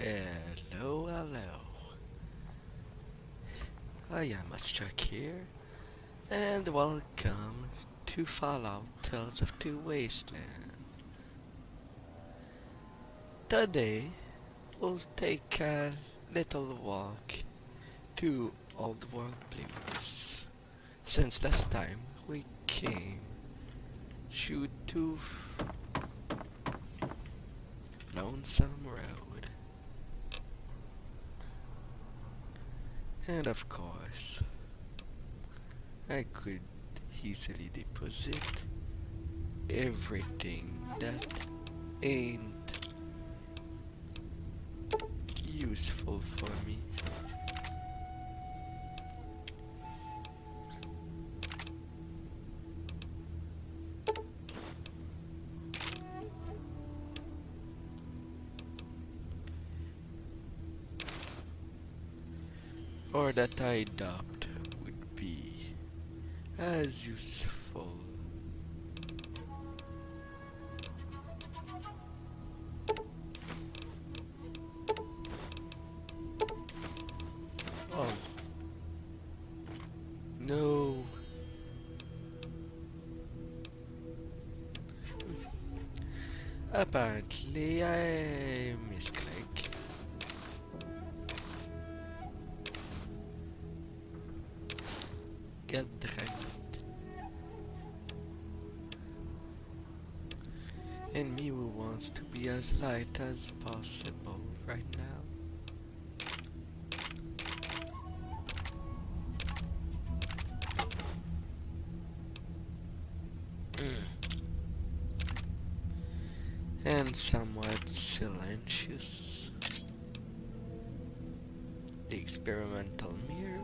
Hello, hello. I am Austrakear, and welcome to Fallout Tales of Two Wasteland. Today, we'll take a little walk to Old World Blues. Since last time we came to Lonesome Road. And of course, I could easily deposit everything that ain't useful for me. Or that I doubt would be as useful. Oh no. Apparently I misclick. Get dragged. And me who wants to be as light as possible right now. And somewhat silencious. The experimental mirror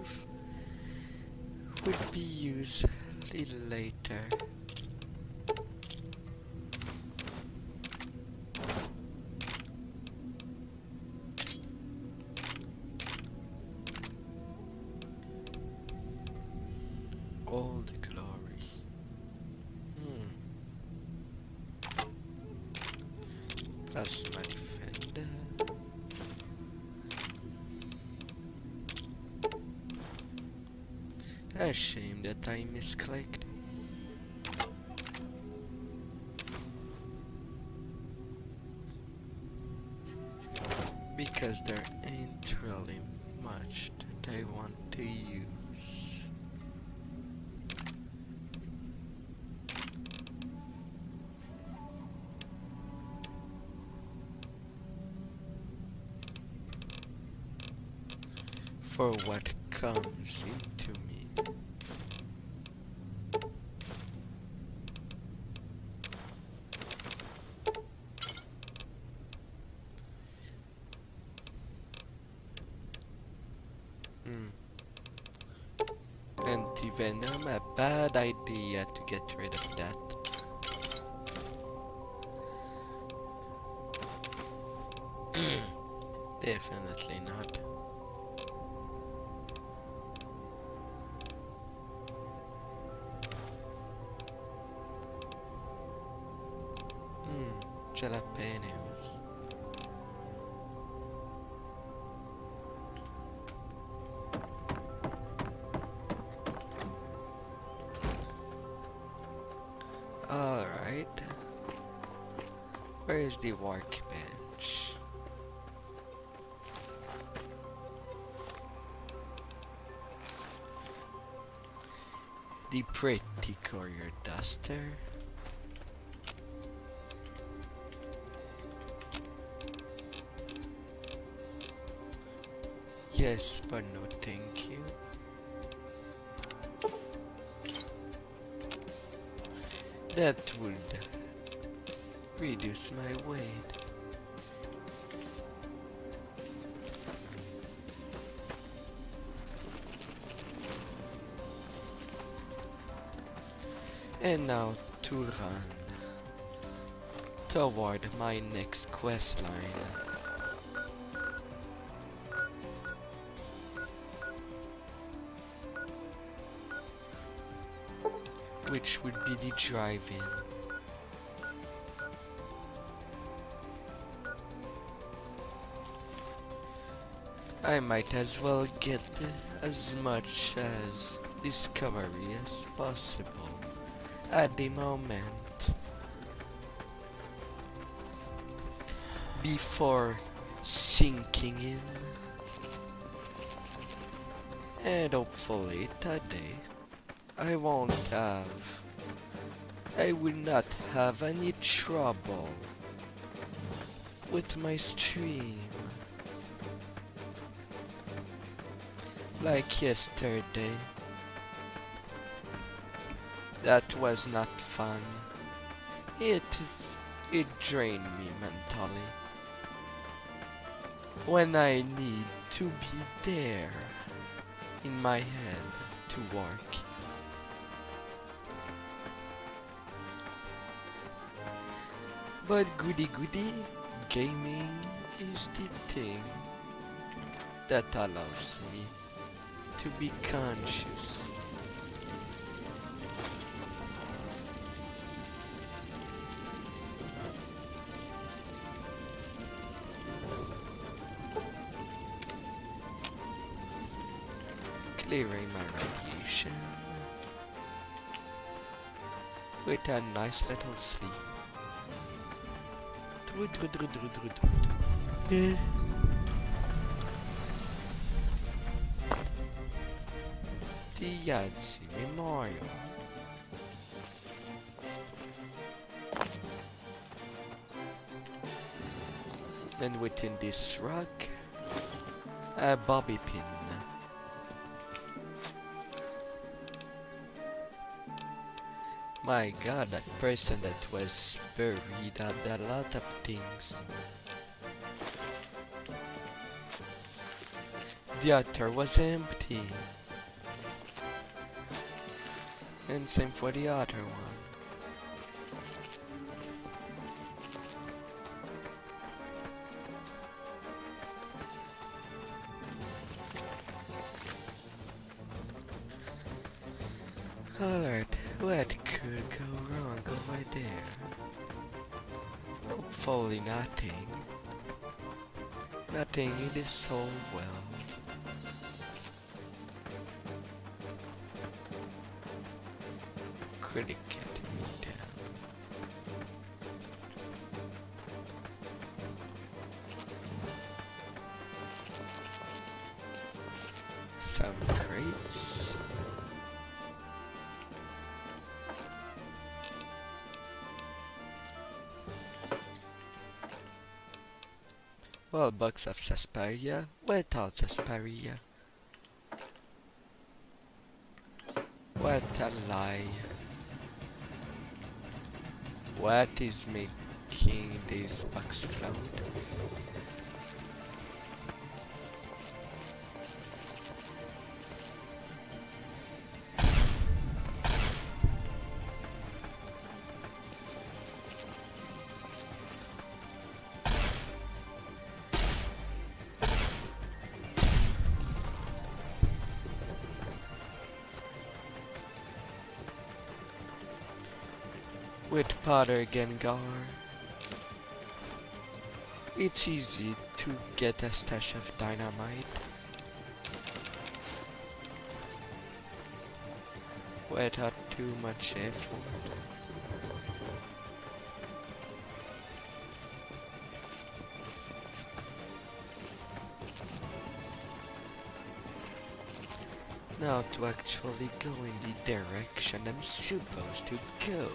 would be used a little later. All the glory. Plus my defender. A shame that I misclicked. Because there ain't really much that I want to use. For what comes into me. Anti-venom, a bad idea to get rid of that. Definitely not. Jalapenos. Alright. Where is the workbench? The pretty courier duster. Yes, but no thank you. That would reduce my weight. And now to run toward my next quest line. Which would be the drive-in. I might as well get as much as discovery as possible at the moment before sinking in, and hopefully today I will not have any trouble with my stream like yesterday. That was not fun. It drained me mentally when I need to be there in my head to work. But goody, gaming is the thing that allows me to be conscious. Clearing my radiation with a nice little sleep. The Yahtzee Memorial. And within this rock, a bobby pin. My god, that person that was buried had a lot of things. The other was empty. And same for the other one. Alright, what could go wrong over there? Hopefully nothing. Nothing in this soul well. Could it get me down? Some crates. Well, box of sarsaparilla. Without sarsaparilla. What a lie. What is making this box float? With Potter Gengar, it's easy to get a stash of dynamite without too much effort. Now to actually go in the direction I'm supposed to go.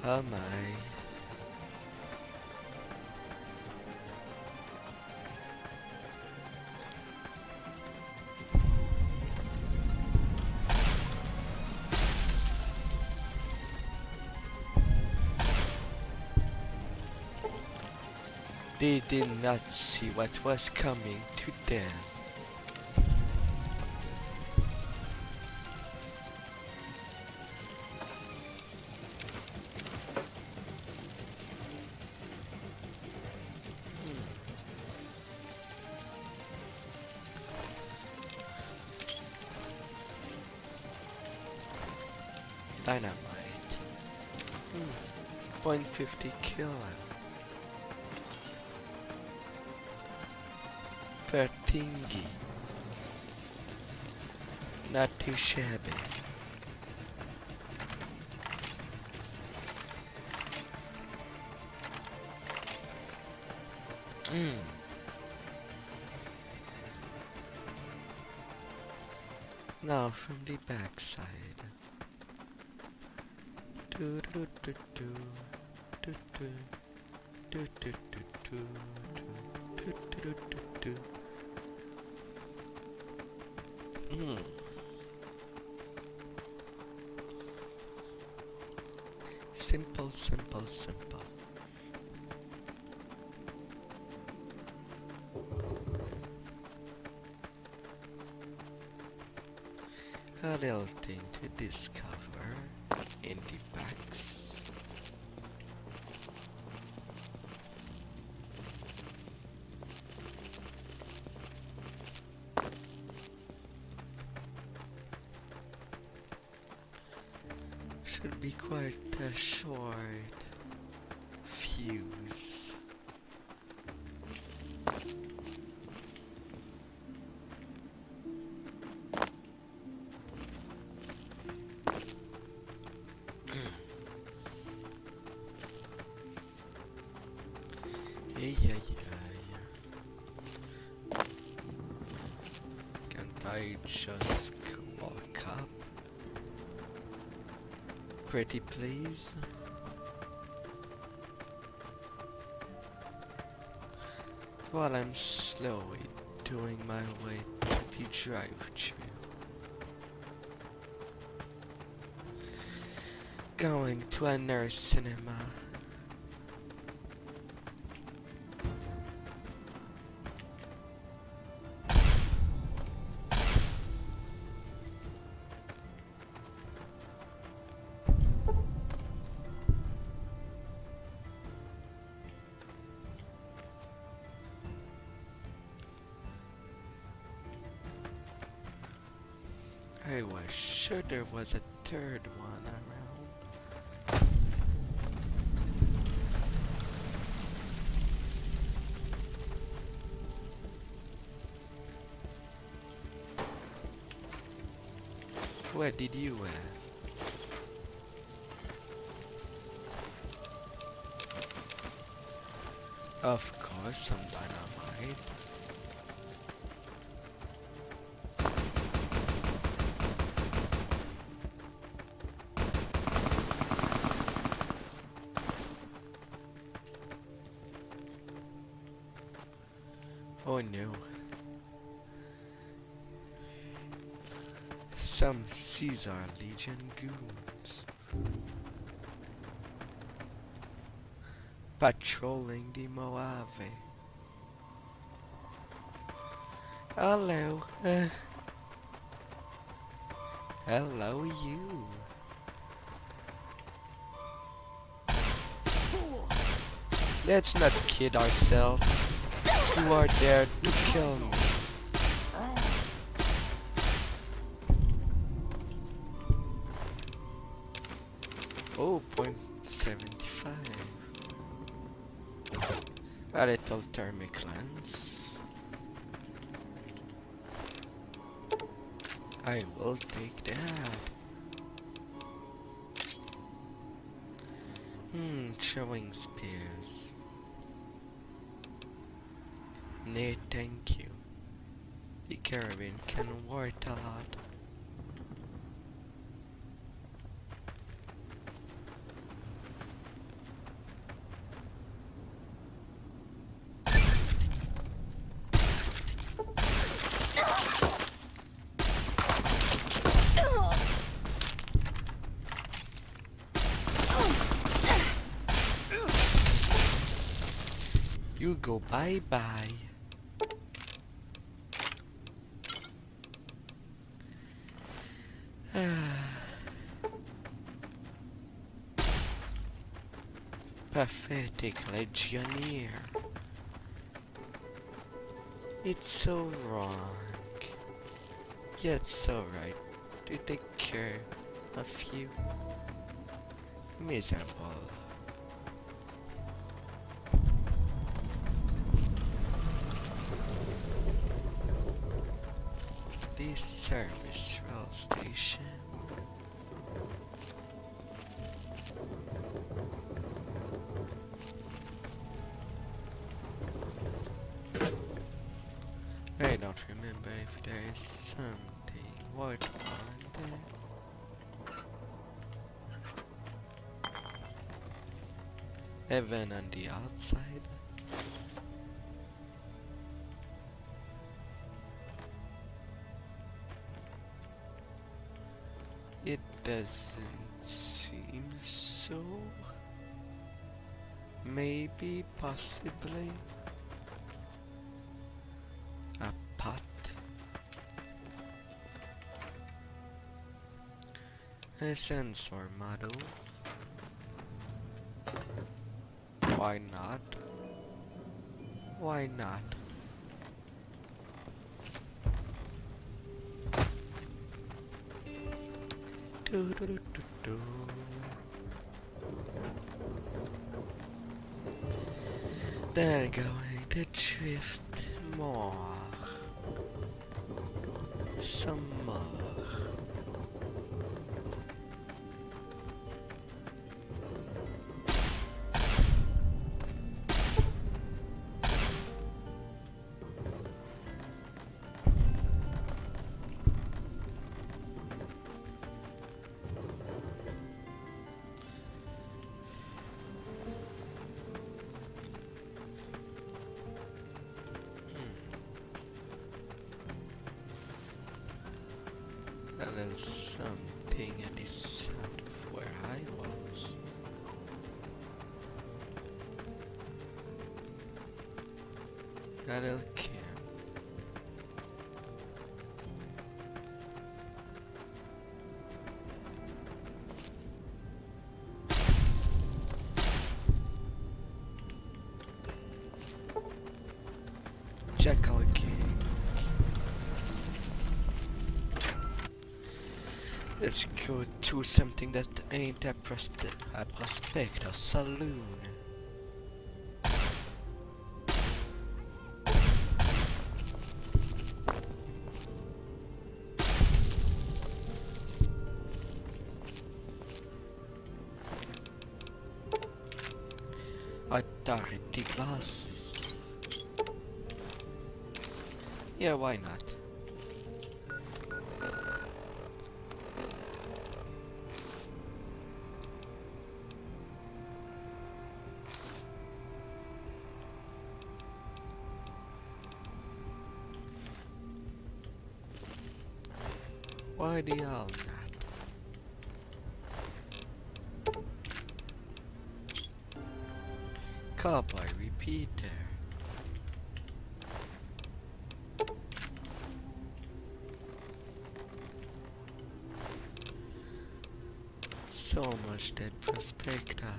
Oh my. They did not see what was coming to them. Dynamite. 0.50 kilo. per thingy. Not too shabby. Now from the backside. Do do do do do do do do do do do do do do. Simple, simple, simple. A little thing to discover in the backs. Should be quite a short fuse. Yeah. Can't I just walk up? Pretty please. While I'm slowly doing my way to the drive-thru. Going to a nurse cinema. I was sure there was a third one around. Where did you Of course, some dynamite. Oh no. Some Caesar Legion goons. Patrolling the Mojave. Hello. Hello you. Let's not kid ourselves. You are there to kill me. Oh, .75. A little thermic lens. I will take that. Throwing spears. No, thank you. The carabine can work a lot. You go bye-bye. Pathetic legionnaire. It's so wrong, yet so right to take care of you. Miserable. service rail station. I don't remember if there is something worthwhile there. Even on the outside. It doesn't seem so. Maybe, possibly. A pot. A sensor model. Why not? Why not? Do do do do do. They're going to drift more. Some more. There's something at the side of where I was. A little camp. Jackal King. Let's go to something that ain't a prospector saloon. Authority glasses. Yeah, why not? Why the hell not? Cowboy repeater. So much dead prospector.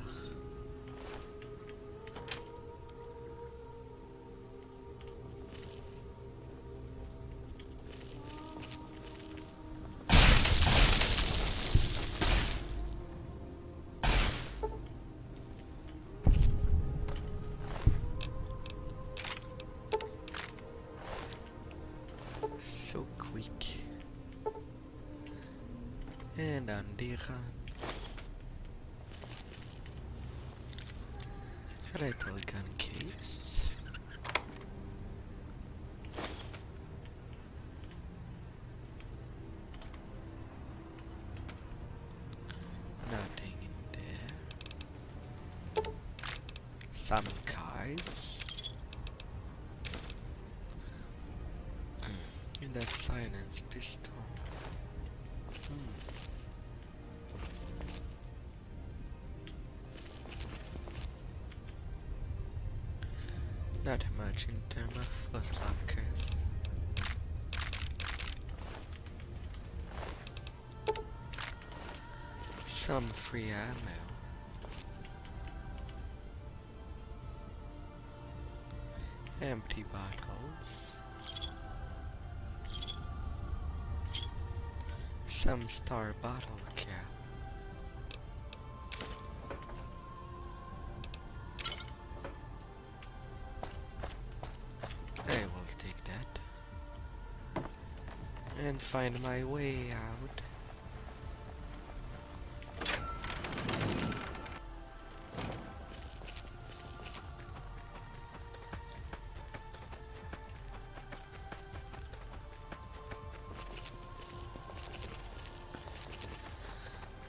So quick. And on the run. Little gun case. Nothing in there. Some cards. And a silence pistol. Not much in terms of foot lockers. Some free ammo. Empty bottles. Some star bottle cap. and find my way out.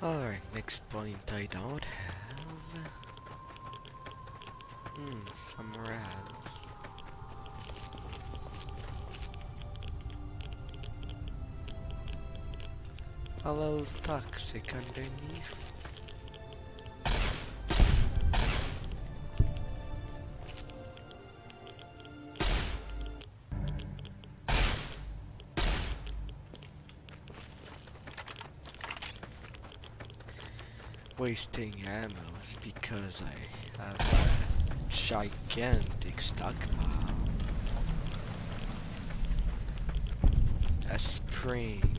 Alright, next point I don't have. Some rats. A little toxic underneath. Wasting ammos because I have a gigantic stockpile. A spring.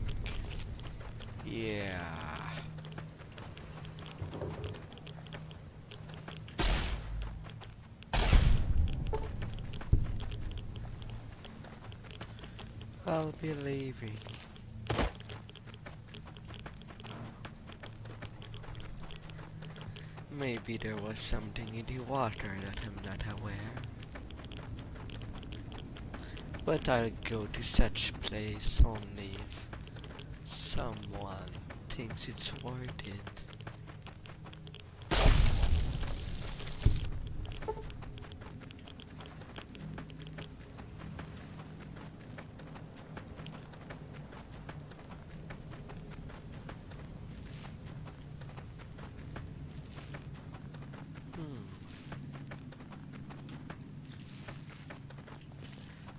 Yeah. I'll be leaving. Maybe there was something in the water that I'm not aware. But I'll go to such place only if someone thinks it's worth it.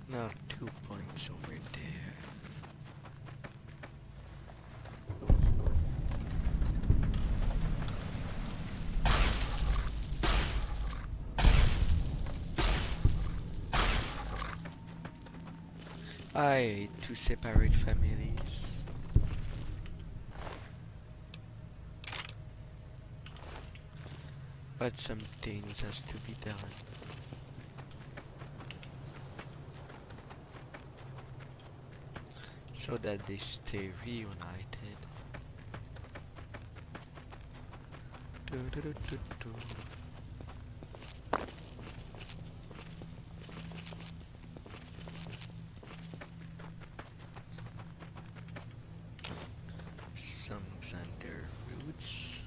Now 2 points over there. I hate to separate families. But some things has to be done. So that they stay reunited. Some xander roots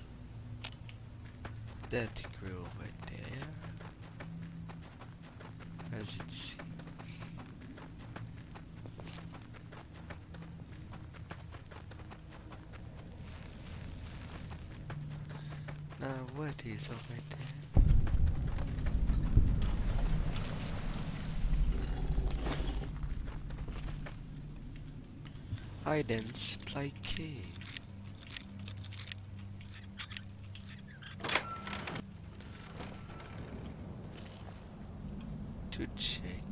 that grow over there, as it seems. What is over there? Hidden supply cave. To check.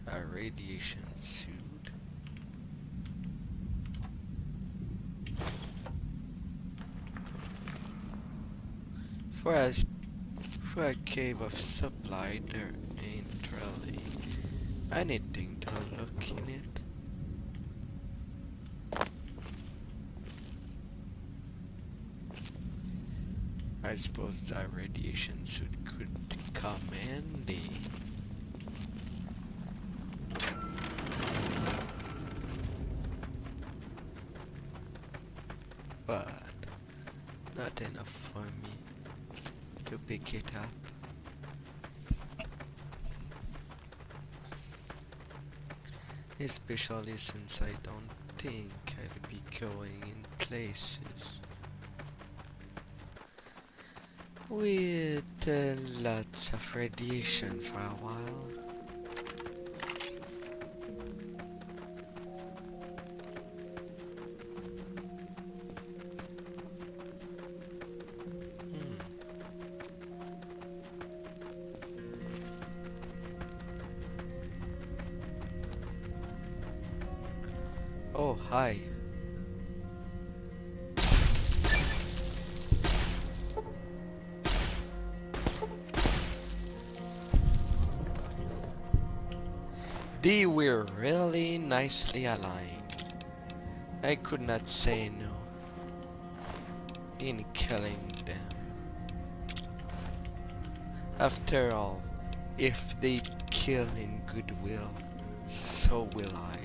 A radiation suit. For a cave of supply, there ain't really anything to look in it. I suppose that radiation suit could come handy. But not enough for me to pick it up. Especially since I don't think I'd be going in places with lots of radiation for a while. Oh, hi. They were really nicely aligned. I could not say no in killing them. After all, if they kill in goodwill, so will I.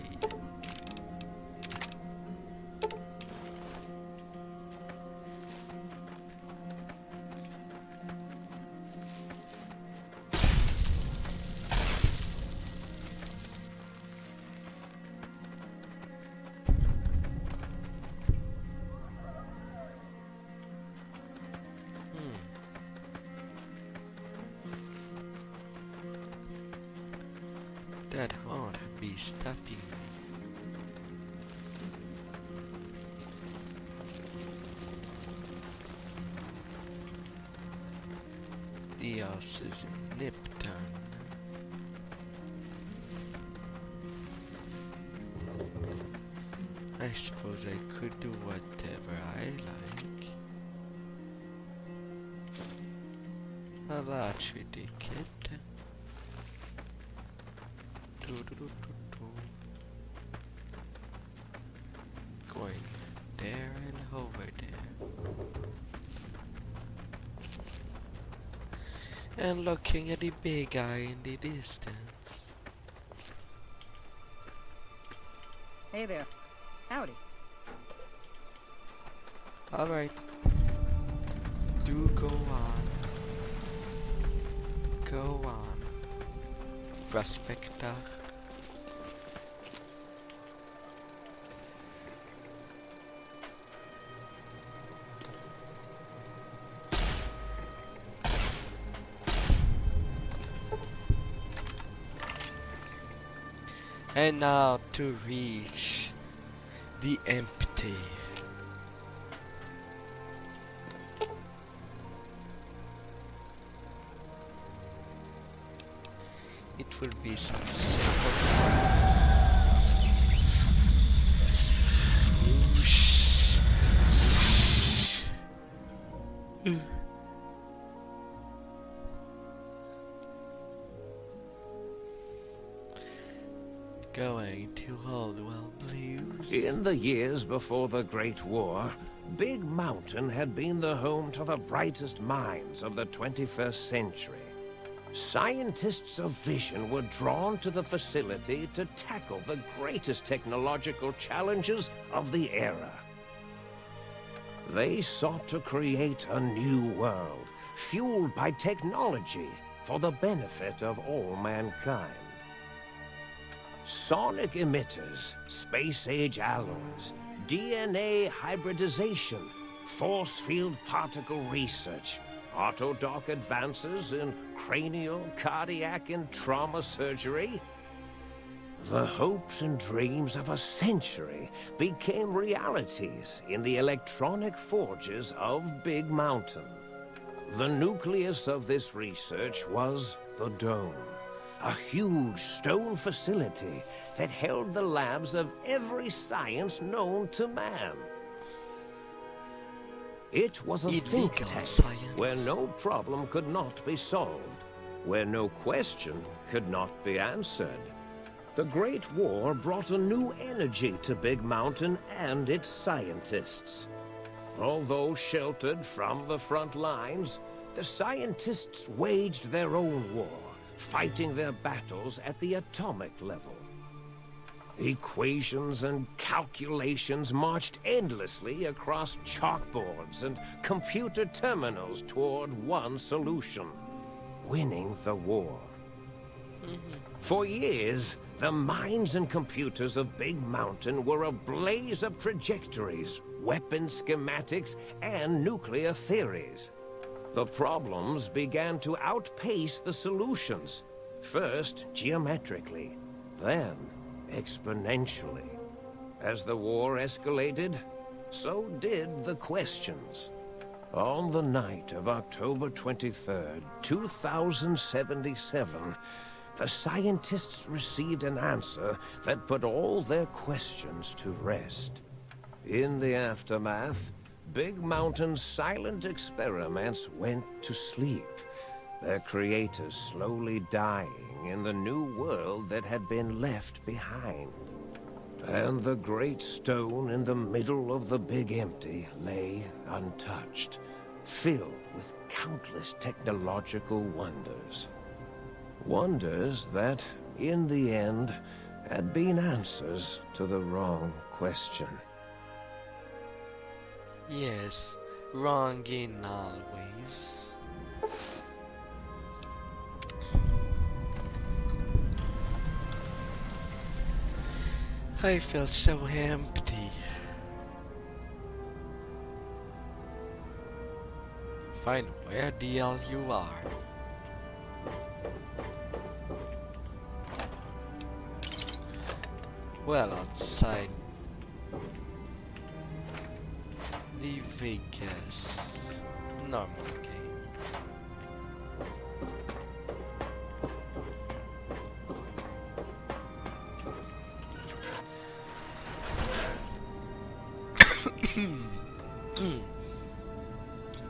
That won't be stopping me. The house is in Nipton. I suppose I could do whatever I like. A lottery ticket. Going there and over there. And looking at the big guy in the distance. Hey there. Howdy. Alright. Do go on. Go on. Prospector. And now to reach the empty. It will be some simple whoosh, whoosh. Going to Holdwell Blues. In the years before the Great War, Big Mountain had been the home to the brightest minds of the 21st century. Scientists of vision were drawn to the facility to tackle the greatest technological challenges of the era. They sought to create a new world, fueled by technology for the benefit of all mankind. Sonic emitters, space-age alloys, DNA hybridization, force field particle research, autodoc advances in cranial, cardiac, and trauma surgery. The hopes and dreams of a century became realities in the electronic forges of Big Mountain. The nucleus of this research was the Dome. A huge stone facility that held the labs of every science known to man. It was a think tank where no problem could not be solved, where no question could not be answered. The Great War brought a new energy to Big Mountain and its scientists. Although sheltered from the front lines, the scientists waged their own war, fighting their battles at the atomic level. Equations and calculations marched endlessly across chalkboards and computer terminals toward one solution: winning the war. For years, the minds and computers of Big Mountain were a blaze of trajectories, weapon schematics, and nuclear theories. The problems began to outpace the solutions, first geometrically, then exponentially. As the war escalated, so did the questions. On the night of October 23rd, 2077, the scientists received an answer that put all their questions to rest. In the aftermath, Big Mountain's silent experiments went to sleep, their creators slowly dying in the new world that had been left behind. And the great stone in the middle of the Big Empty lay untouched, filled with countless technological wonders. Wonders that, in the end, had been answers to the wrong question. Yes, wrong in all ways. I feel so empty. Find where the hell you are. Well, outside the Vegas normal game.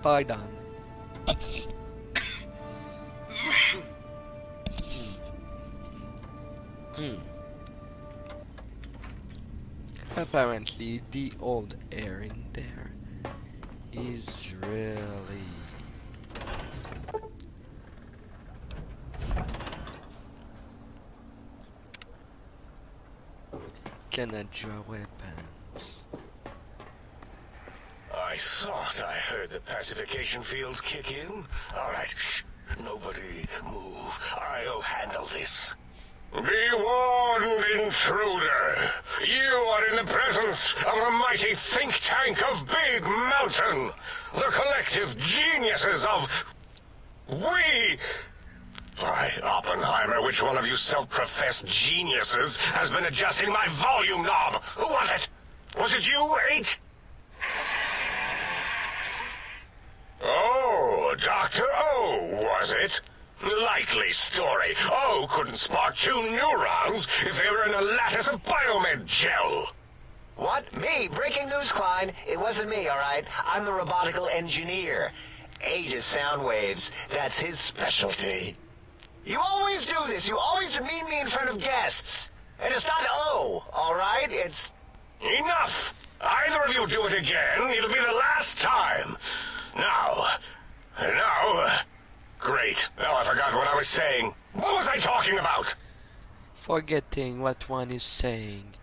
Pardon. Apparently the old air in there is really cannot draw weapons. I thought I heard the pacification field kick in. All right, shh. Nobody move. I'll handle this. Be warned, intruder. You are in the presence of the mighty think tank of Big Mountain. The collective geniuses of... We... By Oppenheimer, which one of you self-professed geniuses has been adjusting my volume knob? Who was it? Was it you, 8? Oh, Dr. O, was it? Likely story. O couldn't spark 2 neurons if they were in a lattice of biomed gel. What? Me? Breaking news, Klein. It wasn't me, all right? I'm the robotical engineer. 8 is sound waves. That's his specialty. You always do this. You always demean me in front of guests. And it's not O, all right? It's... Enough! Either of you do it again, it'll be the last time. Now... Great. Now I forgot what I was saying. What was I talking about? Forgetting what one is saying.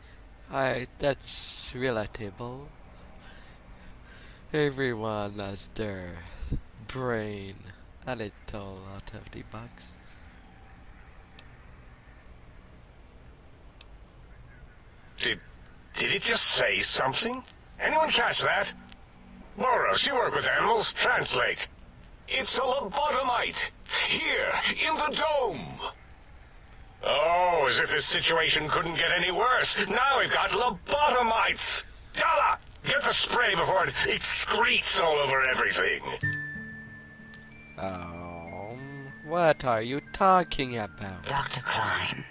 That's relatable. Everyone has their brain a little out of the box. Did it just say something? Anyone catch that? Boros, you work with animals. Translate. It's a lobotomite. Here, in the dome. Oh, as if this situation couldn't get any worse. Now we've got lobotomites. Dala, get the spray before it excretes all over everything. What are you talking about? Dr. Klein,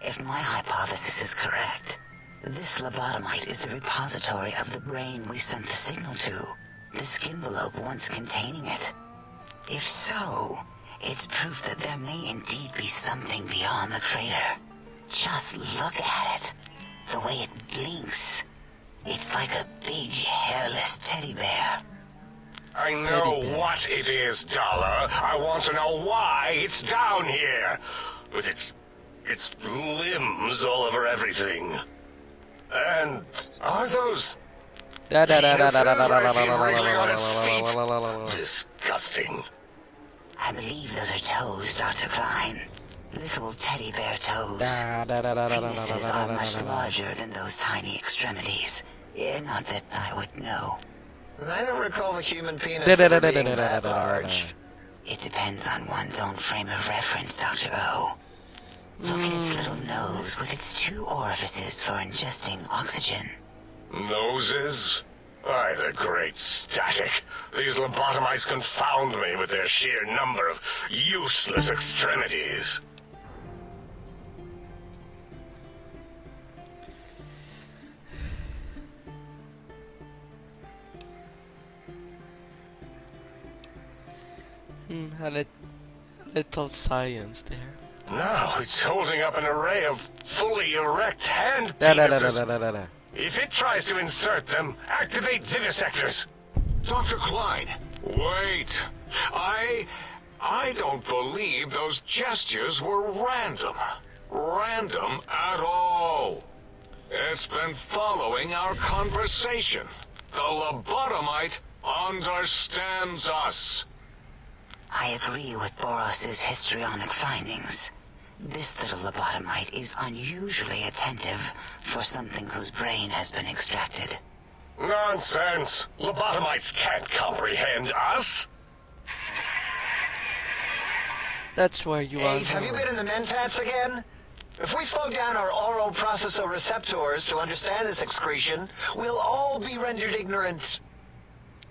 if my hypothesis is correct, this lobotomite is the repository of the brain we sent the signal to, the skinvelope once containing it. If so, it's proof that there may indeed be something beyond the crater. Just look at it. The way it blinks. It's like a big, hairless teddy bear. I know what it is, Dollar. I want to know why it's down here. With its limbs all over everything. And are those... Disgusting. I believe those are toes, Dr. Klein. Little teddy bear toes. Penises are much larger than those tiny extremities. Not that I would know. I don't recall the human penis ever being that large. It depends on one's own frame of reference, Dr. O. Look at its little nose with its 2 orifices for ingesting oxygen. Noses? Why, the great static. These lobotomites confound me with their sheer number of useless extremities. A little science there. Now it's holding up an array of fully erect hand Da da da da penises. da da da da. If it tries to insert them, activate vivisectors. Dr. Klein, wait. I don't believe those gestures were random. Random at all. It's been following our conversation. The lobotomite understands us. I agree with Boros's histrionic findings. This little lobotomite is unusually attentive for something whose brain has been extracted. Nonsense. Lobotomites can't comprehend us. That's where you are. Ace, have you been in the mentats again? If we slow down our oral processoreceptors to understand this excretion, we'll all be rendered ignorant.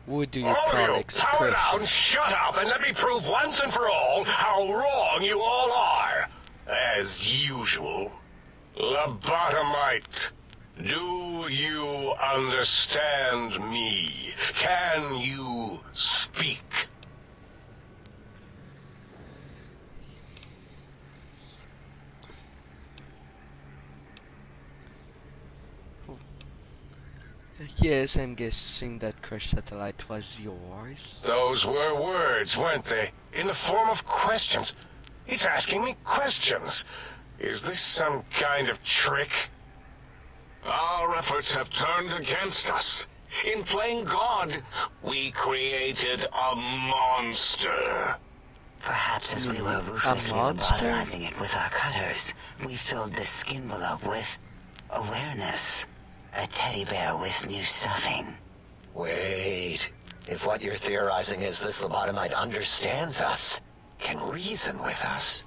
What do you All call of you, power excretion? down, shut up, and let me prove once and for all how wrong you all are. As usual. Lobotomite, do you understand me? Can you speak? Yes, I'm guessing that crash satellite was yours. Those were words, weren't they? In the form of questions. He's asking me questions. Is this some kind of trick? Our efforts have turned against us. In playing God, we created a monster. Perhaps as we were ruthlessly monster? lobotomizing it with our cutters, we filled this skin envelope with awareness. A teddy bear with new stuffing. Wait. If what you're theorizing is this lobotomite understands us, can reason with us.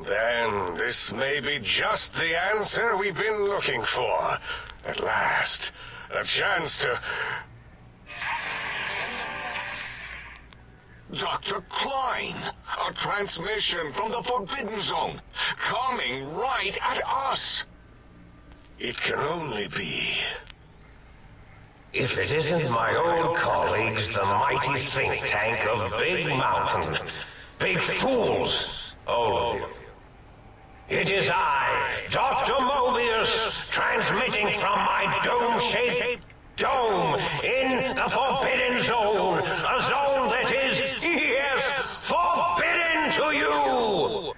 Then this may be just the answer we've been looking for. At last, a chance to... Dr. Klein, a transmission from the Forbidden Zone, coming right at us. It can only be... If it isn't my old colleagues, the mighty think tank of Big Mountain. Big fools, all of you. It is I, Dr. Mobius, transmitting from my dome-shaped dome in the Forbidden Zone. A zone that is, yes, forbidden to you.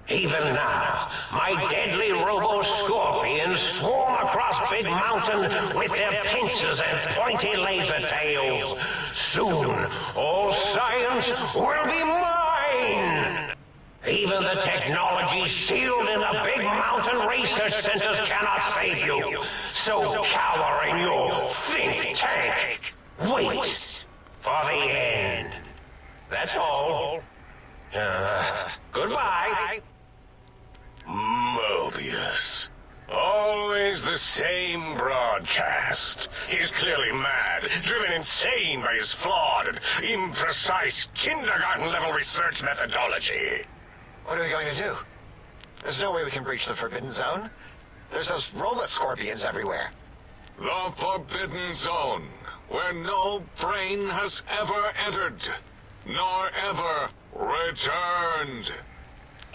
Even now, my deadly robo-scorpions swarm across Big Mountain with their pincers and pointy laser tails. Soon, all science will be mine! Even the technology sealed in the Big Mountain research centers cannot save you. So cower in your think tank. Wait for the end. That's all. Goodbye. Mobius. Always the same broadcast. He's clearly mad, driven insane by his flawed and imprecise kindergarten-level research methodology. What are we going to do? There's no way we can breach the Forbidden Zone. There's those robot scorpions everywhere. The Forbidden Zone, where no brain has ever entered, nor ever returned.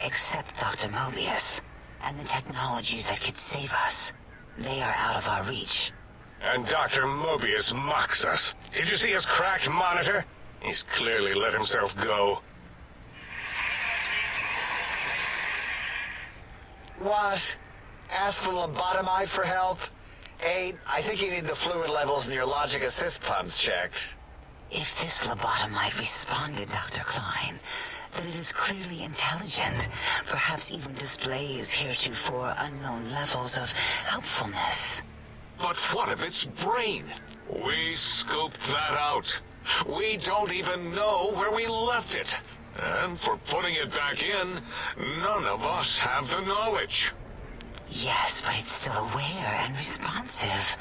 Except Dr. Mobius, and the technologies that could save us. They are out of our reach. And Dr. Mobius mocks us. Did you see his cracked monitor? He's clearly let himself go. What? Ask the lobotomite for help? Aid, I think you need the fluid levels in your logic assist pumps checked. If this lobotomite responded, Dr. Klein, then it is clearly intelligent, perhaps even displays heretofore unknown levels of helpfulness. But what of its brain? We scooped that out. We don't even know where we left it. And for putting it back in, none of us have the knowledge. Yes, but it's still aware and responsive.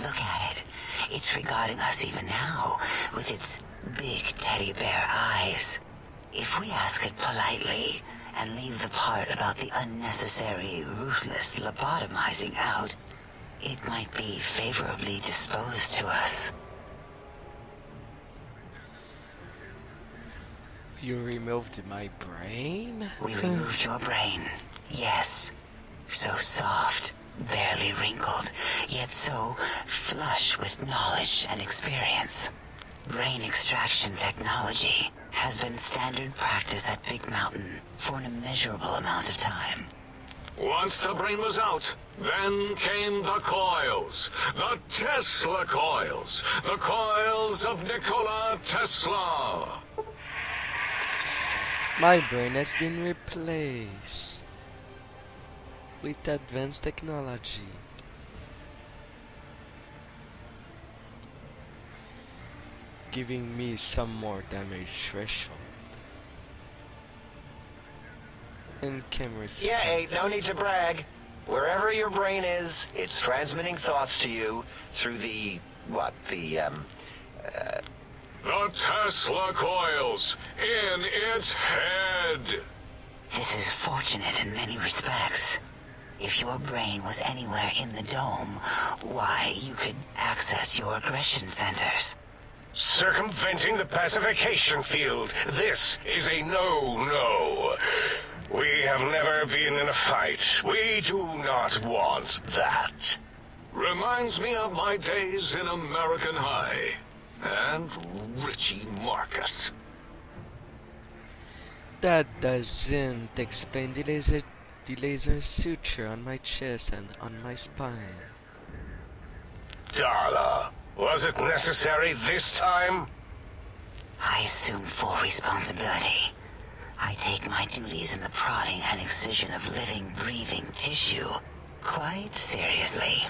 Look at it. It's regarding us even now, with its big teddy bear eyes. If we ask it politely, and leave the part about the unnecessary, ruthless lobotomizing out, it might be favorably disposed to us. You removed my brain? We removed your brain. Yes. So soft, barely wrinkled, yet so flush with knowledge and experience. Brain extraction technology has been standard practice at Big Mountain for an immeasurable amount of time. Once the brain was out, then came the coils. The Tesla coils. The coils of Nikola Tesla. My brain has been replaced with advanced technology. Giving me some more damage threshold. And camera Yeah, Abe, no need to brag. Wherever your brain is, it's transmitting thoughts to you through the The Tesla coils in its head. This is fortunate in many respects. If your brain was anywhere in the dome, why, you could access your aggression centers. Circumventing the pacification field. This is a no-no. We have never been in a fight. We do not want that. Reminds me of my days in American High. And Richie Marcus. That doesn't explain the laser suture on my chest and on my spine. Darla, was it necessary this time? I assume full responsibility. I take my duties in the prodding and excision of living, breathing tissue quite seriously.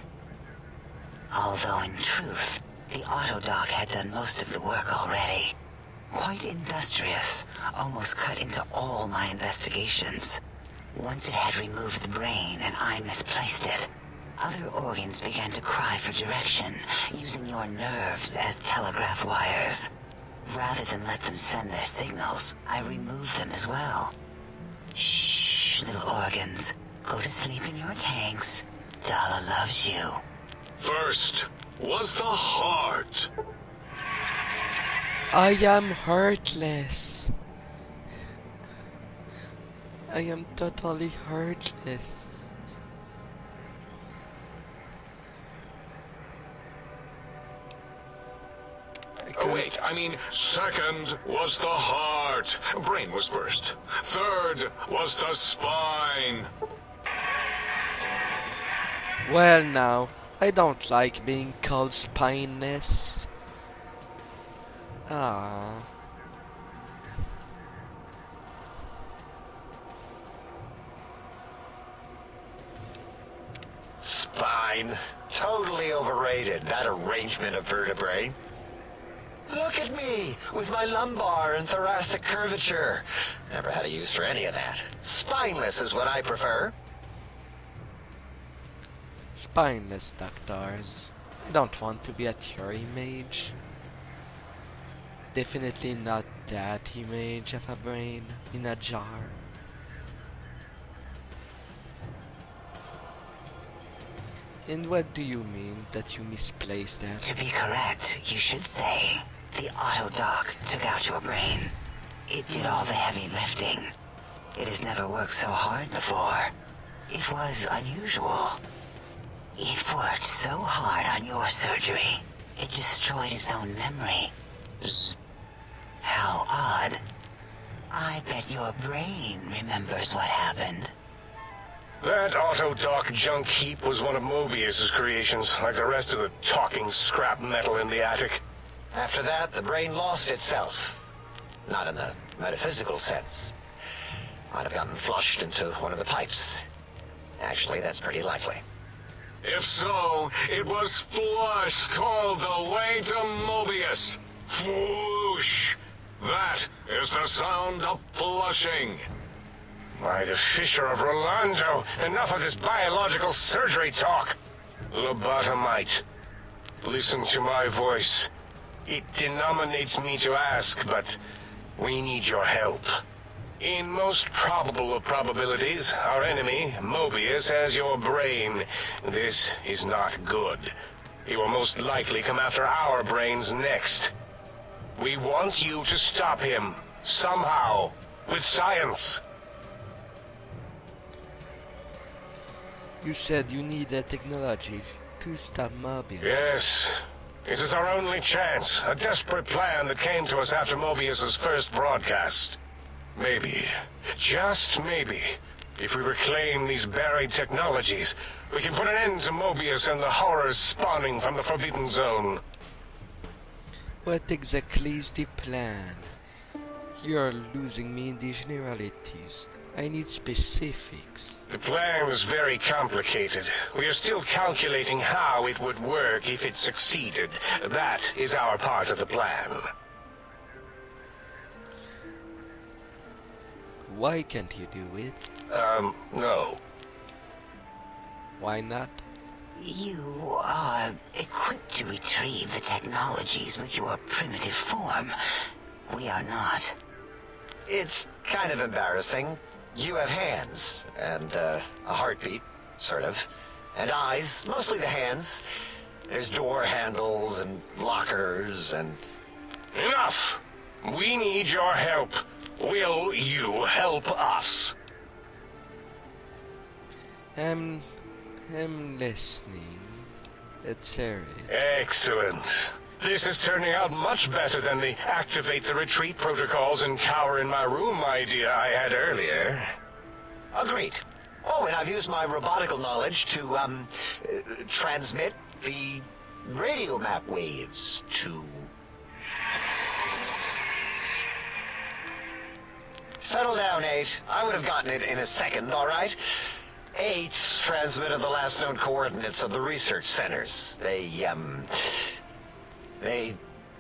Although in truth, the autodoc had done most of the work already. Quite industrious, almost cut into all my investigations. Once it had removed the brain and I misplaced it, other organs began to cry for direction, using your nerves as telegraph wires. Rather than let them send their signals, I removed them as well. Shh, little organs. Go to sleep in your tanks. Dala loves you. First was the heart. I am heartless. I am totally heartless. Oh, wait, I mean, second was the heart. Brain was first. Third was the spine. Well now, I don't like being called spineless. Ah. spine. Totally overrated, that arrangement of vertebrae. Look at me, with my lumbar and thoracic curvature. Never had a use for any of that. Spineless is what I prefer. Spineless doctors. I don't want to be a theory mage. Definitely not that image of a brain in a jar. And what do you mean that you misplaced that? To be correct, you should say, the autodoc took out your brain. It did all the heavy lifting. It has never worked so hard before. It was unusual. It worked so hard on your surgery, it destroyed its own memory. How odd. I bet your brain remembers what happened. That autodoc junk heap was one of Mobius's creations, like the rest of the talking scrap metal in the attic. After that, the brain lost itself. Not in the metaphysical sense. Might have gotten flushed into one of the pipes. Actually, that's pretty likely. If so, it was flushed all the way to Mobius. Flush! That is the sound of flushing. By the Fisher of Rolando, enough of this biological surgery talk. Lobotomite, listen to my voice. It denominates me to ask, but we need your help. In most probable of probabilities, our enemy, Mobius, has your brain. This is not good. He will most likely come after our brains next. We want you to stop him. Somehow. With science. You said you need that technology to stop Mobius. Yes. It is our only chance. A desperate plan that came to us after Mobius's first broadcast. Maybe, just maybe, if we reclaim these buried technologies, we can put an end to Mobius and the horrors spawning from the Forbidden Zone. What exactly is the plan? You're losing me in the generalities. I need specifics. The plan is very complicated. We are still calculating how it would work if it succeeded. That is our part of the plan. Why can't you do it? No. Why not? You are equipped to retrieve the technologies with your primitive form. We are not. It's kind of embarrassing. You have hands, and a heartbeat, sort of, and eyes, mostly the hands. There's door handles and lockers and... Enough! We need your help. Will you help us? I'm listening. Let's hear it. Excellent. This is turning out much better than the activate the retreat protocols and cower in my room idea I had earlier. Agreed. Oh, and I've used my robotical knowledge to, transmit the radio map waves to... Settle down, 8. I would have gotten it in a second, all right? 8's transmitted the last known coordinates of the research centers. They,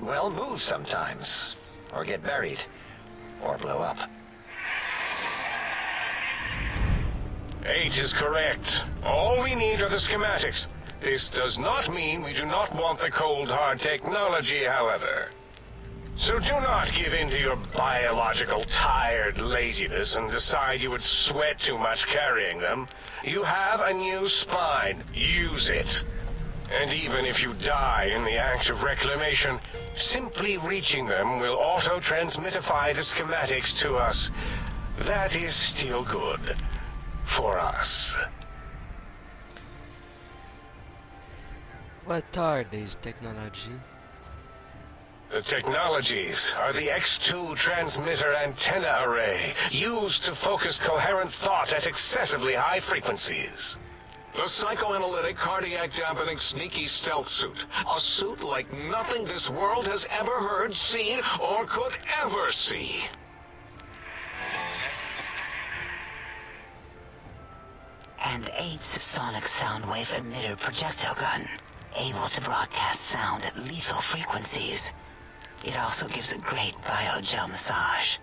well, move sometimes, or get buried, or blow up. 8 is correct. All we need are the schematics. This does not mean we do not want the cold hard technology, however. So do not give in to your biological tired laziness and decide you would sweat too much carrying them. You have a new spine. Use it. And even if you die in the act of reclamation, simply reaching them will auto-transmitify the schematics to us. That is still good. For us. What are these technology? The technologies are the X2 transmitter antenna array, used to focus coherent thought at excessively high frequencies. The psychoanalytic, cardiac dampening, sneaky stealth suit. A suit like nothing this world has ever heard, seen, or could ever see. And 8's sonic soundwave emitter projectile gun, able to broadcast sound at lethal frequencies. It also gives a great biogel massage.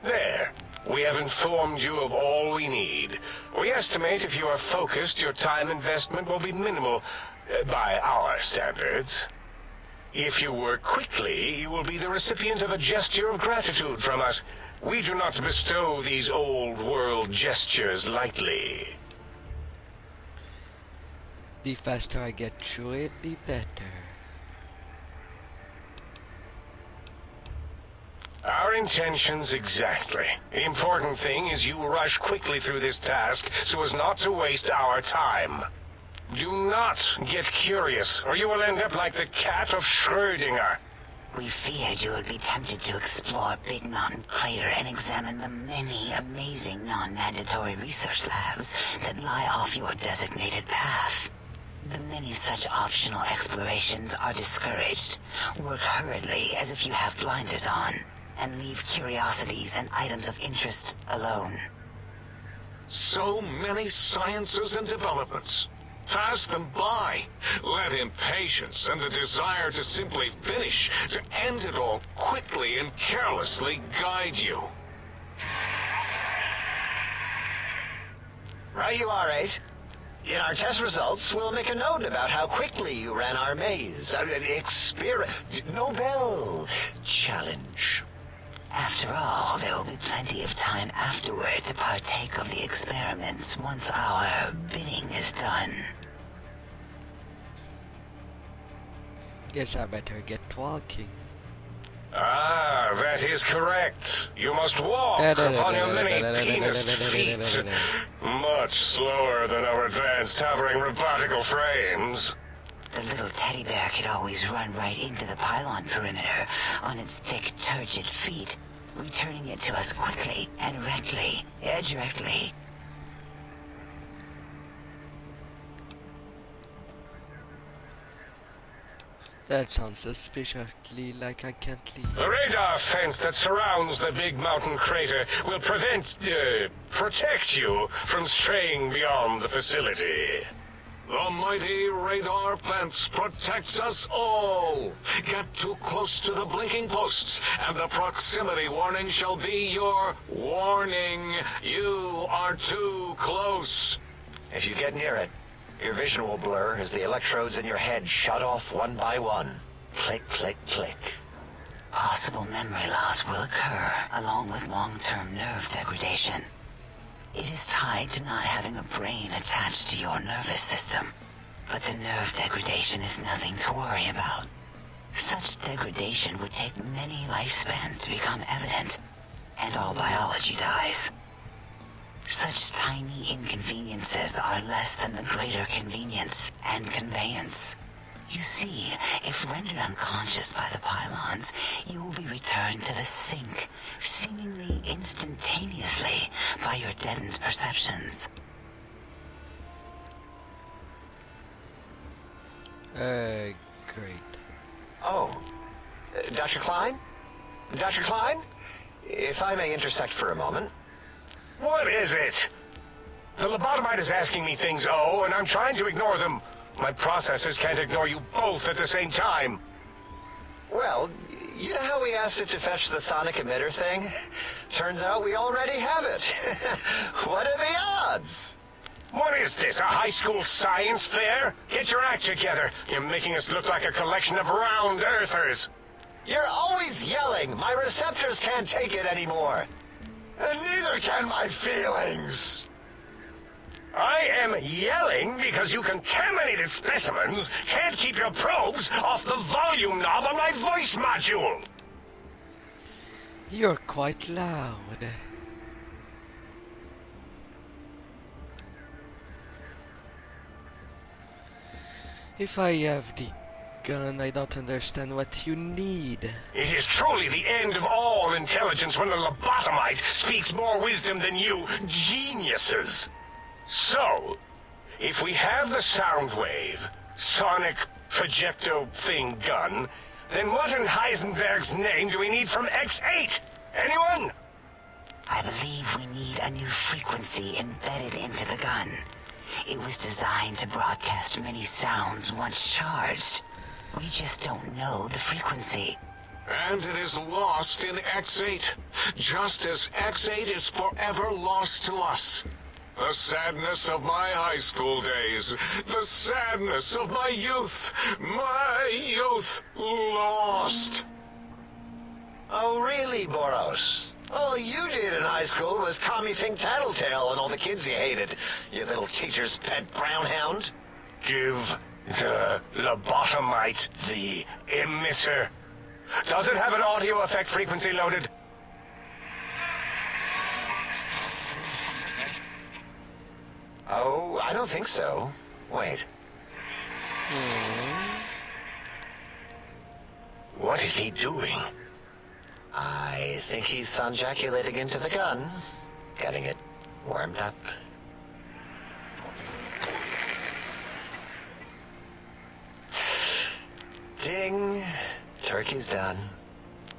There. We have informed you of all we need. We estimate if you are focused, your time investment will be minimal, by our standards. If you work quickly, you will be the recipient of a gesture of gratitude from us. We do not bestow these old-world gestures lightly. The faster I get through it, the better. Our intentions exactly. The important thing is you rush quickly through this task so as not to waste our time. Do not get curious, or you will end up like the cat of Schrödinger. We feared you would be tempted to explore Big Mountain Crater and examine the many amazing non-mandatory research labs that lie off your designated path. The many such optional explorations are discouraged. Work hurriedly as if you have blinders on, and leave curiosities and items of interest alone. So many sciences and developments. Pass them by. Let impatience and the desire to simply finish, to end it all quickly and carelessly guide you. Right you are, 8. In our test results, we'll make a note about how quickly you ran our maze. Nobel challenge. After all, there will be plenty of time afterward to partake of the experiments once our bidding is done. Guess I better get walking. Ah, that is correct. You must walk upon your many penis feet. Much slower than our advanced hovering robotical frames. The little teddy bear could always run right into the pylon perimeter on its thick, turgid feet, returning it to us quickly and directly. That sounds suspiciously like I can't leave. The radar fence that surrounds the big mountain crater will protect you from straying beyond the facility. The mighty radar fence protects us all. Get too close to the blinking posts, and the proximity warning shall be your warning. You are too close. If you get near it, your vision will blur as the electrodes in your head shut off one by one. Click, click, click. Possible memory loss will occur, along with long-term nerve degradation. It is tied to not having a brain attached to your nervous system. But the nerve degradation is nothing to worry about. Such degradation would take many lifespans to become evident, and all biology dies. Such tiny inconveniences are less than the greater convenience and conveyance. You see, if rendered unconscious by the pylons, you will be returned to the sink, seemingly instantaneously, by your deadened perceptions. Great. Oh, Dr. Klein? Dr. Klein? If I may intersect for a moment. What is it? The lobotomite is asking me things, and I'm trying to ignore them. My processors can't ignore you both at the same time. Well, you know how we asked it to fetch the sonic emitter thing? Turns out we already have it. What are the odds? What is this, a high school science fair? Get your act together. You're making us look like a collection of round earthers. You're always yelling. My receptors can't take it anymore. And neither can my feelings. I am yelling because you contaminated specimens can't keep your probes off the volume knob on my voice module. You're quite loud. If I have the gun, I don't understand what you need. It is truly the end of all intelligence when the lobotomite speaks more wisdom than you geniuses. So, if we have the sound wave, sonic projecto thing gun, then what in Heisenberg's name do we need from X8? Anyone? I believe we need a new frequency embedded into the gun. It was designed to broadcast many sounds once charged. We just don't know the frequency. And it is lost in X8, just as X8 is forever lost to us. The sadness of my high school days, the sadness of my youth lost. Oh, really, Boros? All you did in high school was call me Fink Tattletale and all the kids you hated, you little teacher's pet brown hound. Give the lobotomite the emitter. Does it have an audio effect frequency loaded? Oh, I don't think so. Wait. What is he doing? I think he's sonjaculating into the gun. Getting it warmed up. Ding. Turkey's done.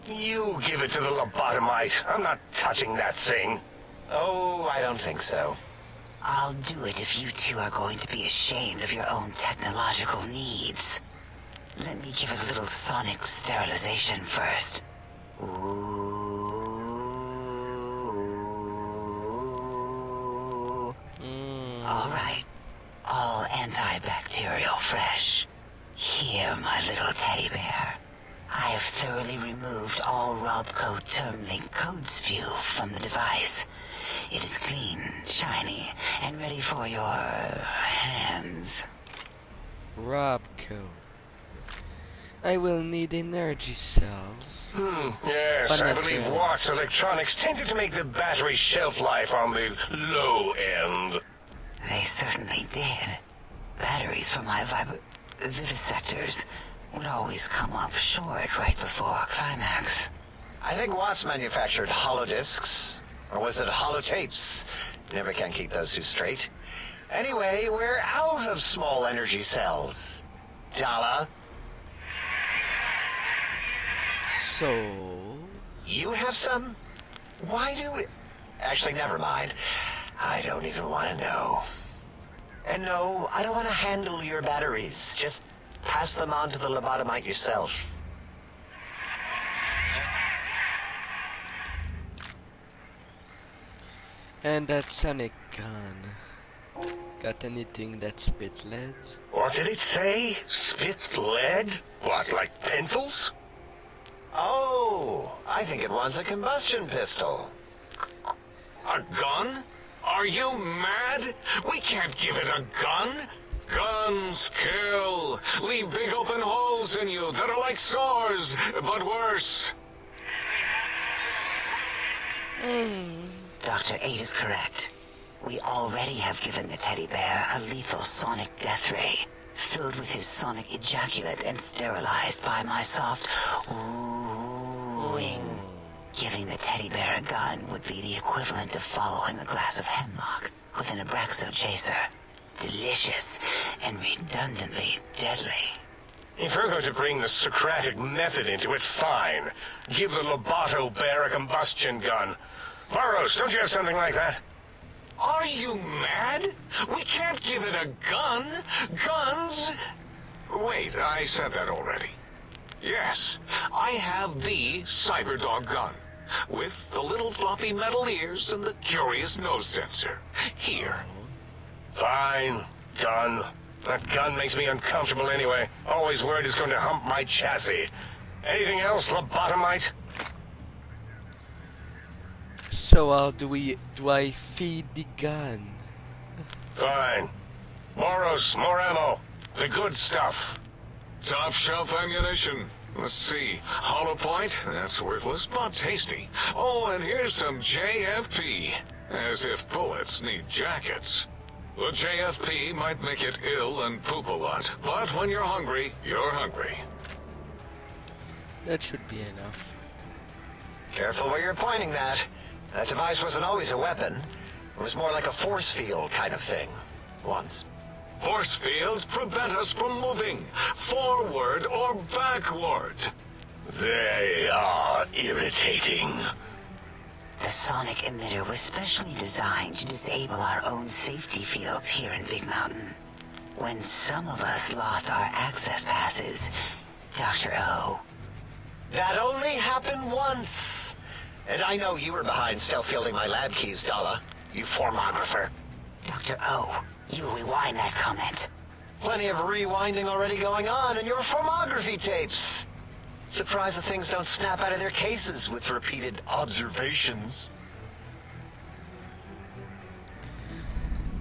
You give it to the lobotomite. I'm not touching that thing. Oh, I don't think so. I'll do it if you two are going to be ashamed of your own technological needs. Let me give it a little sonic sterilization first. Ooh. All right. All antibacterial fresh. Here, my little teddy bear. I have thoroughly removed all Robco termlink code spew from the device. It is clean, shiny, and ready for your hands. Robco. I will need energy cells. Yes, But I not believe really. Watt's Electronics tended to make the battery shelf life on the low end. They certainly did. Batteries for my vivisectors would always come up short right before climax. I think Watts manufactured holodiscs. Or was it holotapes? Never can keep those two straight. Anyway, we're out of small energy cells. Dala, So... you have some? Why do we... Actually, never mind. I don't even want to know. And no, I don't want to handle your batteries. Just pass them on to the lobotomite yourself. And that sonic gun. Got anything that spit lead? What did it say? Spit lead? What, like pencils? Oh, I think it wants a combustion pistol. A gun? Are you mad? We can't give it a gun. Guns kill. Leave big open holes in you that are like sores, but worse. Dr. 8 is correct. We already have given the teddy bear a lethal sonic death ray, filled with his sonic ejaculate and sterilized by my soft wing. Giving the teddy bear a gun would be the equivalent of following a glass of hemlock with an Abraxo chaser. Delicious and redundantly deadly. If we're going to bring the Socratic method into it, fine. Give the Loboto bear a combustion gun. Burroughs, don't you have something like that? Are you mad? We can't give it a gun. Guns... Wait, I said that already. Yes, I have the Cyberdog gun. With the little floppy metal ears and the curious nose sensor. Here. Fine. Done. That gun makes me uncomfortable anyway. Always worried it's going to hump my chassis. Anything else, lobotomite? So how do I feed the gun? Fine. Moros, more ammo. The good stuff. Top shelf ammunition. Let's see. Hollow point? That's worthless, but tasty. Oh, and here's some JFP. As if bullets need jackets. The JFP might make it ill and poop a lot, but when you're hungry, you're hungry. That should be enough. Careful where you're pointing that. That device wasn't always a weapon. It was more like a force field kind of thing. Once. Force fields prevent us from moving, forward or backward. They are irritating. The sonic emitter was specially designed to disable our own safety fields here in Big Mountain. When some of us lost our access passes, Dr. O. That only happened once. And I know you were behind stealth fielding my lab keys, Dala. You formographer. Dr. O, you rewind that comment. Plenty of rewinding already going on in your formography tapes. Surprised the things don't snap out of their cases with repeated observations.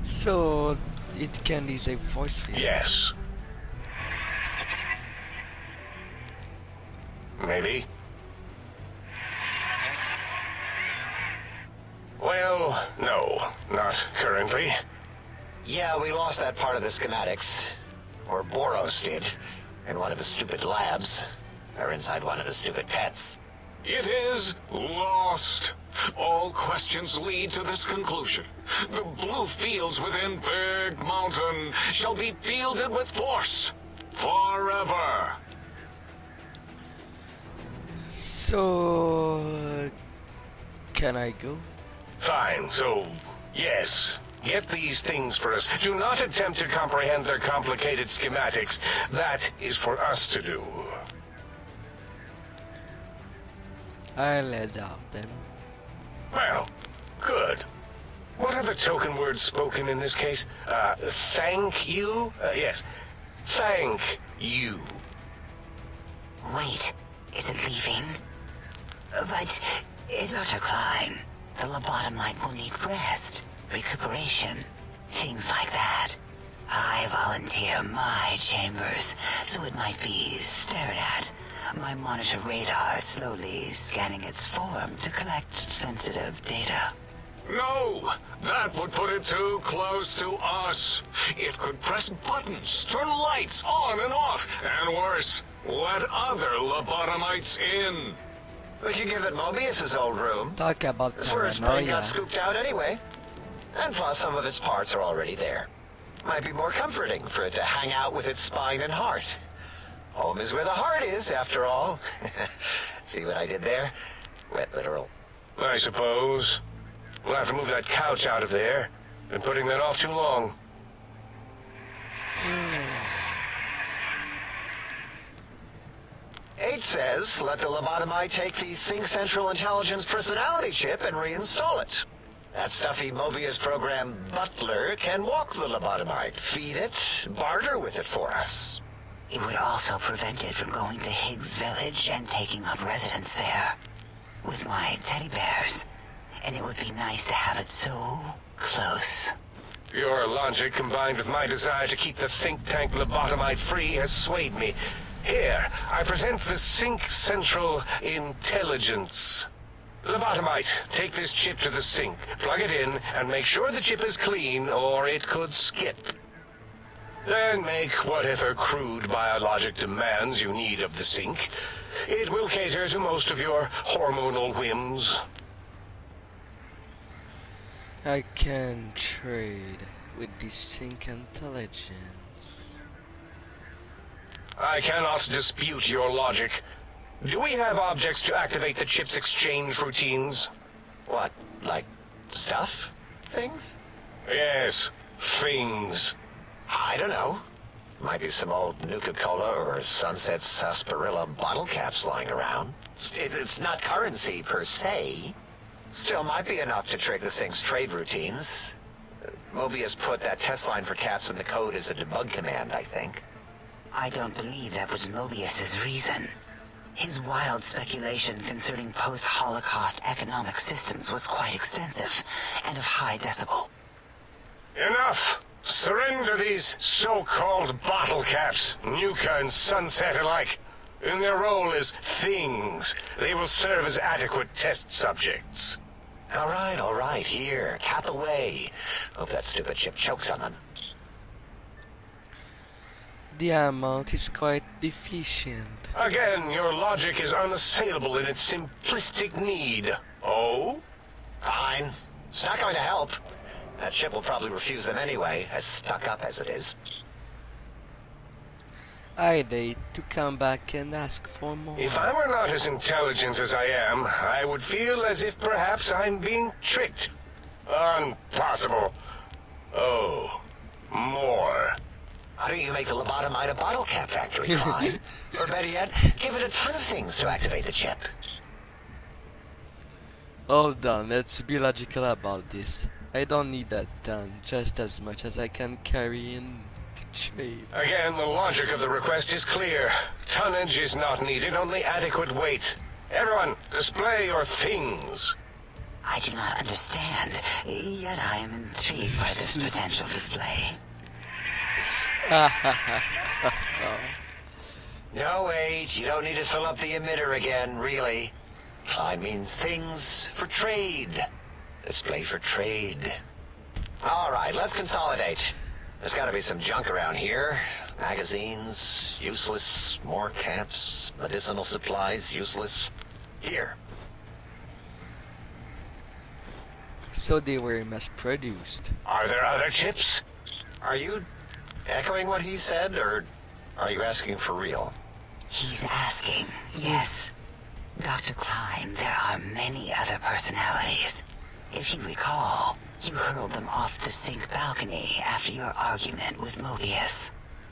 So it can use a force field. Yes. Maybe. Well, no, not currently. Yeah, we lost that part of the schematics. Or Boros did. In one of his stupid labs. Or inside one of his stupid pets. It is lost. All questions lead to this conclusion. The blue fields within Big Mountain shall be fielded with force. Forever. So can I go? Fine, so, yes. Get these things for us. Do not attempt to comprehend their complicated schematics. That is for us to do. I'll head out then. Well, good. What are the token words spoken in this case? Thank you? Yes. Thank you. Wait, is it leaving? But, Dr. Klein, the lobotomite will need rest, recuperation, things like that. I volunteer my chambers, so it might be stared at. My monitor radar slowly scanning its form to collect sensitive data. No! That would put it too close to us. It could press buttons, turn lights on and off, and worse, let other lobotomites in. We could give it Mobius's old room. Talk about That's where its brain got paranoia. scooped out anyway. And plus, some of its parts are already there. Might be more comforting for it to hang out with its spine and heart. Home is where the heart is, after all. See what I did there? Wet literal. I suppose. We'll have to move that couch out of there. Been putting that off too long. H says, let the lobotomite take the Sync Central Intelligence personality chip and reinstall it. That stuffy Mobius program butler can walk the lobotomite, feed it, barter with it for us. It would also prevent it from going to Higgs Village and taking up residence there. With my teddy bears. And it would be nice to have it so close. Your logic, combined with my desire to keep the think tank lobotomite free, has swayed me. Here, I present the Sync Central Intelligence. Lobotomite, take this chip to the sink, plug it in, and make sure the chip is clean, or it could skip. Then make whatever crude biologic demands you need of the sink. It will cater to most of your hormonal whims. I can trade with the Sync Intelligence. I cannot dispute your logic. Do we have objects to activate the chip's exchange routines? What, like stuff? Things? Yes, things. I don't know. Might be some old Nuka-Cola or Sunset Sarsaparilla bottle caps lying around. It's not currency per se. Still might be enough to trigger the Sync's trade routines. Mobius put that test line for caps in the code as a debug command, I think. I don't believe that was Mobius's reason. His wild speculation concerning post-Holocaust economic systems was quite extensive and of high decibel. Enough! Surrender these so-called bottle caps, Nuka and Sunset alike. In their role as things, they will serve as adequate test subjects. All right, here, cap away. Hope that stupid chip chokes on them. The amount is quite deficient. Again, your logic is unassailable in its simplistic need. Oh? Fine. It's not going to help. That chip will probably refuse them anyway, as stuck up as it is. I'd hate to come back and ask for more. If I were not as intelligent as I am, I would feel as if perhaps I'm being tricked. Impossible. Oh, more. Why don't you make the lobotomite a bottle cap factory, Klein? Or better yet, give it a ton of things to activate the chip. Hold on, let's be logical about this. I don't need that done, just as much as I can carry in to trade. Again, the logic of the request is clear. Tonnage is not needed, only adequate weight. Everyone, display your things. I do not understand, yet I am intrigued by this potential display. No, wait, you don't need to fill up the emitter again, really. Klein means things for trade. Display for trade. All right, let's consolidate. There's got to be some junk around here. Magazines, useless. More caps, medicinal supplies, useless. Here. So they were mass-produced. Are there other chips? Are you echoing what he said, or are you asking for real? He's asking, yes. Dr. Klein, there are many other personalities. If you recall, you hurled them off the Sync balcony after your argument with Mobius.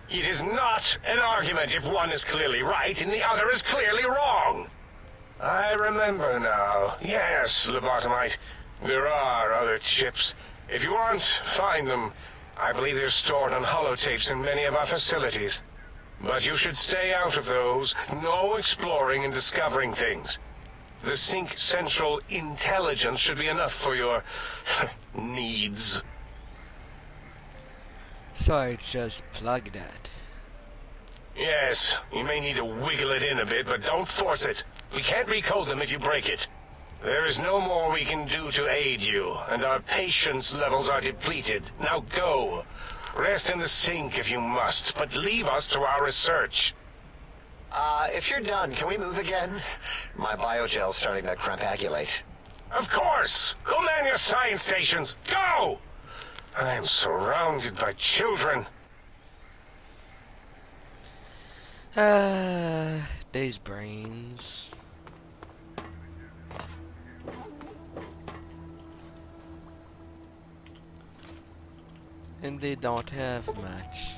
It is not an argument if one is clearly right and the other is clearly wrong. I remember now. Yes, lobotomite. There are other chips. If you want, find them. I believe they're stored on holotapes in many of our facilities. But you should stay out of those. No exploring and discovering things. The Sync Central Intelligence should be enough for your needs. So I just plug that. Yes, you may need to wiggle it in a bit, but don't force it. We can't recode them if you break it. There is no more we can do to aid you, and our patience levels are depleted. Now go. Rest in the sink if you must, but leave us to our research. If you're done, can we move again? My biogel's starting to crampagulate. Of course! Go man your science stations! Go! I am surrounded by children. These brains. And they don't have much.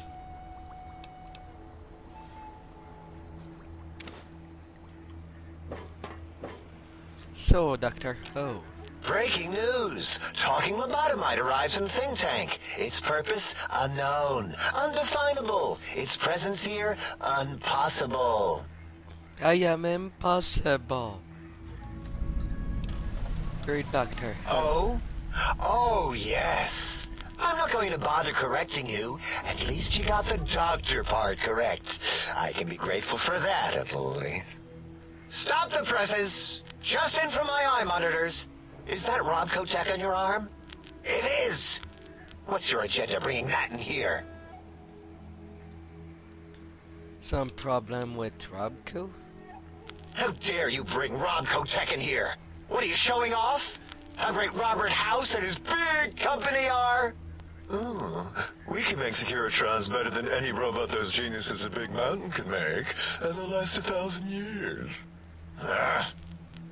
So, Dr. Ho. Breaking news! Talking lobotomite arrives in think tank. Its purpose, unknown. Undefinable. Its presence here, impossible. I am impossible. Great Dr. Ho. Oh? Oh, yes. I'm not going to bother correcting you. At least you got the doctor part correct. I can be grateful for that, at least. Stop the presses! Just in from my eye monitors. Is that Robco tech on your arm? It is! What's your agenda bringing that in here? Some problem with Robco? How dare you bring Robco tech in here? What are you showing off? How great Robert House and his big company are? Oh, we can make Securitrons better than any robot those geniuses at Big Mountain can make, and they'll last 1,000 years.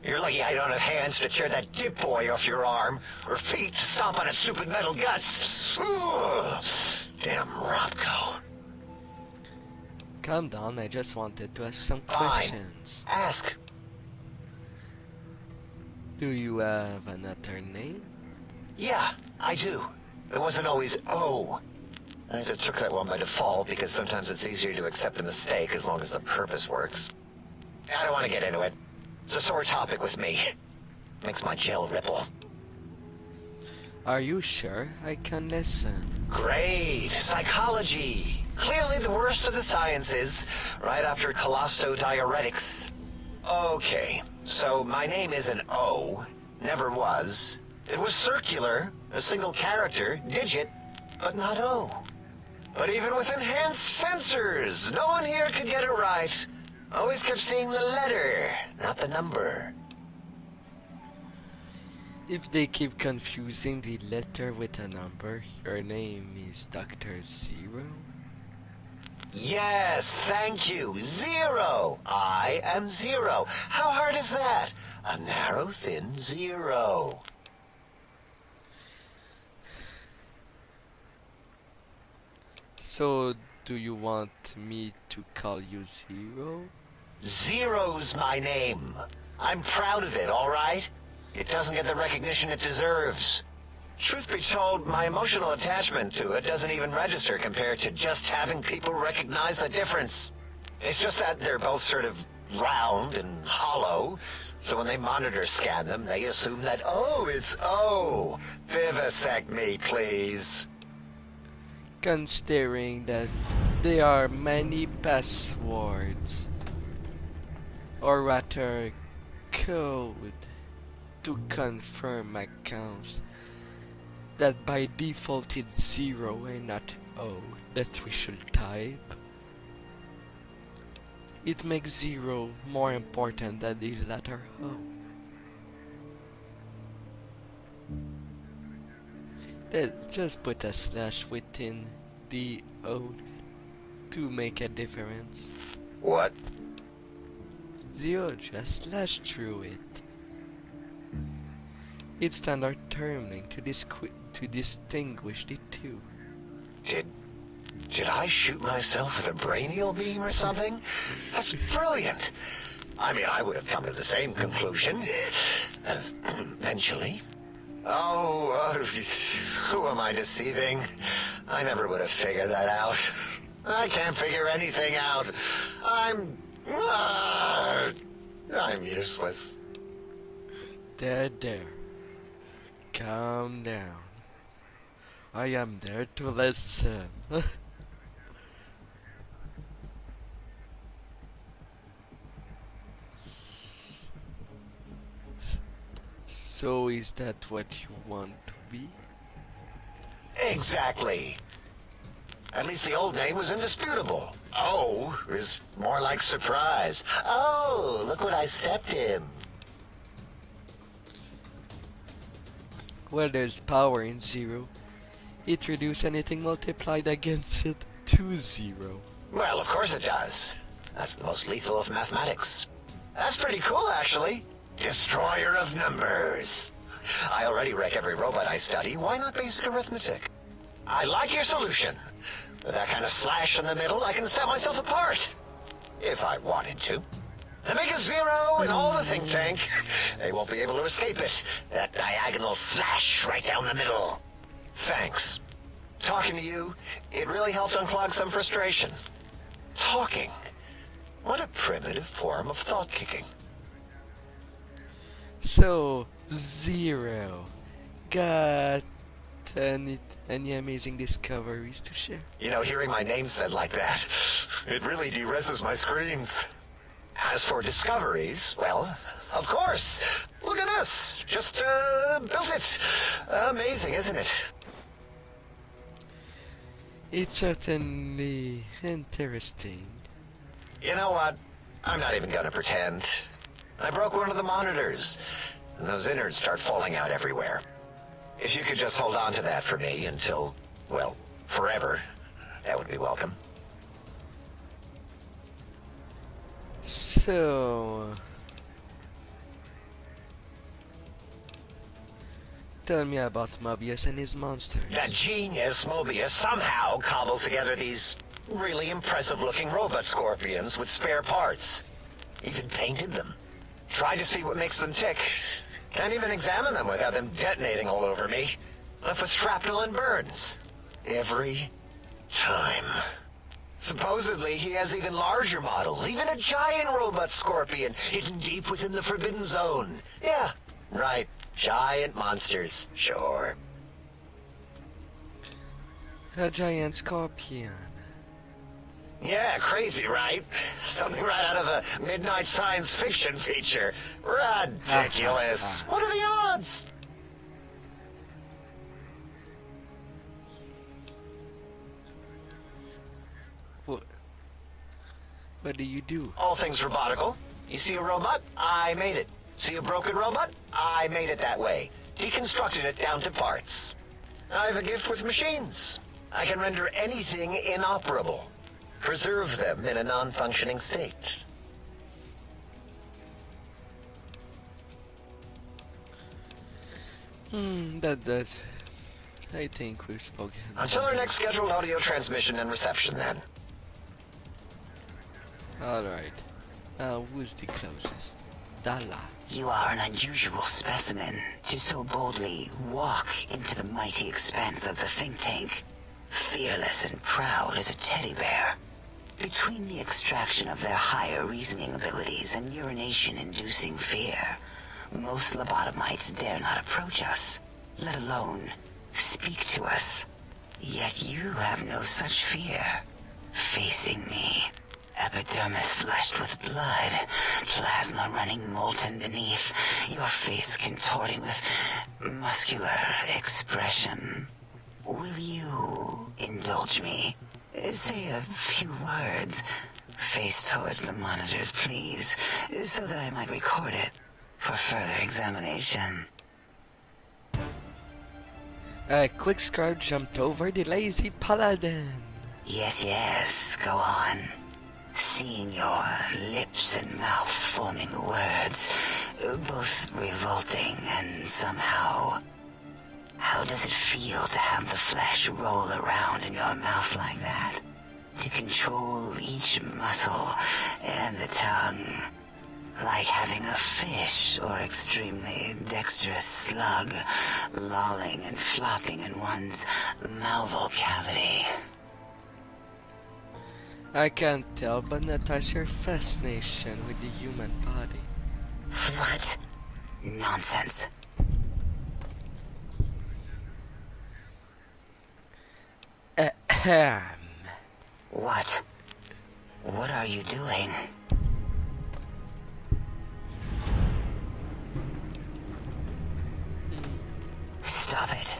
You're lucky I don't have hands to tear that dip boy off your arm, or feet to stomp on its stupid metal guts. Ugh. Damn Robco. Calm down, I just wanted to ask some Fine. questions. Ask. Do you have another name? Yeah, I do. It wasn't always O. I just took that one by default because sometimes it's easier to accept the mistake as long as the purpose works. I don't want to get into it. It's a sore topic with me. Makes my gel ripple. Are you sure I can listen? Great. Psychology. Clearly the worst of the sciences, right after colostodiuretics. Okay, so my name is an O. Never was. It was circular, a single character, digit, but not O. But even with enhanced sensors, no one here could get it right. Always kept seeing the letter, not the number. If they keep confusing the letter with a number, your name is Dr. Zero? Yes, thank you. Zero. I am zero. How hard is that? A narrow, thin zero. So, do you want me to call you Zero? Zero's my name. I'm proud of it, all right? It doesn't get the recognition it deserves. Truth be told, my emotional attachment to it doesn't even register compared to just having people recognize the difference. It's just that they're both sort of round and hollow, so when they monitor scan them, they assume that, oh, it's O. Vivisect me, please. Considering that there are many passwords, or rather code, to confirm accounts, that by default it's 0 and not O that we should type. It makes 0 more important than the letter O. Then just put a slash within the O to make a difference. What? 0, just slash through it. It's standard terming to distinguish the two. Did I shoot myself with a brainial beam or something? That's brilliant. I mean, I would have come to the same conclusion. Eventually. Oh, who am I deceiving? I never would have figured that out. I can't figure anything out. I'm useless. There. Calm down. I am there to listen. So is that what you want to be? Exactly. At least the old name was indisputable. Oh is more like surprise. Oh, look what I stepped in. Well, there's power in zero. It reduces anything multiplied against it to zero. Well, of course it does. That's the most lethal of mathematics. That's pretty cool, actually. Destroyer of numbers. I already wreck every robot I study. Why not basic arithmetic? I like your solution. With that kind of slash in the middle, I can set myself apart. If I wanted to. And make a zero in all the think tank. They won't be able to escape it. That diagonal slash right down the middle. Thanks. Talking to you, it really helped unclog some frustration. Talking. What a primitive form of thought kicking. So, zero. Got any amazing discoveries to share? You know, hearing my name said like that, it really de-reses my screens. As for discoveries, well, of course. Look at this. Just, built it. Amazing, isn't it? It's certainly interesting. You know what? I'm not even gonna pretend. I broke one of the monitors, and those innards start falling out everywhere. If you could just hold on to that for me until, well, forever, that would be welcome. So, tell me about Mobius and his monsters. That genius Mobius somehow cobbled together these really impressive-looking robot scorpions with spare parts. Even painted them. Tried to see what makes them tick. Can't even examine them without them detonating all over me. Left with shrapnel and burns. Every time. Supposedly, he has even larger models, even a giant robot scorpion hidden deep within the Forbidden Zone. Yeah, right. Giant monsters, sure. A giant scorpion. Yeah, crazy, right? Something right out of a midnight science fiction feature. Ridiculous. What are the odds? What do you do? All things robotical. You see a robot? I made it. See a broken robot? I made it that way. Deconstructed it down to parts. I have a gift with machines. I can render anything inoperable. Preserve them in a non-functioning state. That. I think we've spoken. Until our next scheduled audio transmission and reception, then. Alright. Who's the closest? Dala. You are an unusual specimen to so boldly walk into the mighty expanse of the think tank, fearless and proud as a teddy bear. Between the extraction of their higher reasoning abilities and urination-inducing fear, most lobotomites dare not approach us, let alone speak to us. Yet you have no such fear. Facing me, epidermis flushed with blood, plasma running molten beneath, your face contorting with muscular expression. Will you indulge me? Say a few words. Face towards the monitors, please, so that I might record it for further examination. A quick scribe jumped over the lazy paladin. Yes, go on. Seeing your lips and mouth forming words, both revolting and somehow... How does it feel to have the flesh roll around in your mouth like that? To control each muscle and the tongue, like having a fish or extremely dexterous slug lolling and flopping in one's mouthal cavity. I can't tell but notice your fascination with the human body. What? Nonsense. Pam! What? What are you doing? Stop it.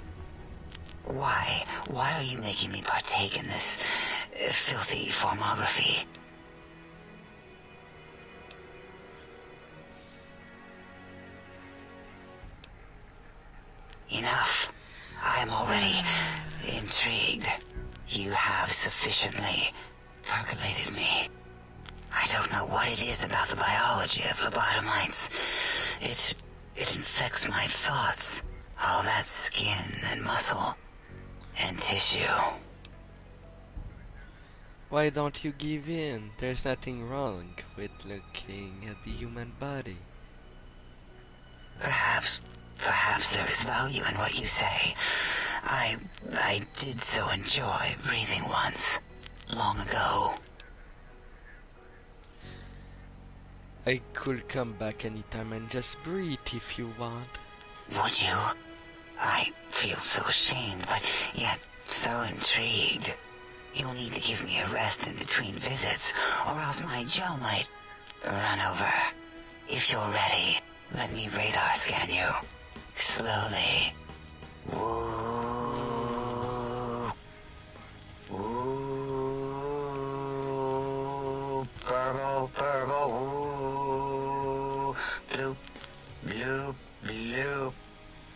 Why? Why are you making me partake in this filthy formography? Enough. I am already intrigued. You have sufficiently percolated me. I don't know what it is about the biology of lobotomites. It infects my thoughts. All that skin and muscle and tissue. Why don't you give in? There's nothing wrong with looking at the human body. Perhaps there is value in what you say. I did so enjoy breathing once, long ago. I could come back anytime and just breathe if you want. Would you? I feel so ashamed, but yet so intrigued. You'll need to give me a rest in between visits, or else my jaw might run over. If you're ready, let me radar scan you. Slowly. Woo. Woo. Purple, purple, woo. Bloop, bloop, bloop.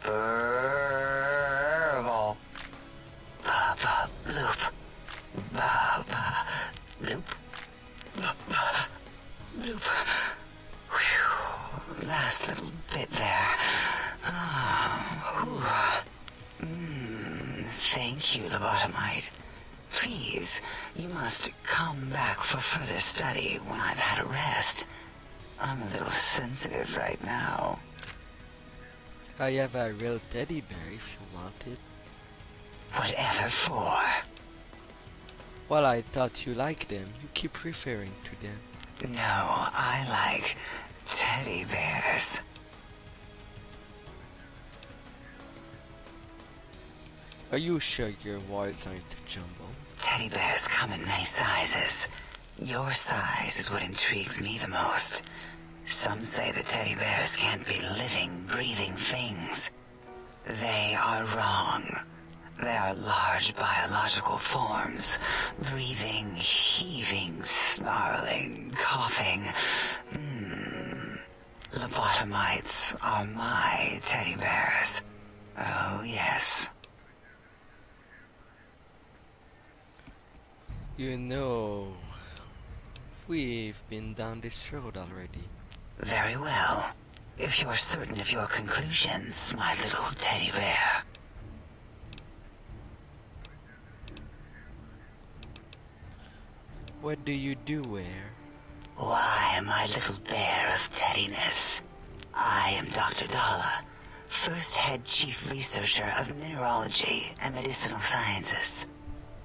Purple. Ba-ba, bloop. Ba-ba, bloop. Ba-ba, bloop. Whew. Last little bit there. Thank you, lobotomite. Please, you must come back for further study when I've had a rest. I'm a little sensitive right now. I have a real teddy bear if you want it. Whatever for. Well, I thought you liked them. You keep referring to them. No, I like teddy bears. Are you sure your words aren't too jumbled? Teddy bears come in many sizes. Your size is what intrigues me the most. Some say that teddy bears can't be living, breathing things. They are wrong. They are large biological forms. Breathing, heaving, snarling, coughing. Lobotomites are my teddy bears. Oh, yes. You know, we've been down this road already. Very well. If you're certain of your conclusions, my little teddy bear. What do you do where? Why, my little bear of teddiness. I am Dr. Dalla, first head chief researcher of mineralogy and medicinal sciences.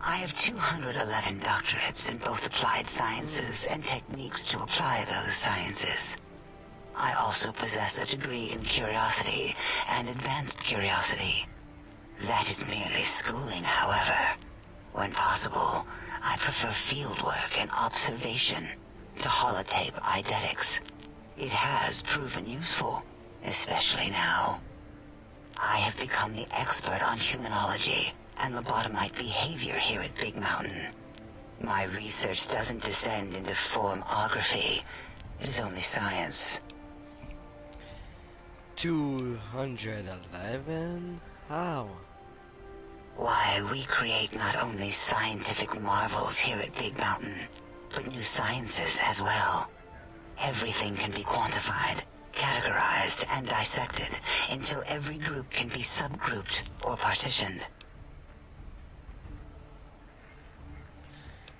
I have 211 doctorates in both applied sciences and techniques to apply those sciences. I also possess a degree in curiosity and advanced curiosity. That is merely schooling, however. When possible, I prefer fieldwork and observation to holotape eidetics. It has proven useful, especially now. I have become the expert on humanology and lobotomite behavior here at Big Mountain. My research doesn't descend into formography. It is only science. 211? How? Why, we create not only scientific marvels here at Big Mountain, but new sciences as well. Everything can be quantified, categorized, and dissected until every group can be subgrouped or partitioned.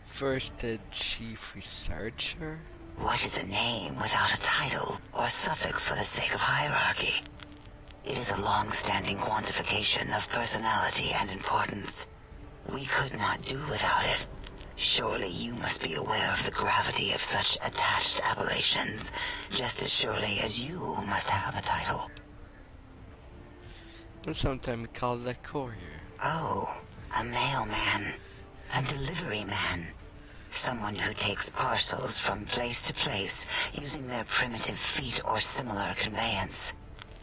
First head chief researcher? What is a name without a title or suffix for the sake of hierarchy? It is a long-standing quantification of personality and importance. We could not do without it. Surely you must be aware of the gravity of such attached appellations, just as surely as you must have a title. And sometimes called a courier. Oh, a mailman. A delivery man. Someone who takes parcels from place to place using their primitive feet or similar conveyance.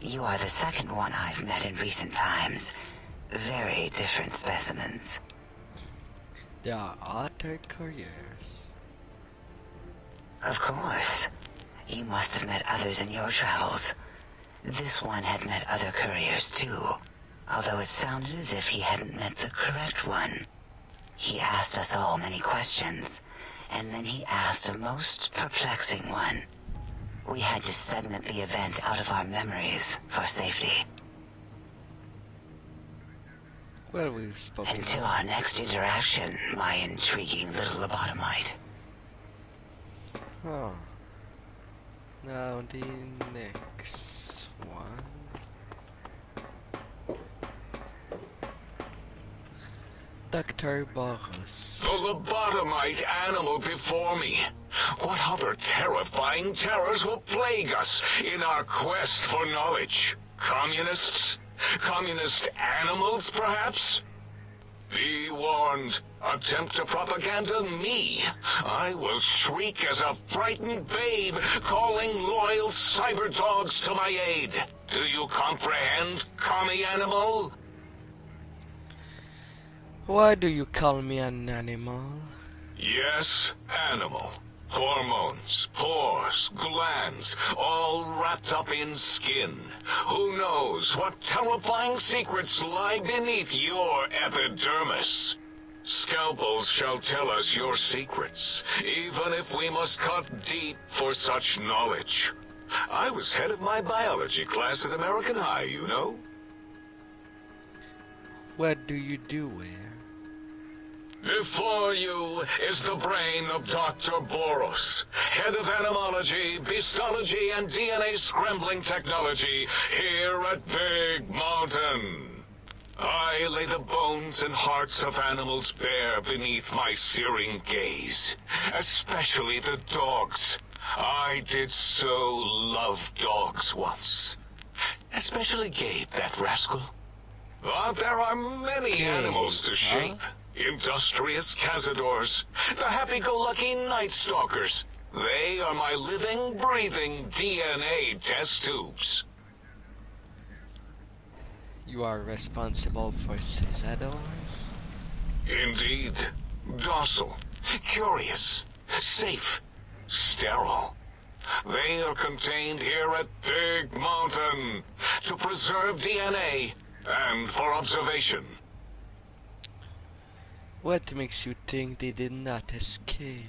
You are the second one I've met in recent times. Very different specimens. There are other couriers. Of course. You must have met others in your travels. This one had met other couriers too, although it sounded as if he hadn't met the correct one. He asked us all many questions, and then he asked a most perplexing one. We had to segment the event out of our memories for safety. Well, we've spoken. Until our next interaction, my intriguing little lobotomite. Oh. Now the next one. Dr. Boris. The lobotomite animal before me. What other terrifying terrors will plague us in our quest for knowledge? Communists? Communist animals, perhaps? Be warned. Attempt to propaganda me. I will shriek as a frightened babe, calling loyal cyber dogs to my aid. Do you comprehend, commie animal? Why do you call me an animal? Yes, animal. Hormones, pores, glands, all wrapped up in skin. Who knows what terrifying secrets lie beneath your epidermis? Scalpels shall tell us your secrets, even if we must cut deep for such knowledge. I was head of my biology class at American High, you know. What do you do here? Before you is the brain of Dr. Boros, head of animology, beastology, and DNA scrambling technology here at Big Mountain. I lay the bones and hearts of animals bare beneath my searing gaze, especially the dogs. I did so love dogs once. Especially Gabe, that rascal. But there are many Gabe, animals to shape. Industrious cazadors, the happy-go-lucky night stalkers. They are my living, breathing DNA test tubes. You are responsible for cazadors? Indeed. Docile, curious, safe, sterile. They are contained here at Big Mountain to preserve DNA and for observation. What makes you think they did not escape?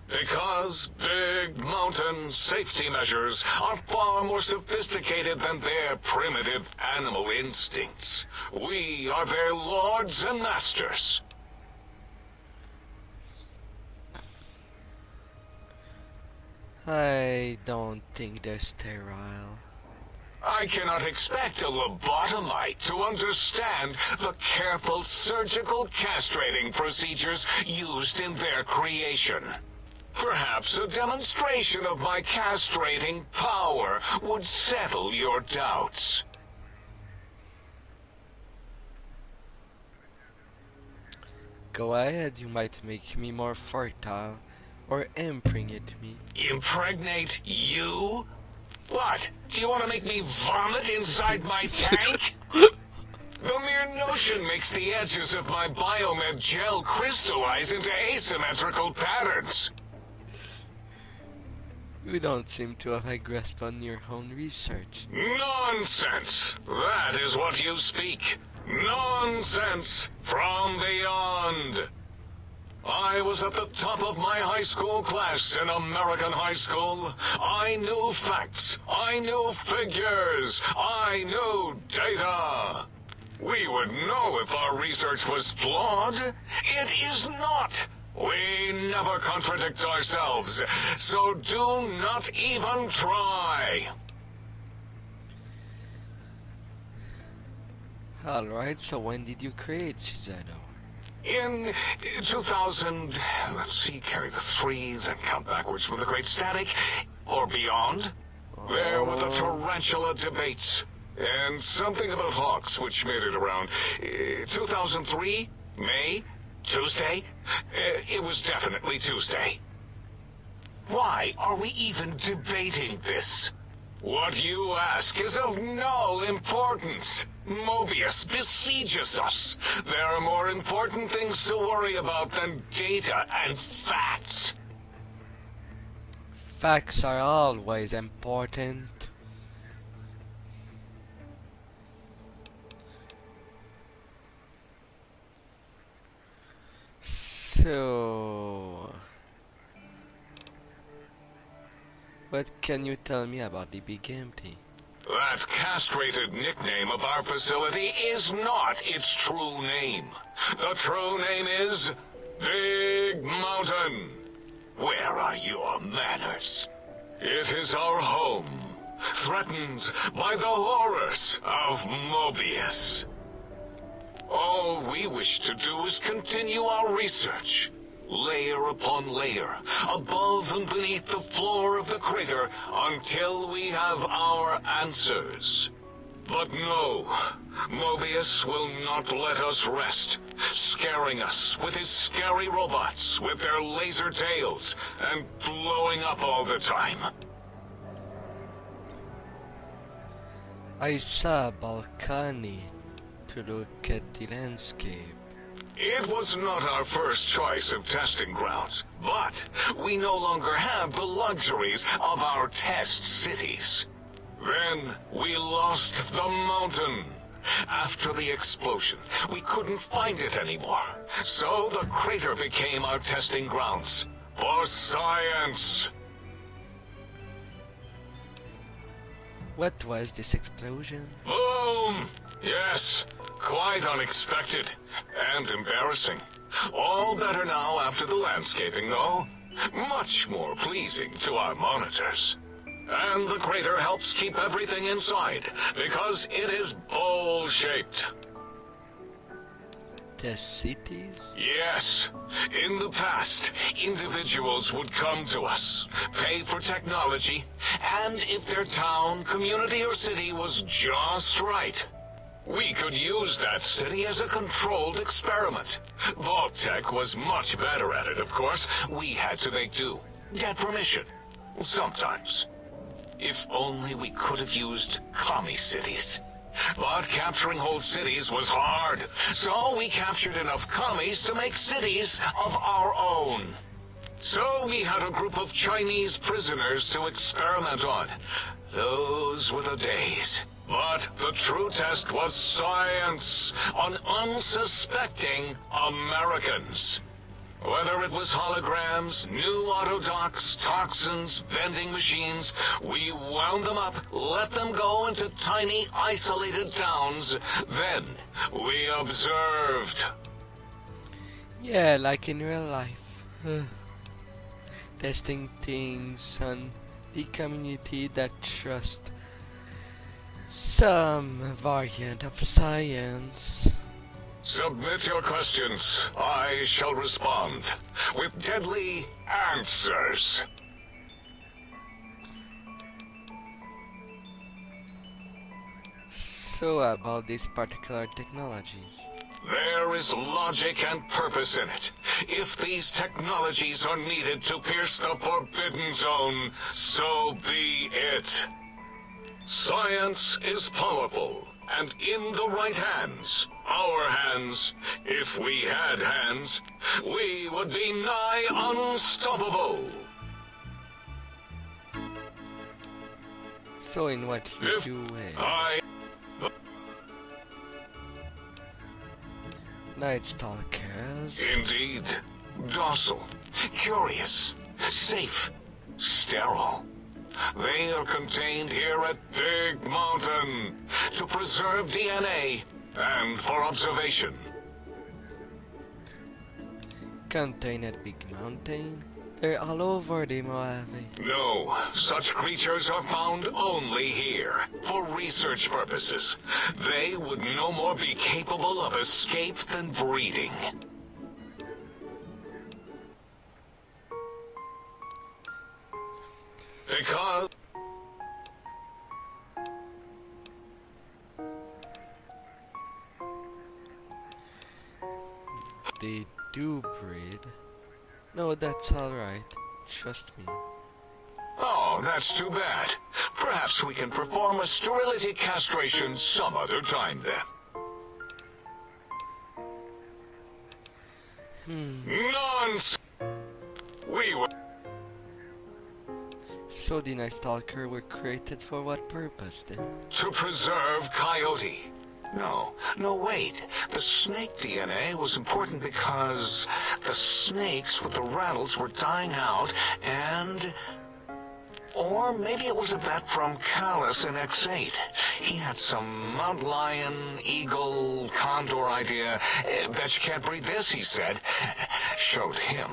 Because Big Mountain safety measures are far more sophisticated than their primitive animal instincts. We are their lords and masters. I don't think they're sterile. I cannot expect a lobotomite to understand the careful surgical castrating procedures used in their creation. Perhaps a demonstration of my castrating power would settle your doubts. Go ahead, you might make me more fertile, or impregnate me. Impregnate you? What? Do you want to make me vomit inside my tank? The mere notion makes the edges of my biomed gel crystallize into asymmetrical patterns. You don't seem to have a grasp on your own research. Nonsense! That is what you speak. Nonsense from beyond. I was at the top of my high school class in American high school. I knew facts. I knew figures. I knew data. We would know if our research was flawed. It is not. We never contradict ourselves, so do not even try. Alright, so when did you create Cizado? In 2000, let's see, carry the 3, then count backwards from the Great Static, or beyond. There were the tarantula debates, and something about hawks, which made it around 2003. May? Tuesday? It was definitely Tuesday. Why are we even debating this? What you ask is of no importance. Mobius besieges us. There are more important things to worry about than data and facts. Facts are always important. So, what can you tell me about the Big Empty? That castrated nickname of our facility is not its true name. The true name is Big Mountain. Where are your manners? It is our home, threatened by the horrors of Mobius. All we wish to do is continue our research, layer upon layer, above and beneath the floor of the crater, until we have our answers. But no, Mobius will not let us rest, scaring us with his scary robots with their laser tails and blowing up all the time. I saw a balcony to look at the landscape. It was not our first choice of testing grounds, but we no longer have the luxuries of our test cities. Then we lost the mountain. After the explosion, we couldn't find it anymore. So the crater became our testing grounds for science. What was this explosion? Boom! Yes, quite unexpected and embarrassing. All better now after the landscaping, though. Much more pleasing to our monitors. And the crater helps keep everything inside, because it is bowl-shaped. The cities? Yes. In the past, individuals would come to us, pay for technology, and if their town, community, or city was just right, we could use that city as a controlled experiment. Vault-Tech was much better at it, of course. We had to make do. Get permission. Sometimes. If only we could have used commie cities. But capturing whole cities was hard, so we captured enough commies to make cities of our own. So we had a group of Chinese prisoners to experiment on. Those were the days. But the true test was science on unsuspecting Americans. Whether it was holograms, new autodocs, toxins, vending machines, we wound them up, let them go into tiny, isolated towns. Then we observed. Yeah, like in real life. Testing things on the community that trust some variant of science. Submit your questions. I shall respond with deadly answers. So about these particular technologies. There is logic and purpose in it. If these technologies are needed to pierce the Forbidden Zone, so be it. Science is powerful, and in the right hands, our hands, if we had hands, we would be nigh unstoppable. So in what If you way? Night Stalkers. Indeed. Docile, curious, safe, sterile. They are contained here at Big Mountain to preserve DNA and for observation. Contained at Big Mountain? They're all over the Mojave. No, such creatures are found only here, for research purposes. They would no more be capable of escape than breeding. Because... grid. No, that's alright. Trust me. Oh, that's too bad. Perhaps we can perform a sterility castration some other time then. Nonsense! We were... So the Night Stalker were created for what purpose then? to preserve Coyote. No, wait. The snake DNA was important because the snakes with the rattles were dying out and... Or maybe it was a bet from Callus in X8. He had some mountain lion, eagle, condor idea. Bet you can't breed this, he said. Showed him.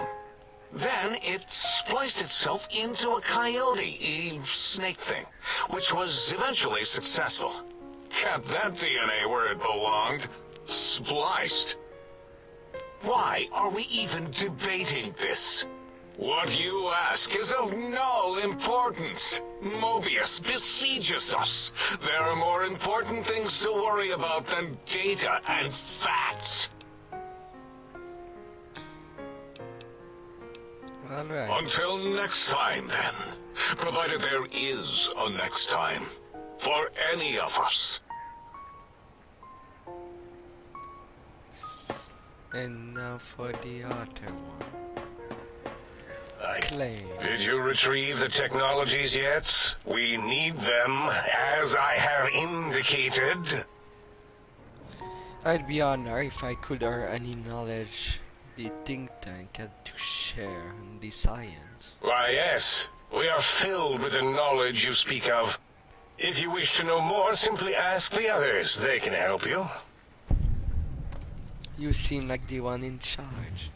Then it spliced itself into a coyote, snake thing, which was eventually successful. Kept that DNA where it belonged. Spliced. Why are we even debating this? What you ask is of no importance. Mobius besieges us. There are more important things to worry about than data and facts. Alright. Until next time, then. Provided there is a next time. For any of us. And now for the other one. Claim. Did you retrieve the technologies yet? We need them, as I have indicated. I'd be honored if I could or any knowledge the think tank had to share in the science. Why, yes. We are filled with the knowledge you speak of. If you wish to know more, simply ask the others. They can help you. You seem like the one in charge.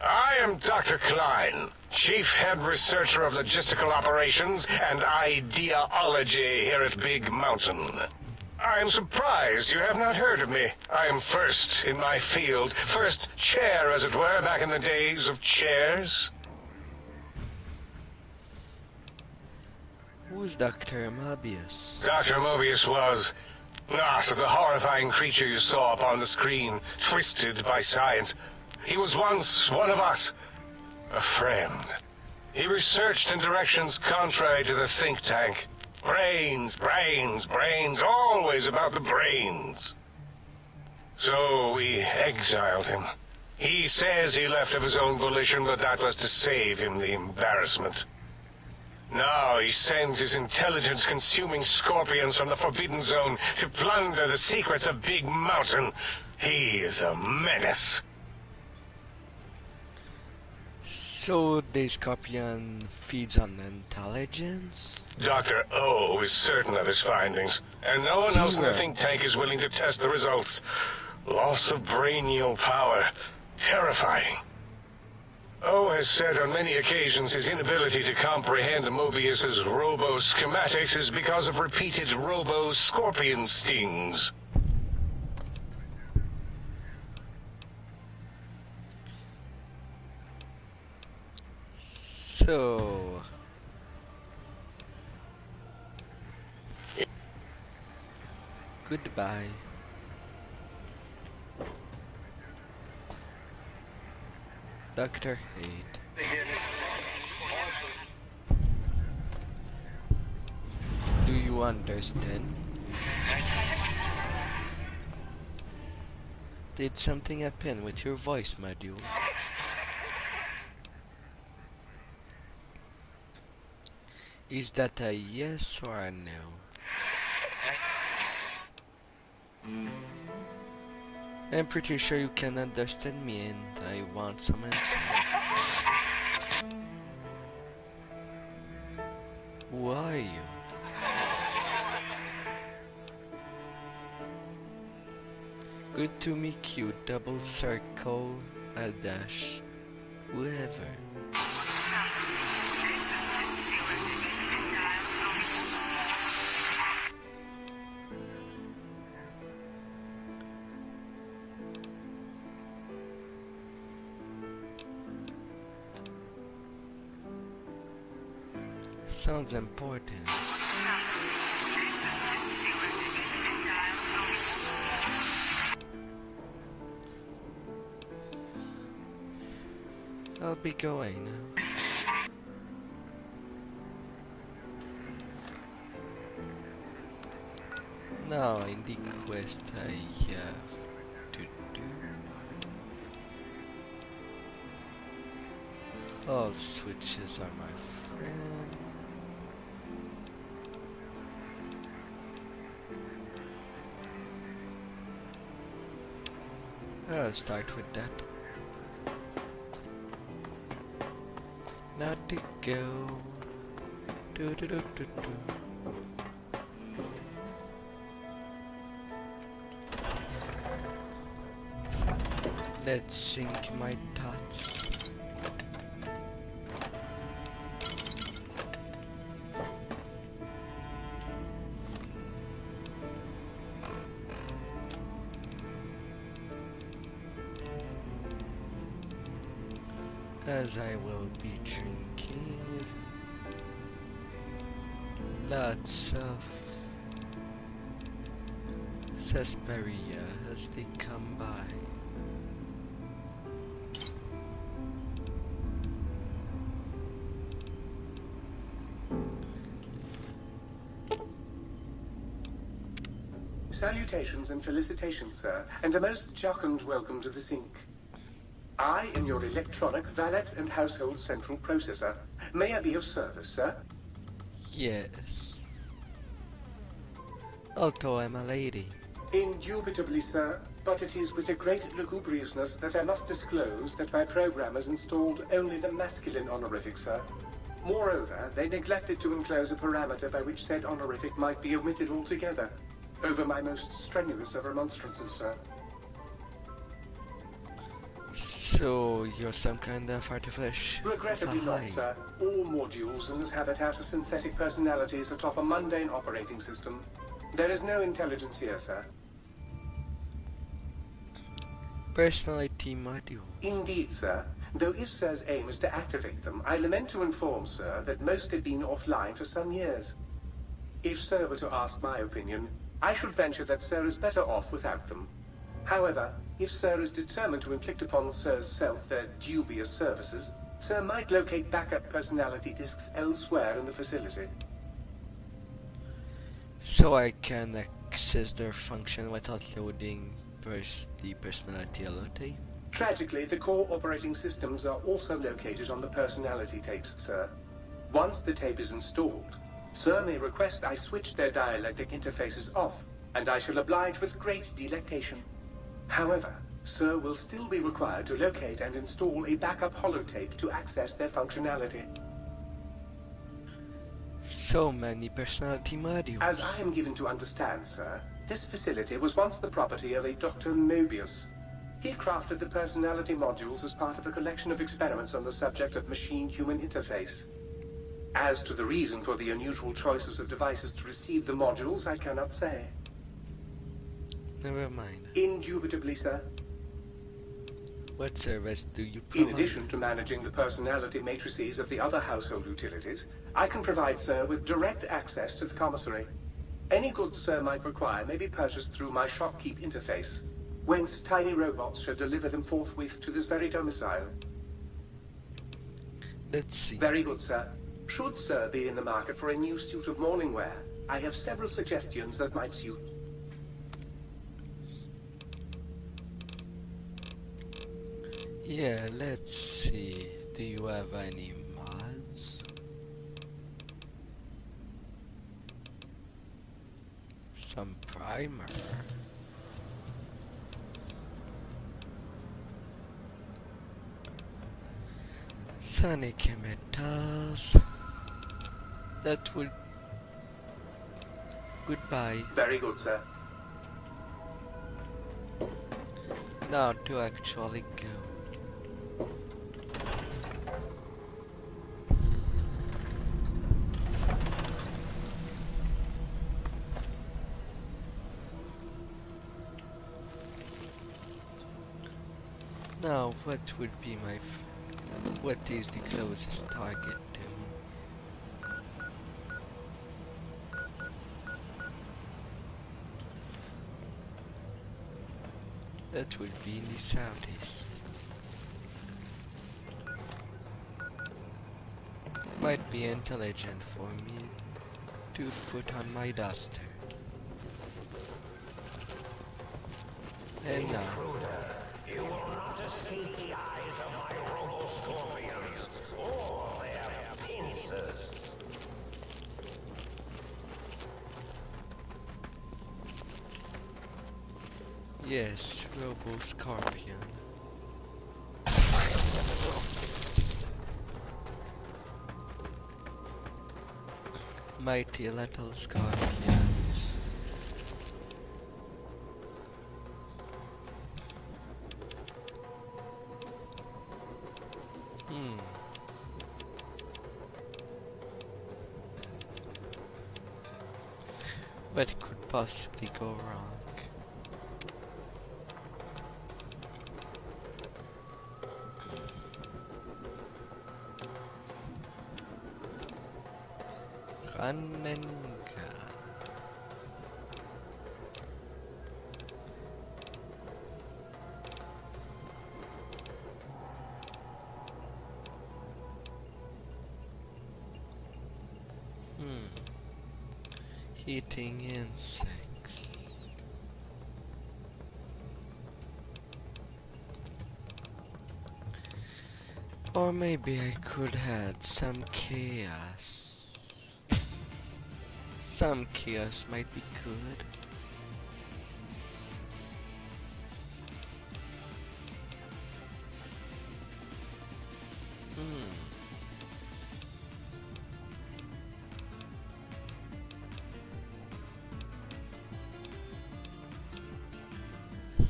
I am Dr. Klein, Chief Head Researcher of Logistical Operations and Ideology here at Big Mountain. I am surprised you have not heard of me. I am first in my field, first chair, as it were, back in the days of chairs. Who's Dr. Mobius? Dr. Mobius was not the horrifying creature you saw upon the screen, twisted by science. He was once one of us, a friend. He researched in directions contrary to the think tank. Brains, brains, brains, always about the brains. So we exiled him. He says he left of his own volition, but that was to save him the embarrassment. Now he sends his intelligence-consuming scorpions from the Forbidden Zone to plunder the secrets of Big Mountain. He is a menace. So the scorpion feeds on intelligence? Dr. O is certain of his findings, and no one else in the think tank is willing to test the results. Loss of brainial power. Terrifying. O has said on many occasions his inability to comprehend Mobius's robo-schematics is because of repeated robo-scorpion stings. So... Goodbye. Dr. Hate. Do you understand? Did something happen with your voice module? Is that a yes or a no? I'm pretty sure you can understand me and I want some answer. Who are you? Good to meet you, double circle, a dash, whoever. Sounds important. I'll be going now. Now in the quest I have to do. All switches are my friend. I'll start with that. Not to go. Do do do do do. Let's sync my thoughts. As I will be drinking lots of sarsaparilla as they come by. Salutations and felicitations, sir, and a most jocund welcome to the sink. I am your electronic valet and household central processor. May I be of service, sir? Yes. Although I'm a lady. Indubitably, sir, but it is with a great lugubriousness that I must disclose that my programmers installed only the masculine honorific, sir. Moreover, they neglected to enclose a parameter by which said honorific might be omitted altogether. Over my most strenuous of remonstrances, sir. So you're some kind of artificial. Regrettably not, sir. All modules in this habitat are synthetic personalities atop a mundane operating system. There is no intelligence here, sir. Personality modules. Indeed, sir. Though if sir's aim is to activate them, I lament to inform sir that most have been offline for some years. If sir were to ask my opinion, I should venture that sir is better off without them. However, if sir is determined to inflict upon sir's self their dubious services, sir might locate backup personality disks elsewhere in the facility. So I can access their function without loading the personality tape? Tragically, the core operating systems are also located on the personality tapes, sir. Once the tape is installed, sir may request I switch their dialectic interfaces off, and I shall oblige with great delectation. However, sir will still be required to locate and install a backup holotape to access their functionality. So many personality modules. As I am given to understand, sir, this facility was once the property of a Dr. Mobius. He crafted the personality modules as part of a collection of experiments on the subject of machine-human interface. As to the reason for the unusual choices of devices to receive the modules, I cannot say. Never mind. Indubitably, sir. What service do you provide? In addition to managing the personality matrices of the other household utilities, I can provide sir with direct access to the commissary. Any goods sir might require may be purchased through my shopkeep interface, whence tiny robots shall deliver them forthwith to this very domicile. Let's see. Very good, sir. Should sir be in the market for a new suit of morning wear, I have several suggestions that might suit. Yeah, let's see. Do you have any mods? Some primer. Sonic emitters. That would... Goodbye. Very good, sir. Now to actually go. Now, what would be my... what is the closest target to me? That would be in the southeast. Might be intelligent for me to put on my duster. And now, You will not escape the eyes of my robo-scorpions or their pincers. yes, Robo Scorpion. Mighty little scorpions. What could possibly go wrong? Run and gun. Eating insects. Or maybe I could add some chaos. Some chaos might be good.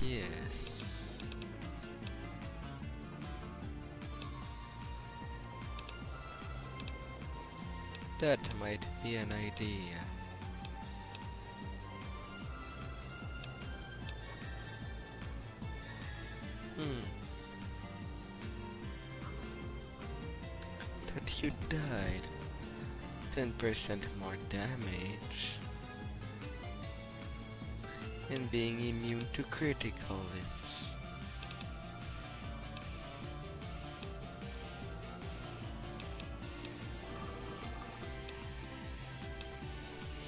Yes. That might be an idea. That you died. 10% more damage. And being immune to critical hits.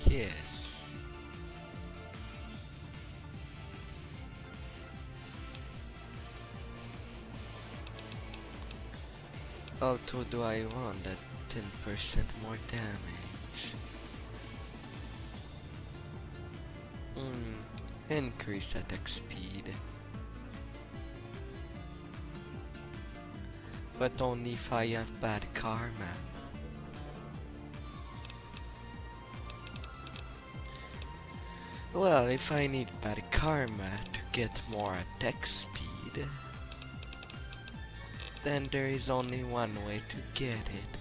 Yes. Although do I want that 10% more damage? Increase attack speed. But only if I have bad karma. Well, if I need bad karma to get more attack speed, then there is only one way to get it.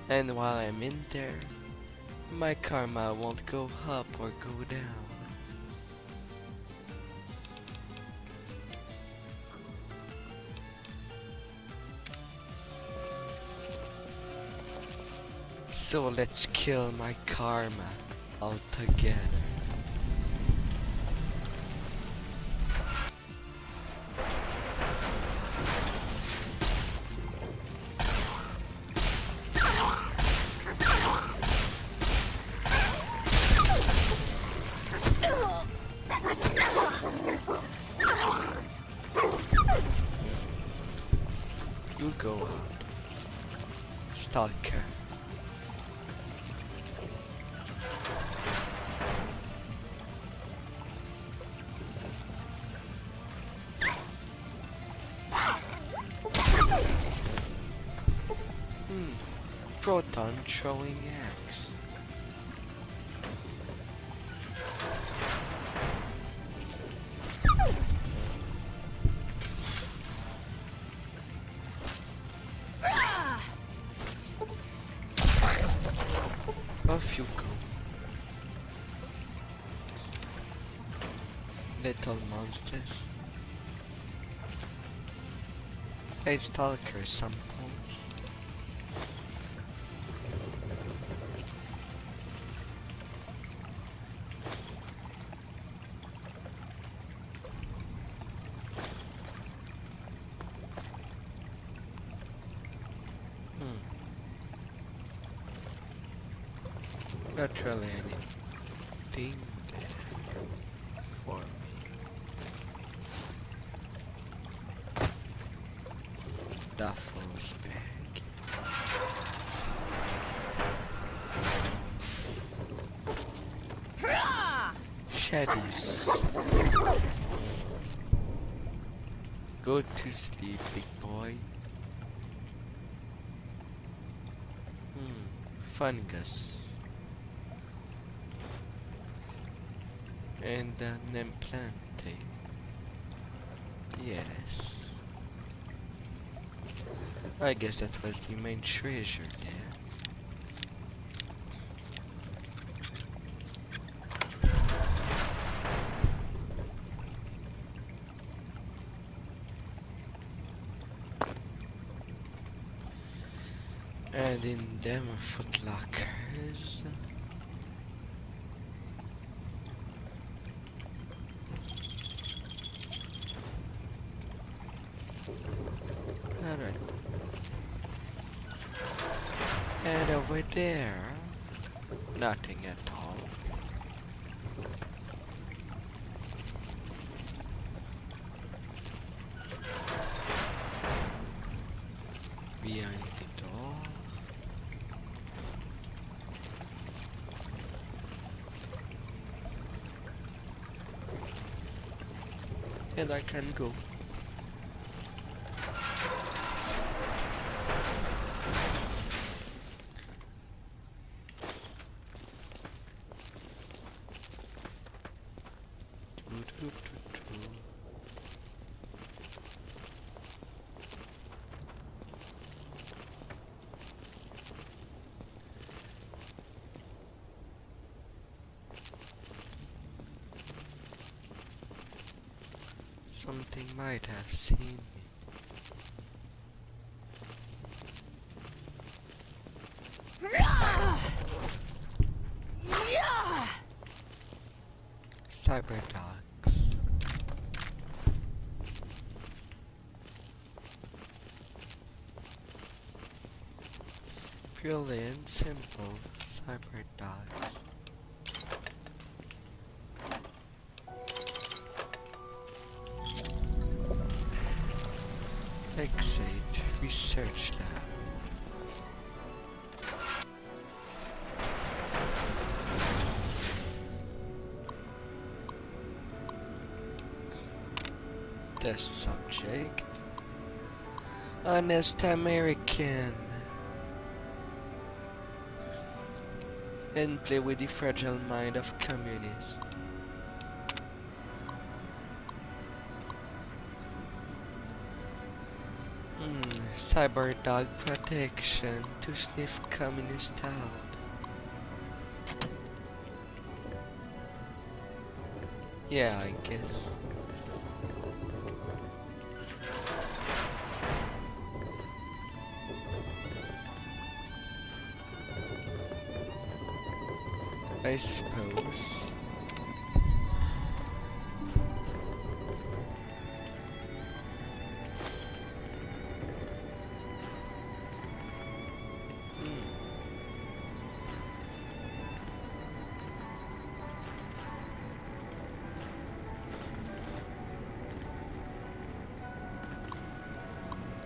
And while I'm in there, my karma won't go up or go down. So let's kill my karma altogether. You go out, Stalker. Proton throwing axe. Off you go. Little monsters. Hey, Stalker, some pawns. Not really anything there for me. Duffel's bag. Shaddies. Go to sleep, big boy. Fungus. And an implante. Yes. I guess that was the main treasure there. And in them footlockers. Alright. And over there, nothing at all. Behind the door. And I can go. Something might have seen me. Cyber dogs. Purely and simple cyber dogs. Exit Research Lab. The subject, honest American, and play with the fragile mind of communists. Cyber dog protection to sniff communist out. Yeah, I guess. I suppose.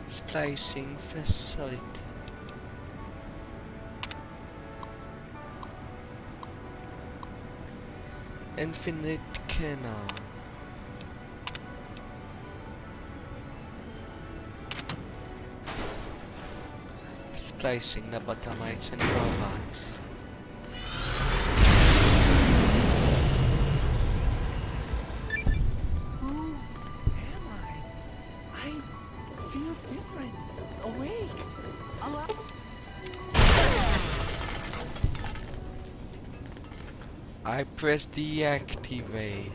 Splicing facility. Infinite canal. Splicing lobotomites and robots. Who am I feel different. Awake. Alive. I press deactivate.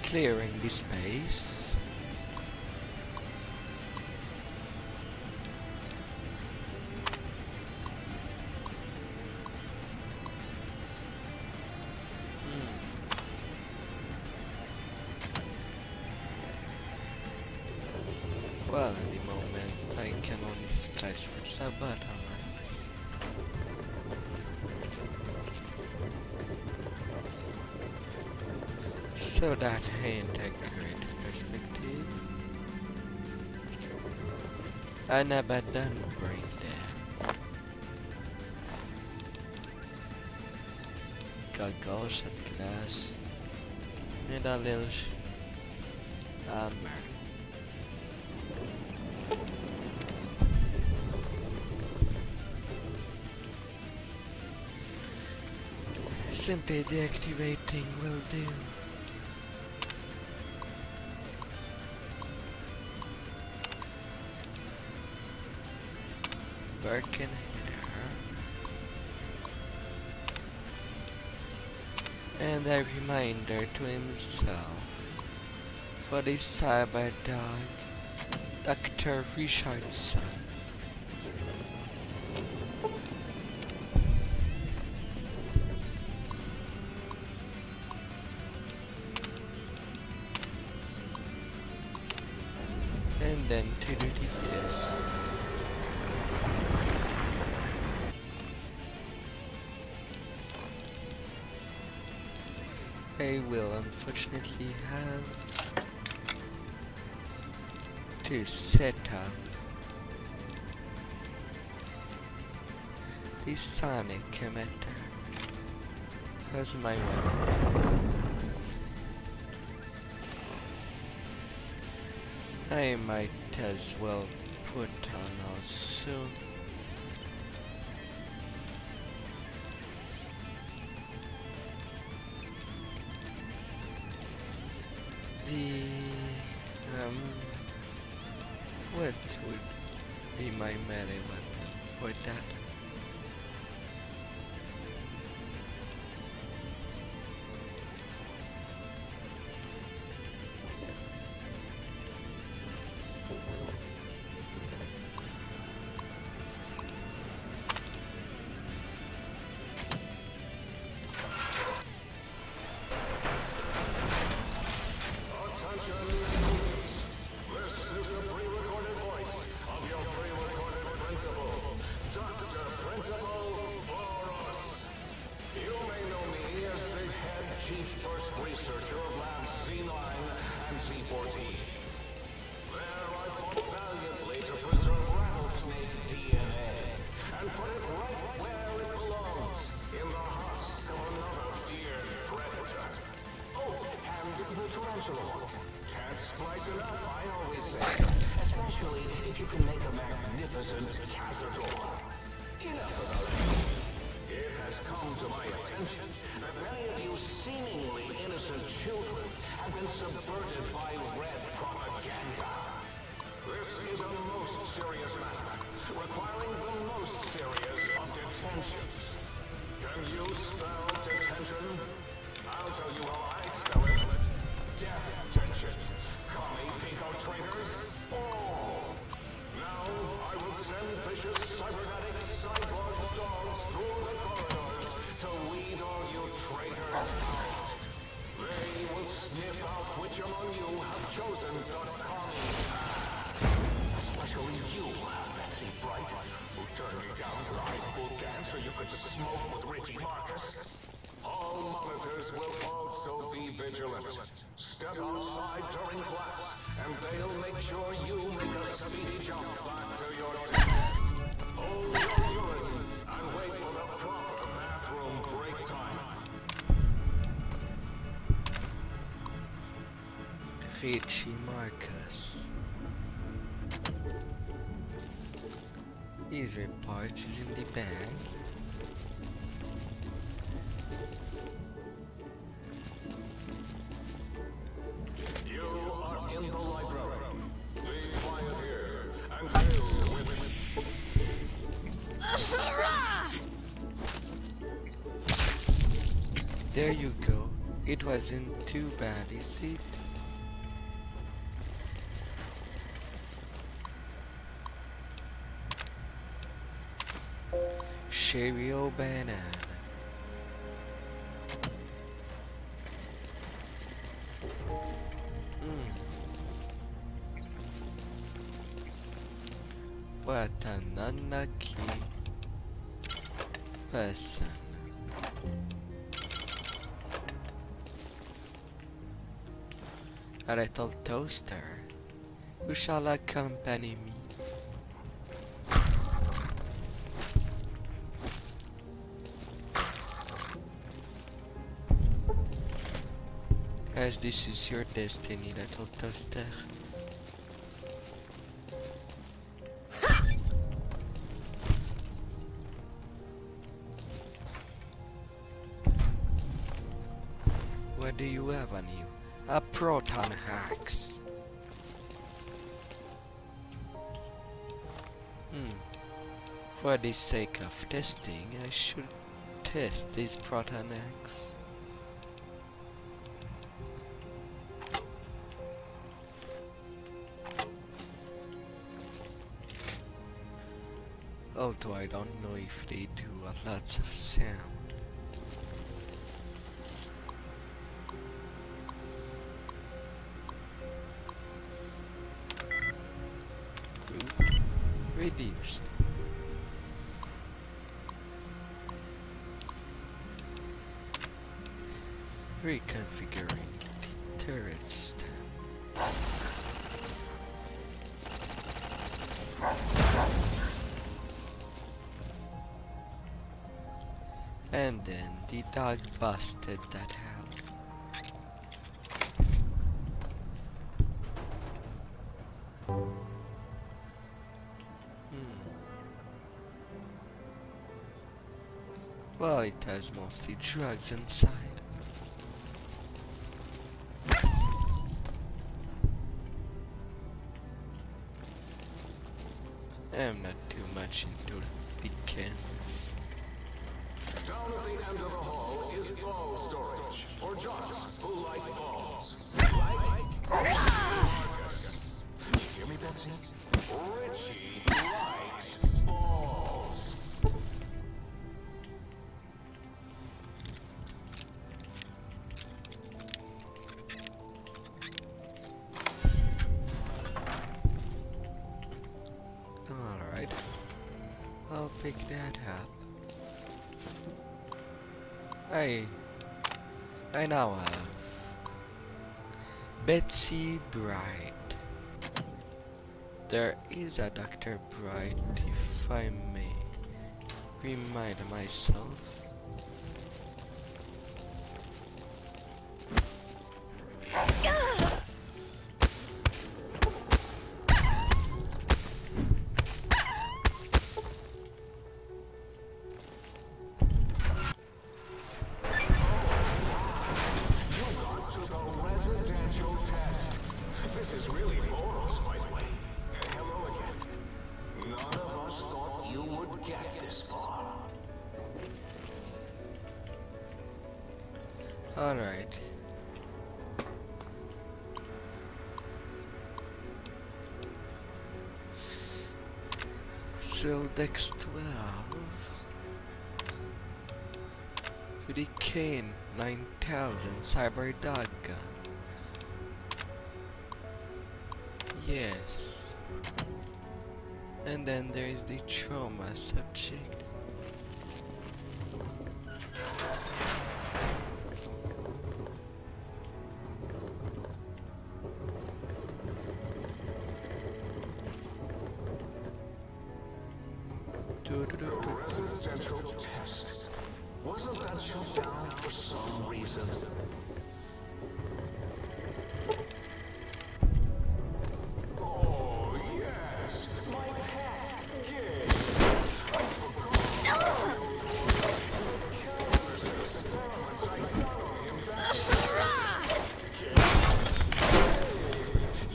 Clearing the space. Well, at the moment can only splice with lobotomites. So that ain't a great perspective. An abandoned brain there. Goggle shot glass. And a little hammer. Simply deactivating will do. Birkin here. And a reminder to himself for the cyber dog, Dr. Richardson. And then to do the test. I will unfortunately have to set up the sonic emitter as my weapon. I might as well put on also the what would be my melee weapon for that? Step outside during class, and they'll make sure you make a speedy jump back to your desk. Hold your urine and wait for the proper bathroom break time. Richie Marcus. These reports is in the bag. There you go. It wasn't too bad, is it? Cheerio banana. What an unlucky person. A little toaster, who shall accompany me? As this is your destiny, little toaster. What do you have on you? A proton axe. For the sake of testing, I should test this proton axe. Although I don't know if they do lots of sound. Reduced. Reconfiguring the turret stem. And then the dog busted that out. Well, it has mostly drugs inside. I'm not too much into weekends. Down at the end of the hall is ball storage, for jocks who like balls. Like Marcus. Did you hear me, Betsy? Richie likes balls. Alright, I'll pick that up. I now have Betsy Bright. There is a Dr. Bright, if I may remind myself. Alright. So Dex 12 with the Kane 9000 Cyber Dog Gun. Yes. And then there is the trauma subject. The residential test. Wasn't that shut down for some reason? Oh, yes! My pet gig! I forgot! Countless experiments I've done on him back in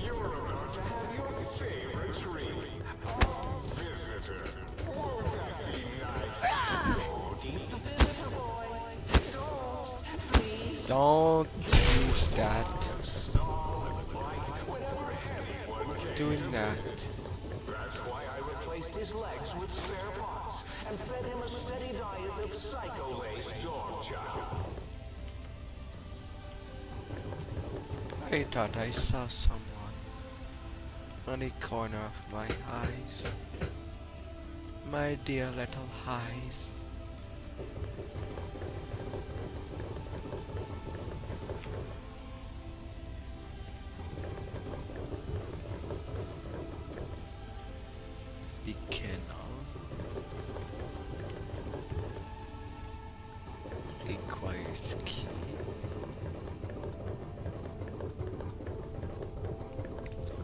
you're about to have your favorite treat. A visitor. Won't that be nice? Go deep, visitor boy. Don't, please. Don't use that. Doing that. That's why I replaced his legs with spare parts and fed him a steady diet of psycho-laced dog chow. I thought I saw someone on the corner of my eyes. my dear little eyes. The kennel requires key.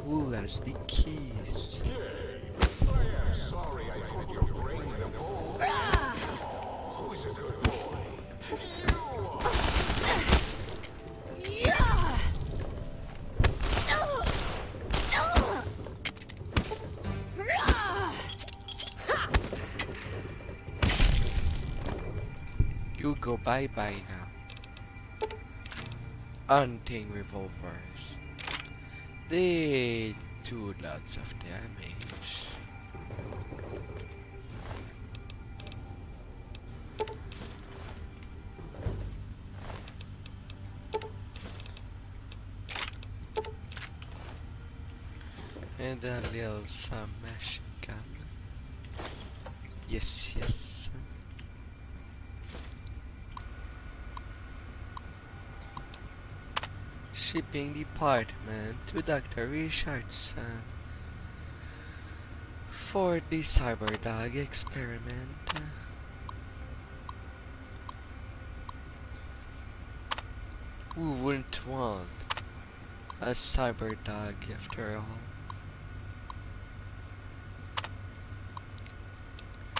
Who has the keys? Sorry I put your brain in a bowl. Who's a good boy? You go bye-bye now. Hunting revolvers. They do lots of damage. And a little submachine gun. Yes, yes. Shipping department to Dr. Richardson for the cyberdog experiment. Who wouldn't want a cyberdog after all?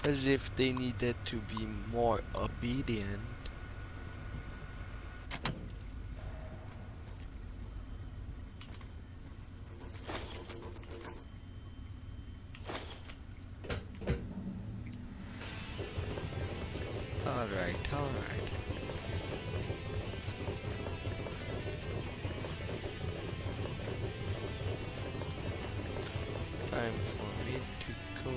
As if they needed to be more obedient. Alright, alright. Time for me to go.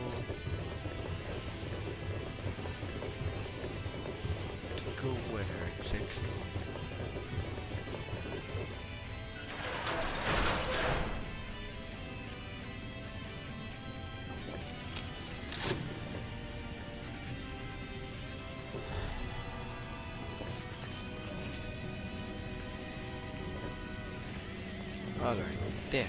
To go where exactly? Alright, there.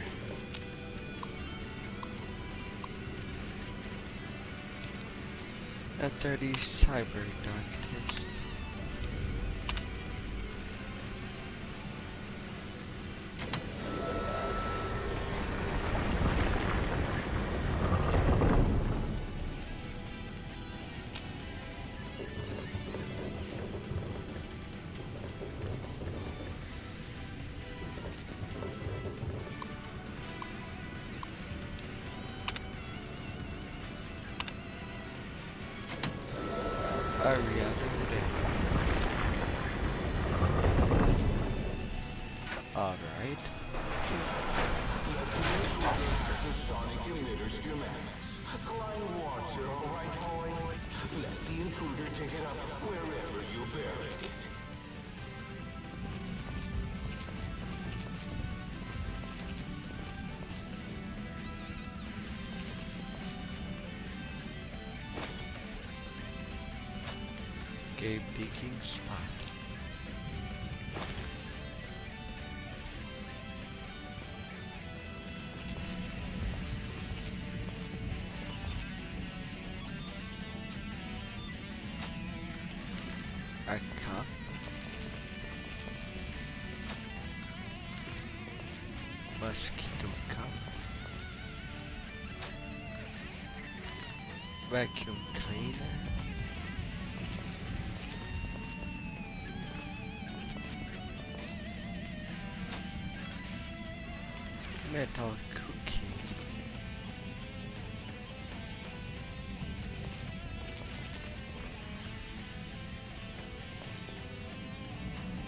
After the cyberdog test. Area there. Alright. Sonic emitter schematics. Klein wants it, all right, boy? Let the intruder take it up wherever you buried it. Cave digging spot. A cup. Mosquito cup. Vacuum cleaner. Metal cookie.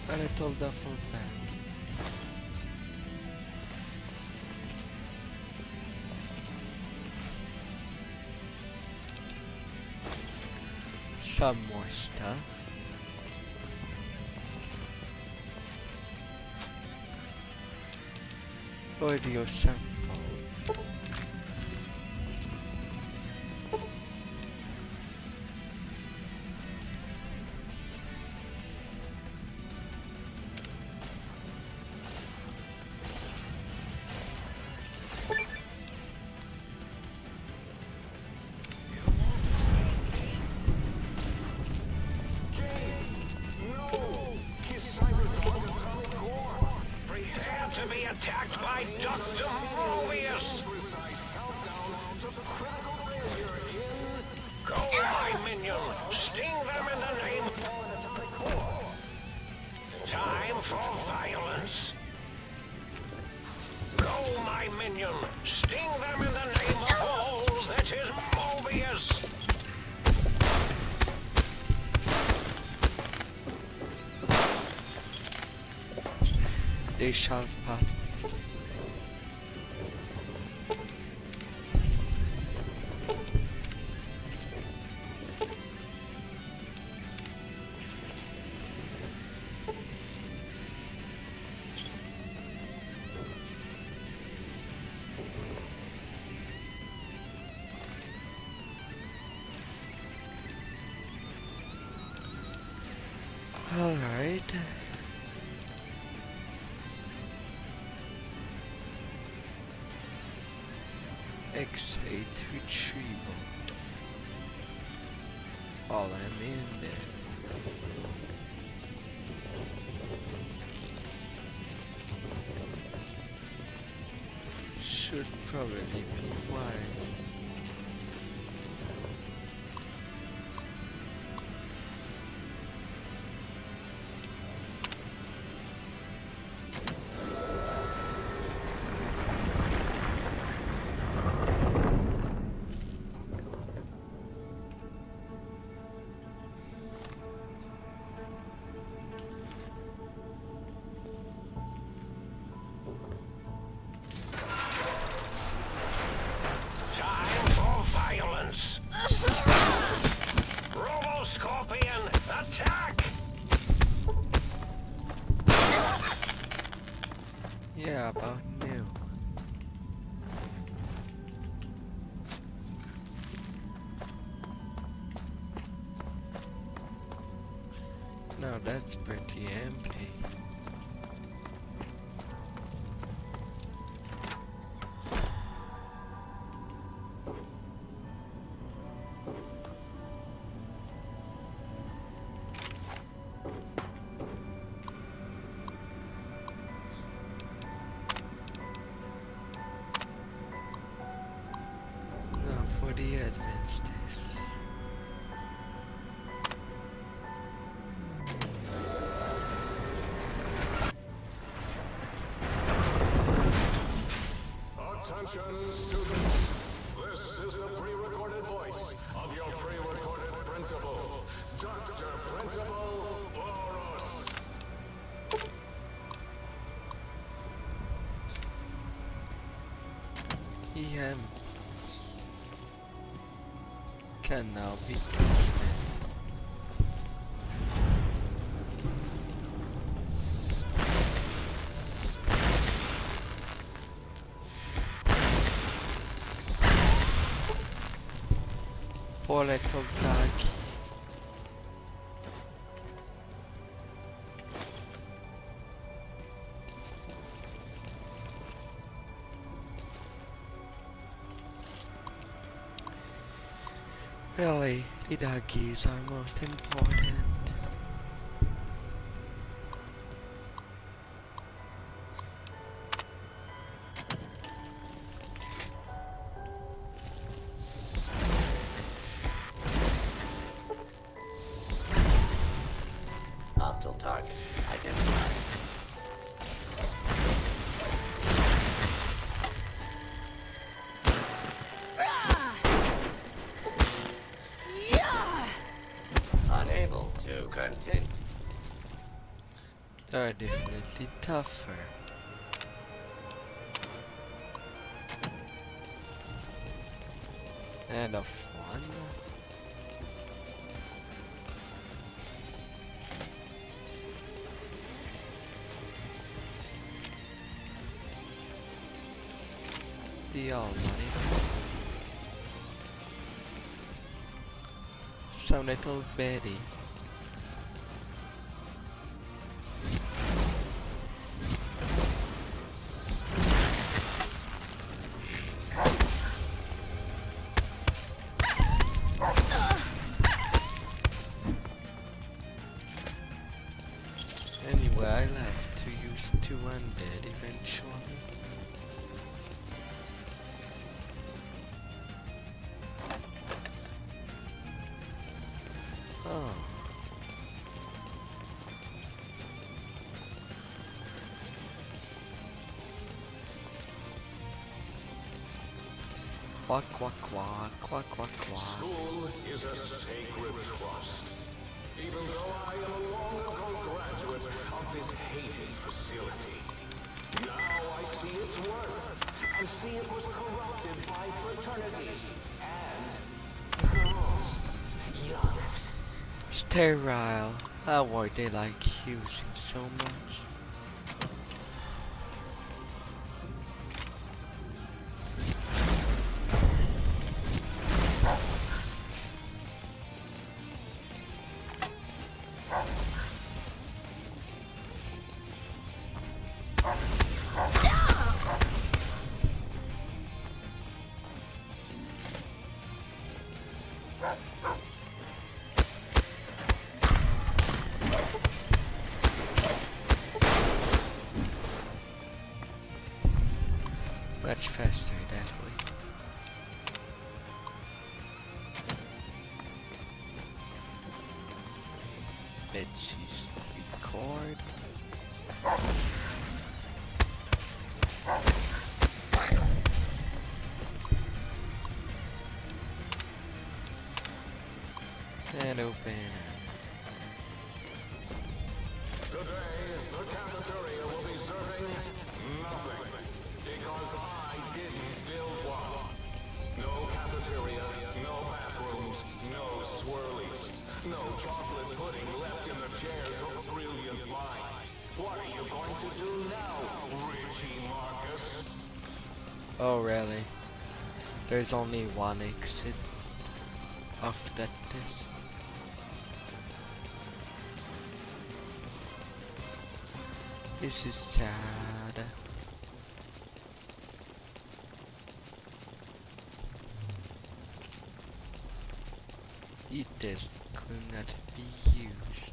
A little duffel bag. Some more stuff. Audio sample. They shall pop. Alright. X8 retrieval. All I'm in there. Should probably be wise. Time for violence. Robo-Scorpion, attack! Yeah, about new. Now that's pretty empty. Now for the advanced test. Attention, students. This is the pre-recorded voice of your pre-recorded principal, Dr. Principal Boros. EMs can now be tested. Poor little doggy. Really, the doggies are most important. Hostile target identified. Unable to continue. They're definitely tougher. And a fun. The almighty. Some little Betty. Anyway, I'll have to use 2 undead eventually. Oh. Quack, quack, quack, quack, quack, quack. School is a sacred trust. Even though I am a long ago graduate of this hated facility, Now I see its worth, and see it was corrupted by fraternities and girls. Yuck. Sterile. How are they like using so much? Much faster that way. Let's see, street cord. And open. Today, the cafeteria will be serving nothing, because I didn't build one. No cafeteria, no bathrooms, no swirlies, no chocolate pudding left in the chairs of brilliant minds. What are you going to do now, Richie Marcus? Oh really? There's only one exit of that test. This is sad. It just could not be used.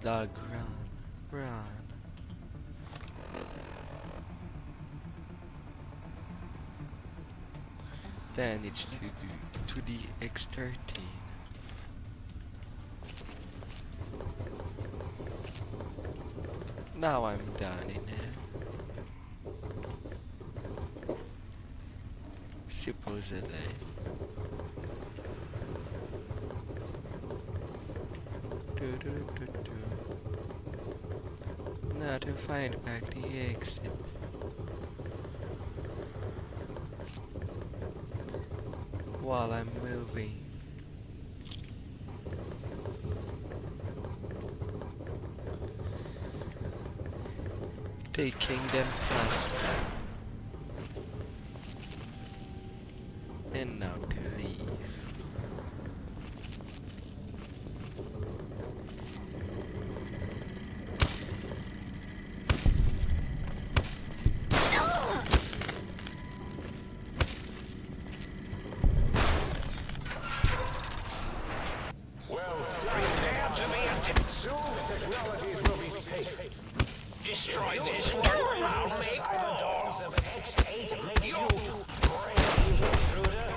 Dog, run. Then it's to the X13. Now I'm done in it. Supposedly. Now to find back the exit. While I'm moving. Taking them past. And now to leave. Destroy this one. I'll make more. You brave intruder.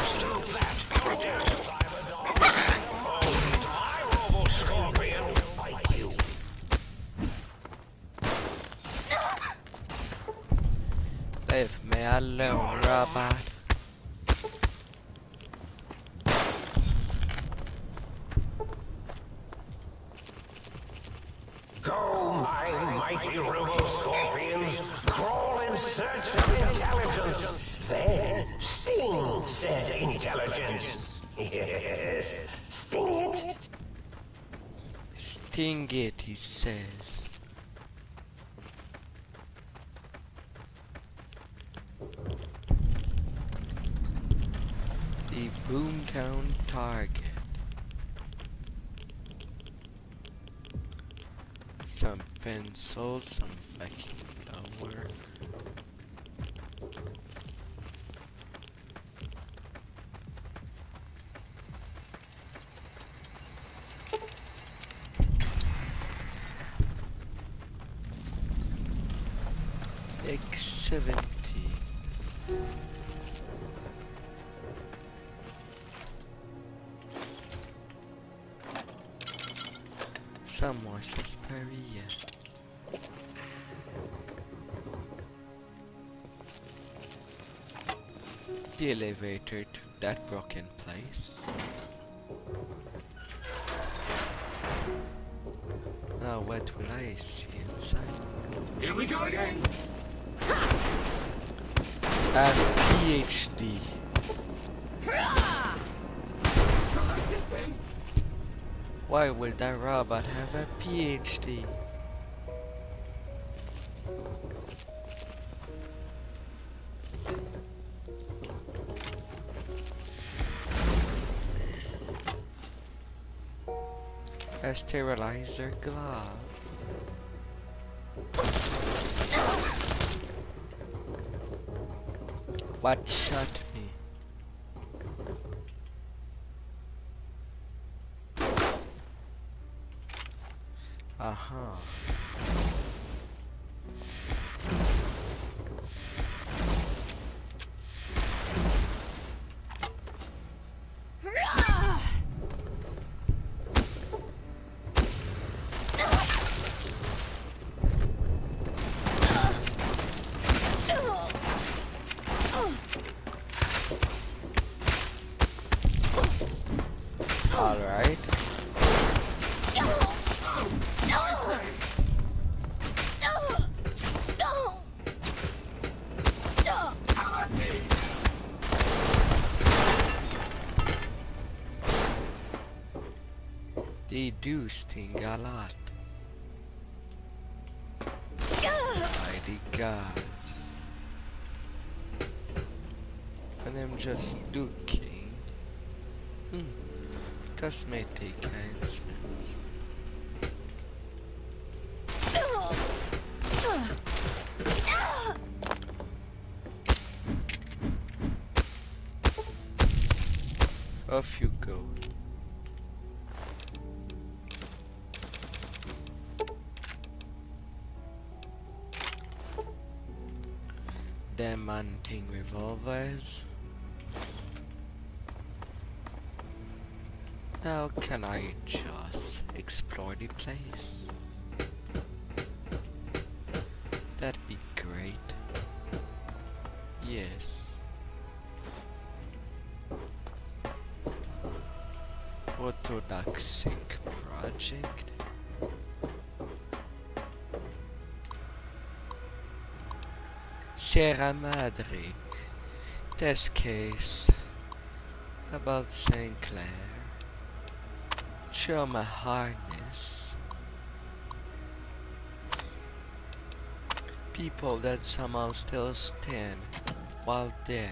Stop that. Go down, Cyberdoll. Oh, my robo-scorpion will fight you. Leave me alone, robot. Go, my mighty robo-scorpions. Crawl in search of intelligence. Then sting said intelligence. Yes, sting it. Sting it, he says. The Boomtown target. Some pencils, some vacuum blower. X17. Some more sarsaparilla. the elevator to that broken place. Now what will I see inside? Here we go again. A PhD. Why will that robot have a PhD? A sterilizer glove. What shot me? Aha. Alright. They do sting a lot. By the gods. And I'm just looking. Cosmetic enhancements. Off you go. Them hunting revolvers. How can I just explore the place? That'd be great. Yes. Orthodox project. Sierra Madre. Test case about St. Clair. Trauma harness. People that somehow still stand while dead.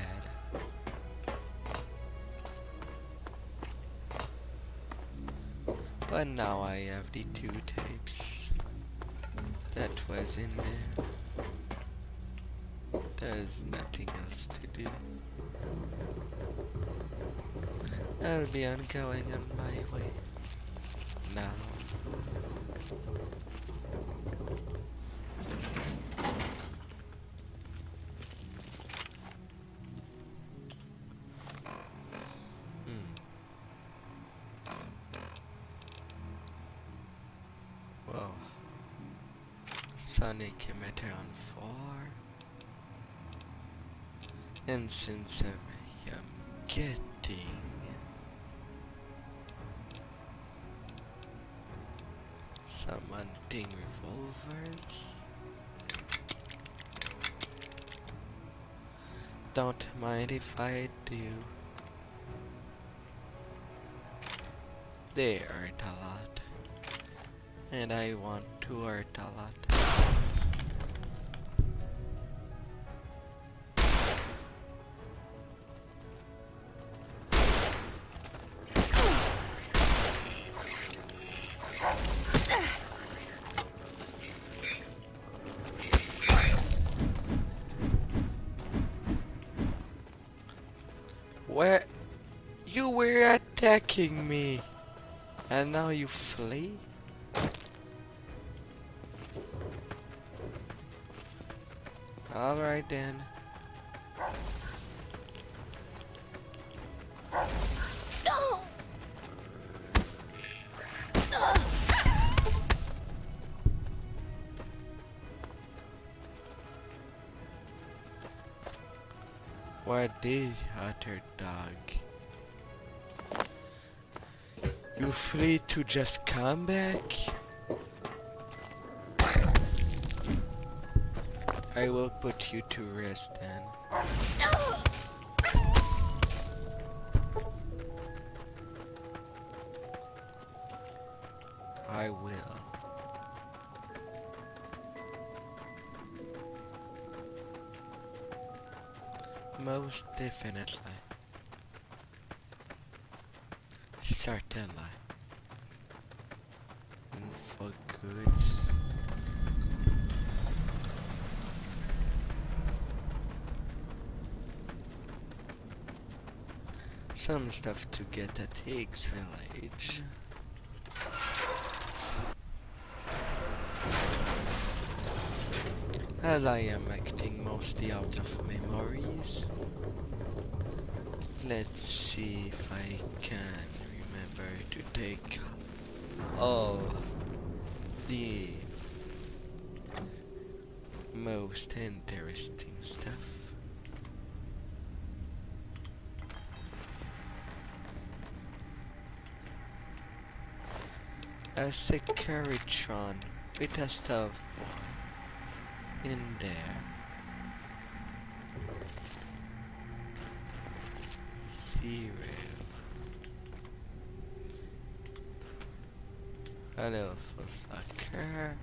But now I have the 2 tapes that was in there. There's nothing else to do. I'll be on going on my way now. Whoa. Sonic emitter on 4. And since I'm getting some hunting revolvers, don't mind if I do. They hurt a lot, and I want to hurt a lot. Where you were attacking me and now you flee? Alright then. Where the other dog. You free to just come back? I will put you to rest then. I will. Most definitely. Certainly. And for goods. Some stuff to get at Higgs Village. As I am acting mostly out of memories, let's see if I can remember to take all the most interesting stuff. A Securitron with a stealth boy in there. Zero. Hello, Austrakear.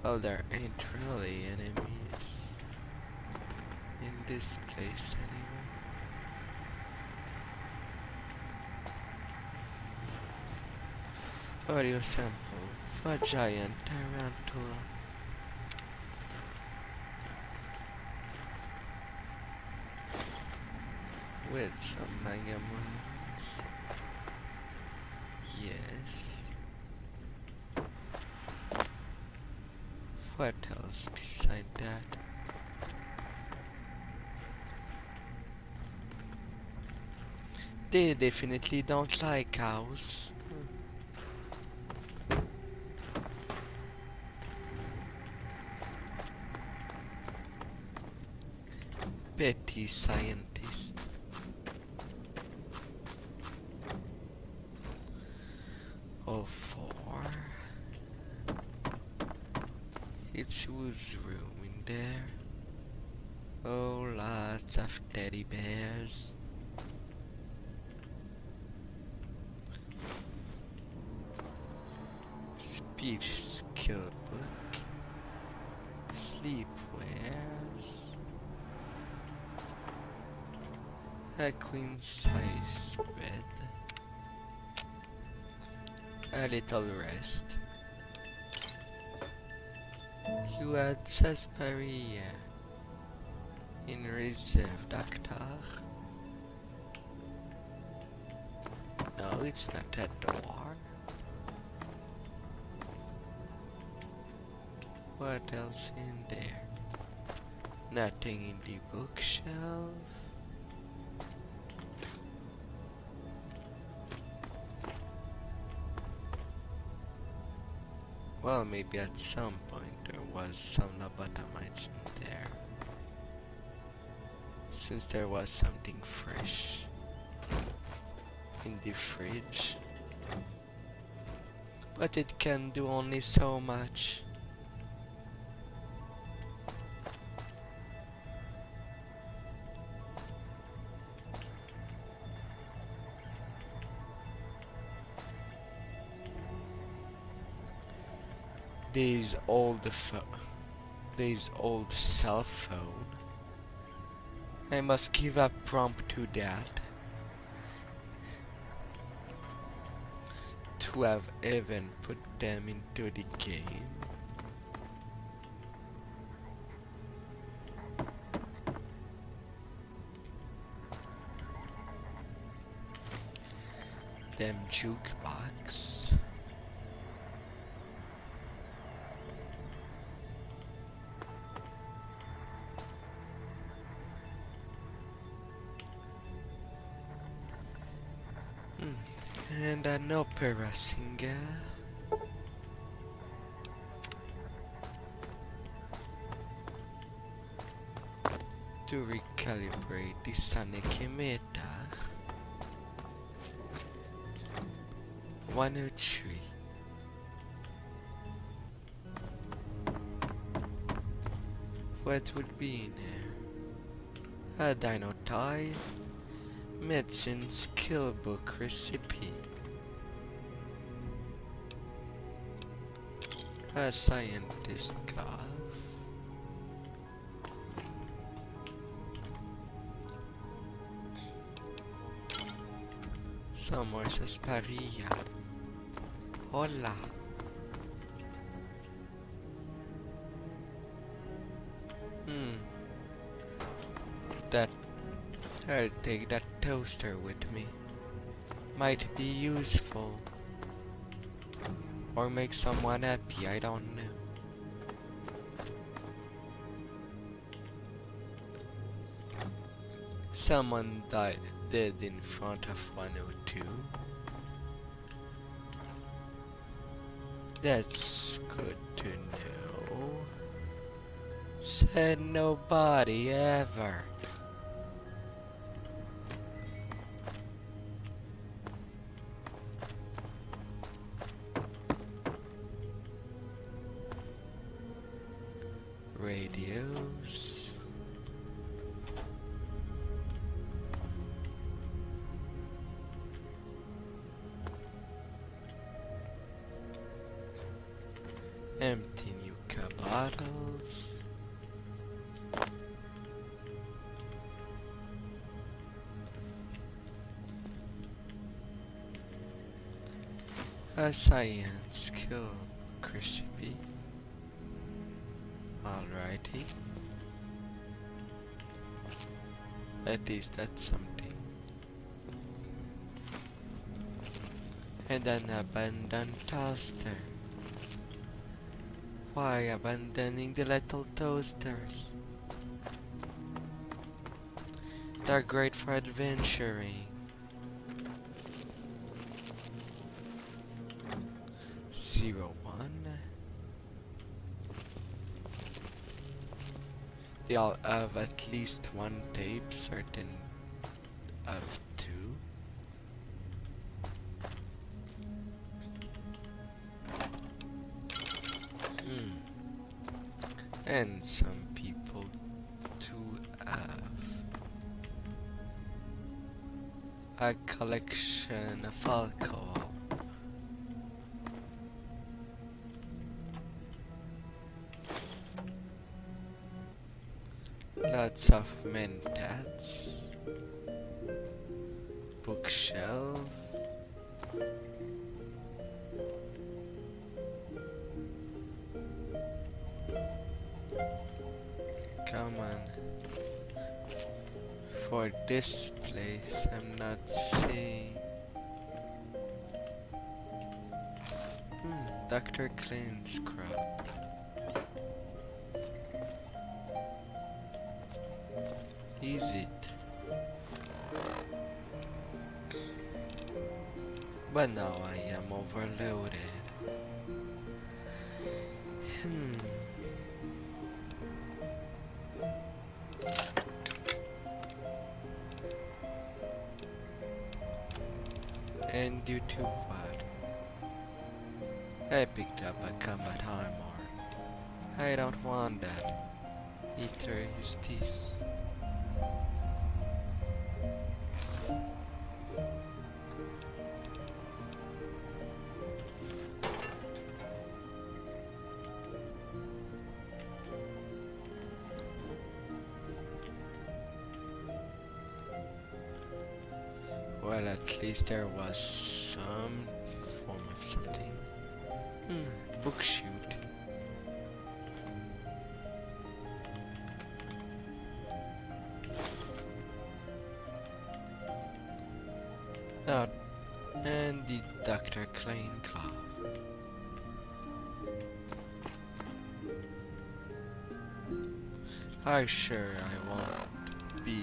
Well, there ain't really enemies in this place anyway. Audio sample for giant tarantula. With some manga moons. Yes. What else beside that? They definitely don't like cows. Petty scientist. Oh, four. It's whose room in there? Oh, lots of teddy bears. Speech skill book. Sleepwears. A queen size bed. A little rest. You had sarsaparilla in reserve, doctor. No, it's not that door. What else in there? Nothing in the bookshelf. Well, maybe at some point there was some lobotomites in there. Since there was something fresh in the fridge. But it can do only so much. This old cell phone. I must give up prompt to that. To have even put them into the game. Them jukebox. And an opera singer. to recalibrate the sonic emitter. 103. What would be in here? A dino toy, medicine skill book recipe, a scientist glove, some more sarsaparilla. Hola. That I'll take that toaster with me. Might be useful. Or make someone happy, I don't know. Someone died dead in front of 102. That's good to know. Said nobody ever. Radios. Empty Nuka bottles. A science skill recipe. Alrighty. At least that's something. And an abandoned toaster. Why abandoning the little toasters? They're great for adventuring. 01. They all have at least one tape, certain of two. And some people to have a collection of alcohol. Lots of mentats, bookshelf, come on. For this place, I'm not seeing. Dr. Clean Scrub. Is it? But now I am overloaded. And due to what? I picked up a combat armor. I don't want that. Neither is this. Well, at least there was some form of something. Book shoot. And the Dr. Klein cloth. Sure I won't be.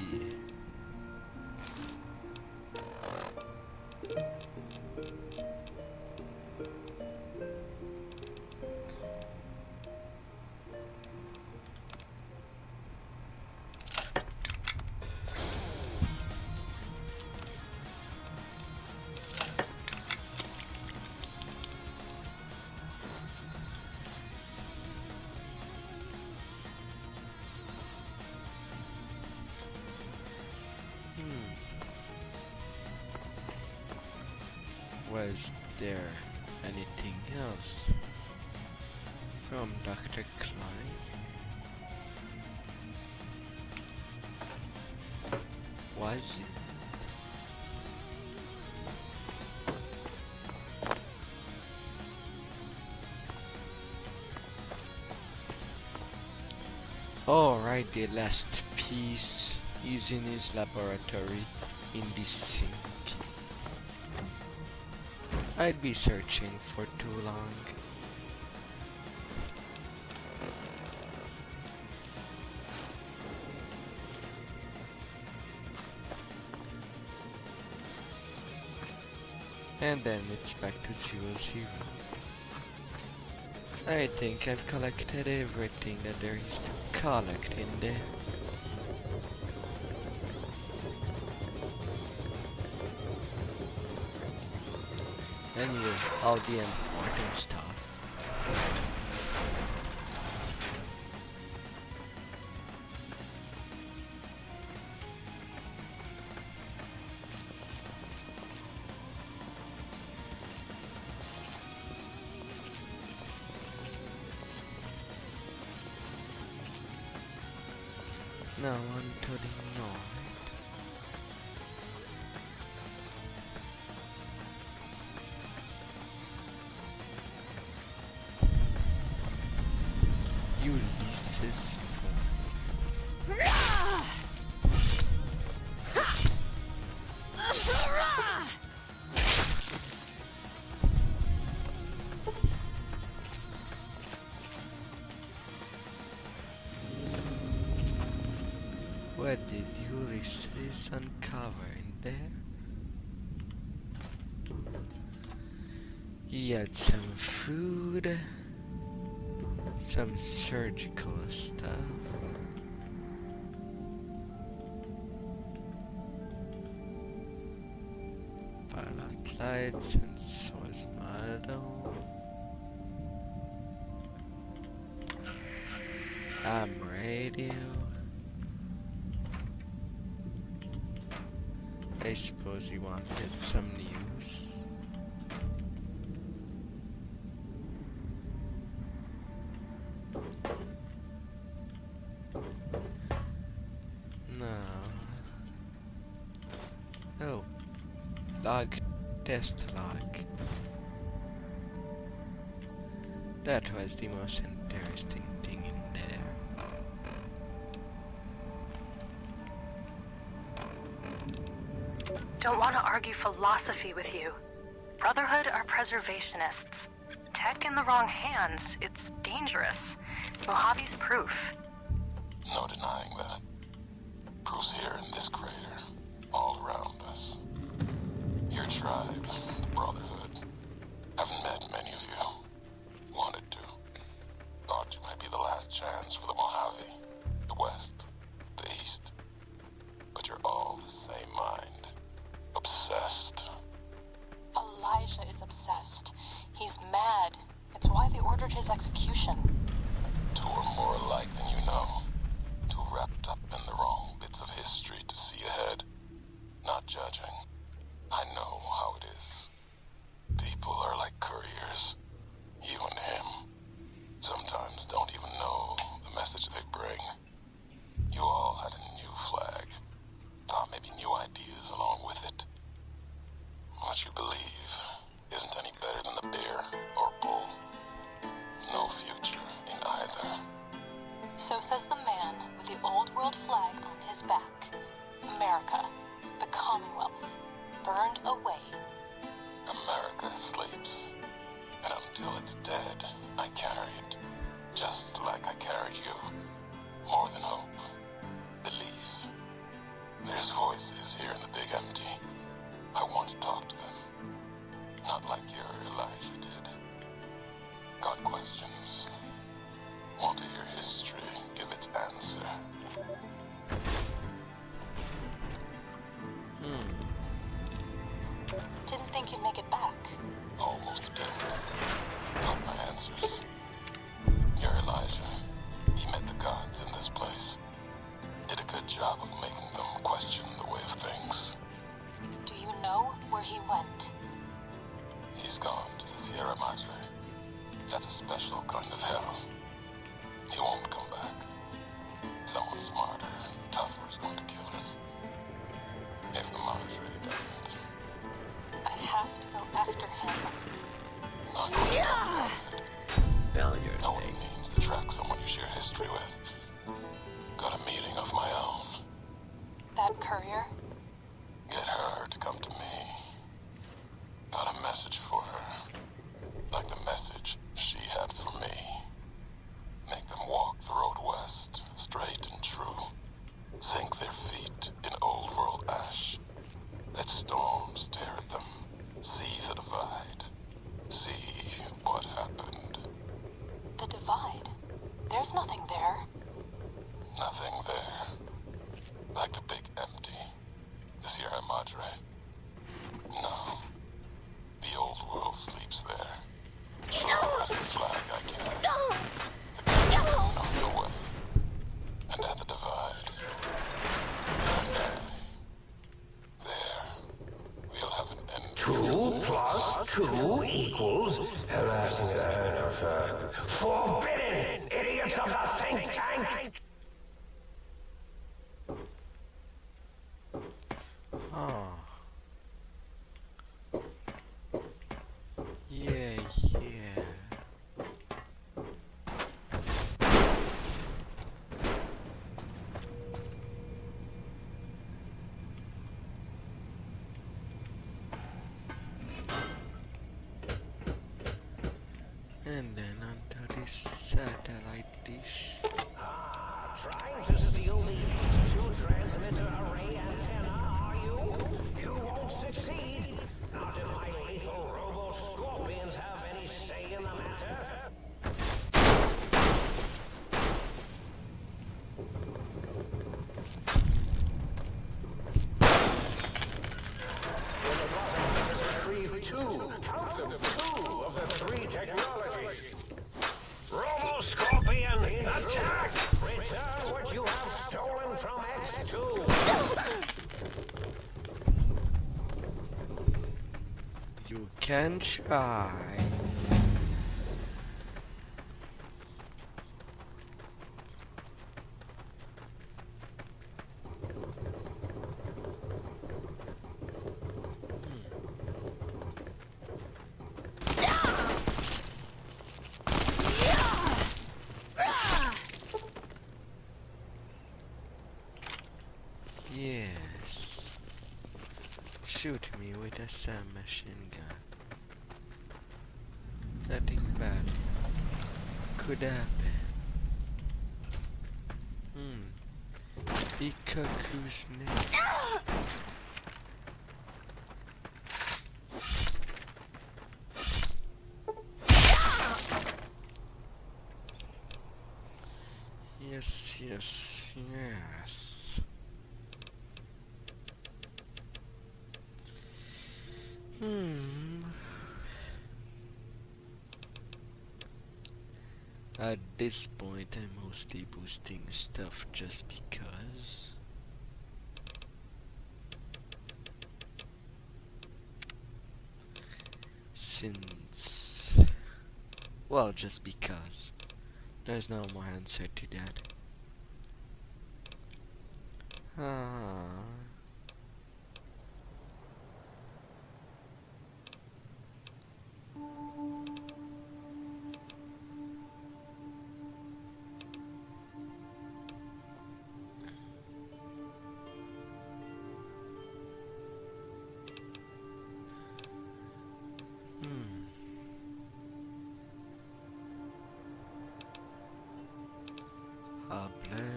Was there anything else from Dr. Klein? Was it? Alright, the last piece is in his laboratory in the sink. I'd be searching for too long. And then it's back to 0-0. I think I've collected everything that there is to collect in there. Anyway, all the important stuff. Now on to the north. Ulysses Point. What did Ulysses uncover in there? He had some food, some surgical stuff, pilot lights and source model, radio. I suppose he wanted some news. No. Oh. Log. Test log. That was the most interesting thing in there. Don't want to argue philosophy with you. Brotherhood are preservationists. Tech in the wrong hands, it's dangerous. Mojave's proof. No denying that. Proof's here in this crater, all around us. Your tribe, the Brotherhood. Haven't met many of you. Wanted to. Thought you might be the last chance for the Mojave, the West, the East. But you're all the same mind. Obsessed. Elijah is obsessed. He's mad. It's why they ordered his execution. Two are more alike than you know. Too wrapped up in the wrong bits of history to see ahead. Not judging. I know how it is. People are like couriers. You and him. Sometimes don't even know the message they bring. Got a meeting of my own. That courier? Get her to come to me. Got a message for her. Like the message she had for me. Make them walk the road west, straight and true. Sink their feet in old world ash. Let storms tear at them. See the divide. See what happened. The divide? There's nothing there. Nothing there. Like the big empty. The Sierra Madre. No. The old world sleeps there. Sure as the flag I carry. The king knows the way. And at the divide. There. We'll have an end. 2 plus 2 equals harassing the head of forbidden idiots of the think tank. Oh. Yeah. And then onto this satellite dish. Trying to steal the H2 transmitter array antenna, are you? You won't succeed. Not if my lethal robo-scorpions have any say in the matter. Retrieve 2, count them, 2 of the 3 technologies. Robo-scorpion, attack! Return what you have stolen from X2. You can try. Yes. Shoot me with a submachine gun. Nothing bad could happen. Ikaku's next. Yes. At this point, I'm mostly boosting stuff just because. Well, just because. There's no more answer to that.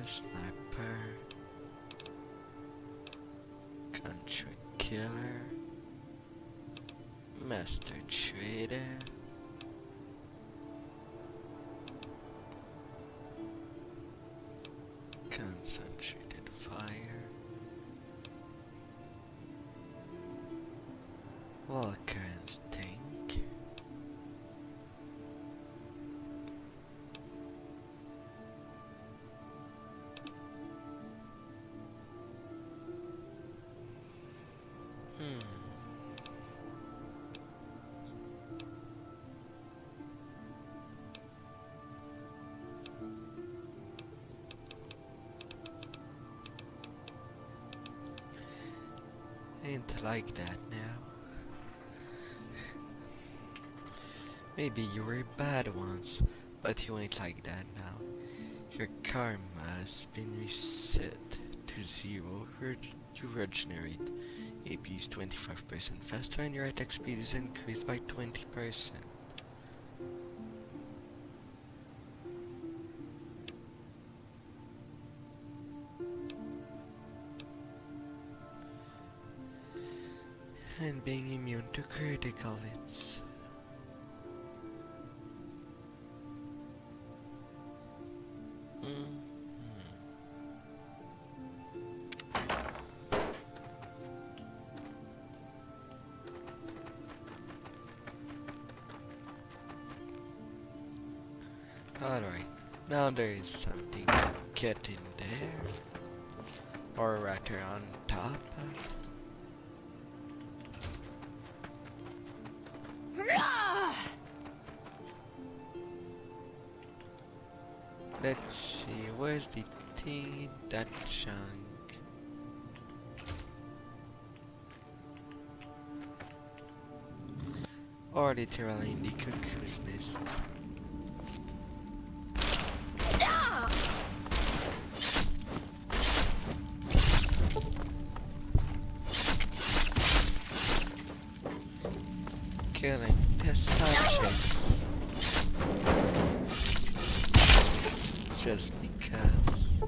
Sniper, Country Killer, Master Trader, Concentrated Fire, Walker Instinct, Ain't like that now. Maybe you were bad once, but you ain't like that now. Your karma has been reset to 0. You regenerate APs 25% faster and your attack speed is increased by 20%. And being immune to critical hits. Alright, now there is something to get in there, or rather on top of. Let's see, where's the thing, that chunk? Or literally in the cuckoo's nest. Killing test subjects. Just because.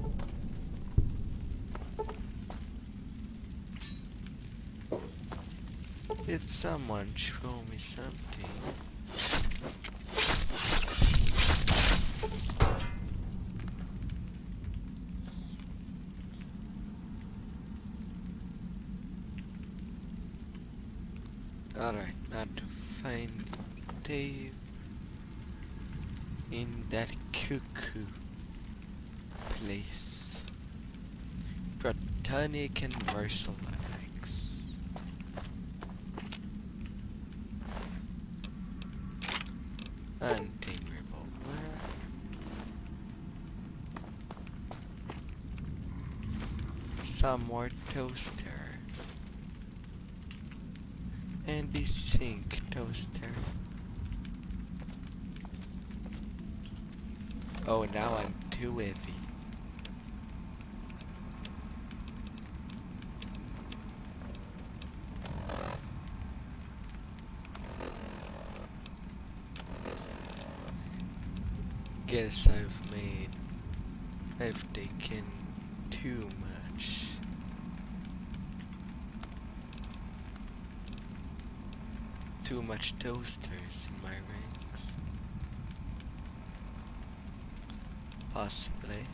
Did someone show me something? Alright, now to find Dave in that cuckoo place. Protonic and Mercilix. Hunting revolver. Some more toaster. And the sink toaster. Oh, now I'm too heavy. Guess I've taken too much. Too much toasters in my rings. Possibly.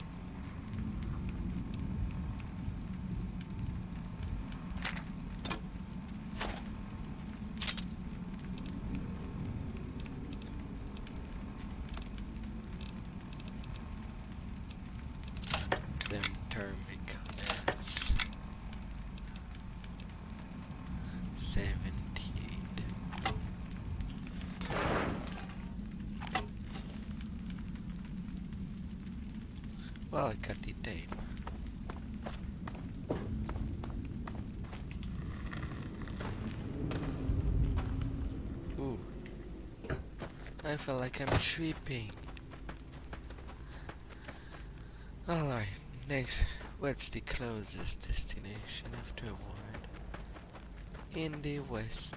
Them thermic nets. 78. Well, I got the tape. Ooh. I feel like I'm tripping. Alright, next, what's the closest destination afterward? In the west.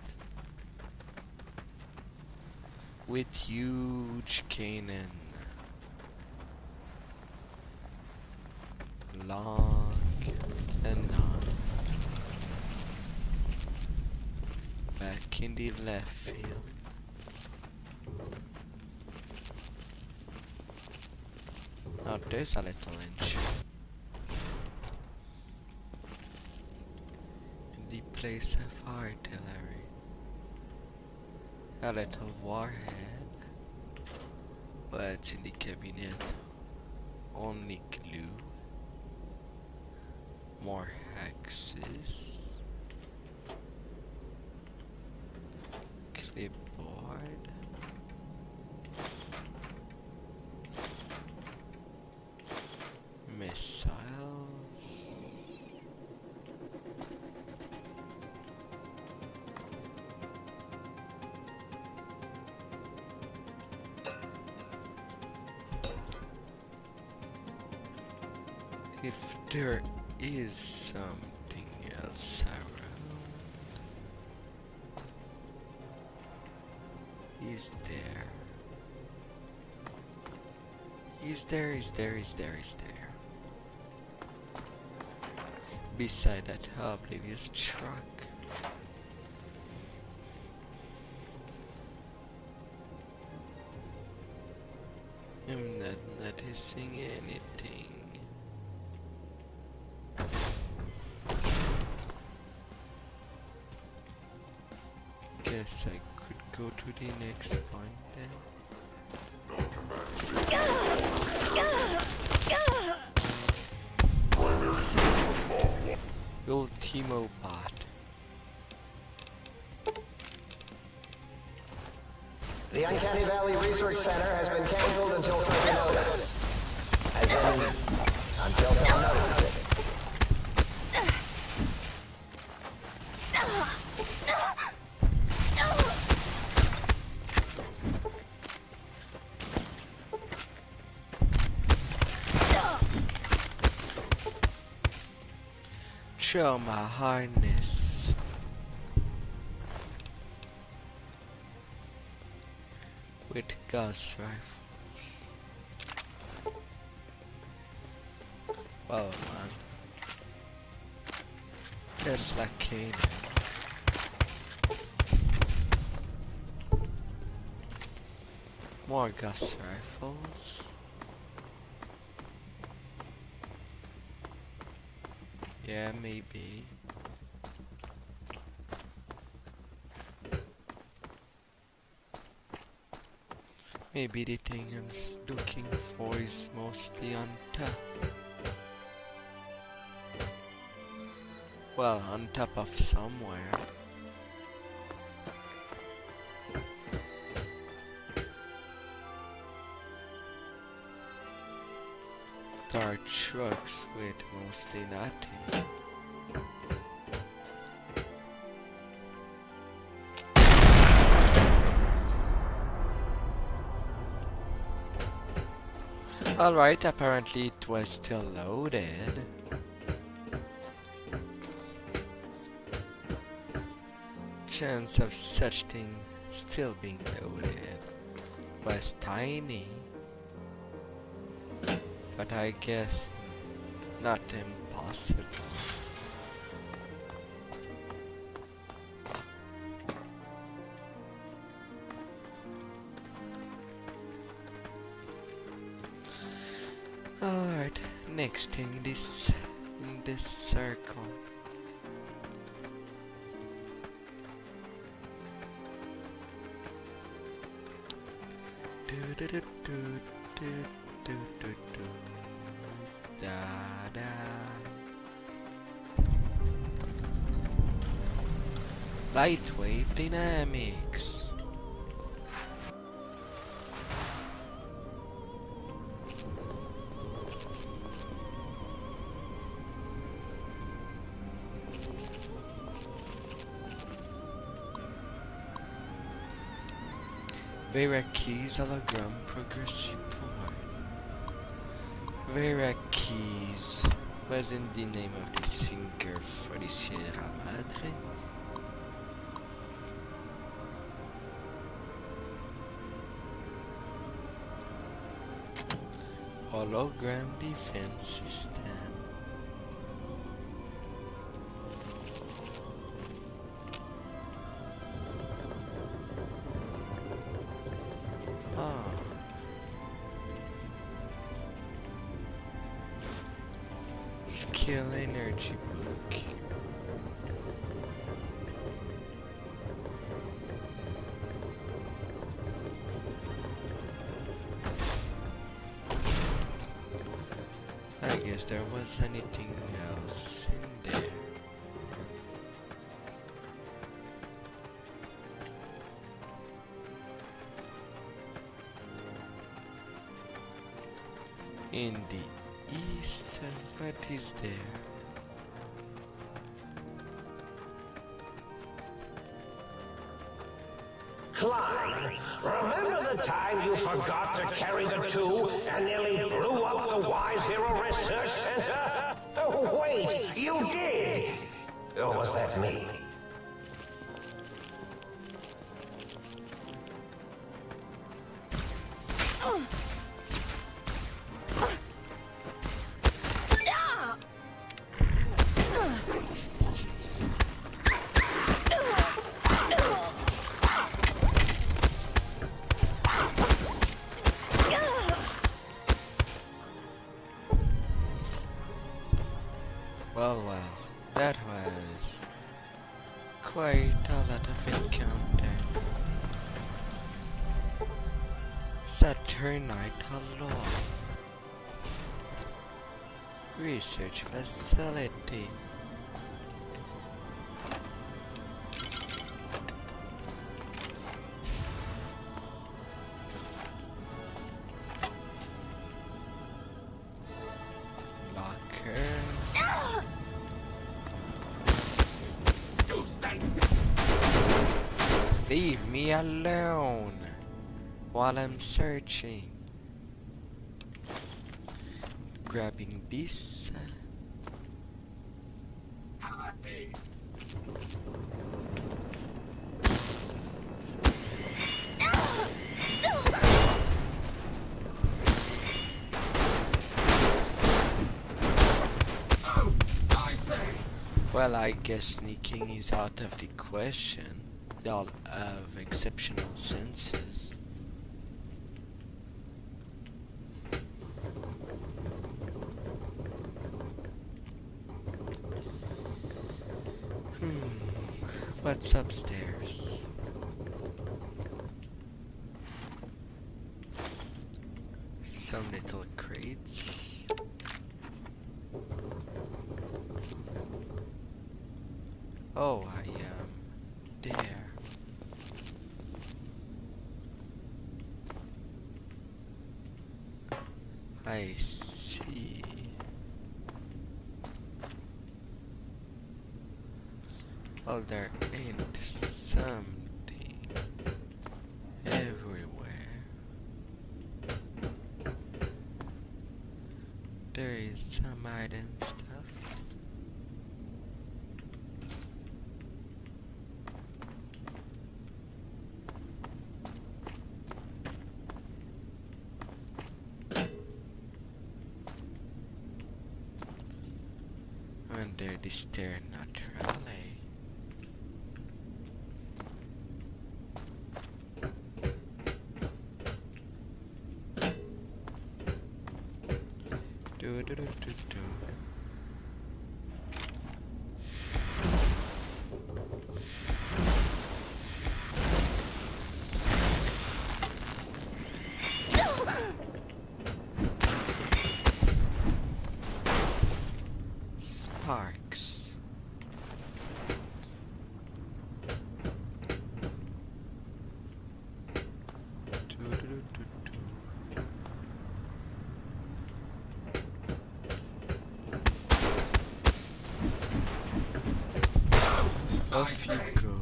With huge cannon. Long and long. Back in the left field. Now there's a little inch. In the place of artillery. A little warhead. But in the cabinet. Only glue. More hexes. Clipboard. Missiles. If there is something else around. Is there? Is there? Beside that oblivious truck. I'm not noticing anything. Guess I could go to the next point then. Ultimo bot. The Uncanny Valley Research Center has been canceled until further notice. As in, until someone notices it. Show my harness. With gas rifles. Oh man. Just like Kane. More gas rifles. Yeah, maybe. Maybe the thing I'm looking for is mostly on top. Well, on top of somewhere. There are trucks with mostly nothing. Alright, apparently it was still loaded. Chance of such thing still being loaded was tiny. But I guess not impossible. Alright, next thing in this circle. Lightwave dynamics. Verakeys hologram progress report. Verakeys wasn't the name of this finger for the Sierra Madre. Hologram defense system. Skill energy book. I guess there was anything else in there. In the east, what is there? Klein, remember the time you forgot to carry the two and nearly blew up the Y-Zero Research Center? Oh, wait, you did! Or was that me? Well, that was quite a lot of encounters. Saturnite Hello. Research facility. Leave me alone while I'm searching. Grabbing this. Well, I guess sneaking is out of the question. Y'all have exceptional senses. What's upstairs? Some little crates. Oh, I am there. I see. Well, there ain't something everywhere. There is some hidden stuff. Under the stair naturally. Do do do do do. Sparks. Do do do do do. Off you go.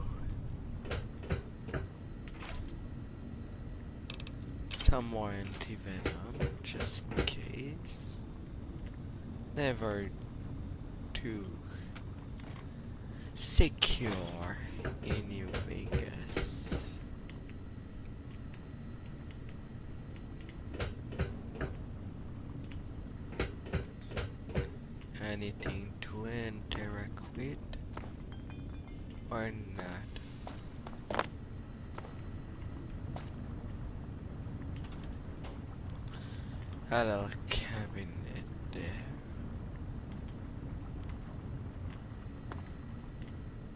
Some more anti-venom, just in case. Never too secure in New Vegas. Anything to interact with or not? A little cabinet there.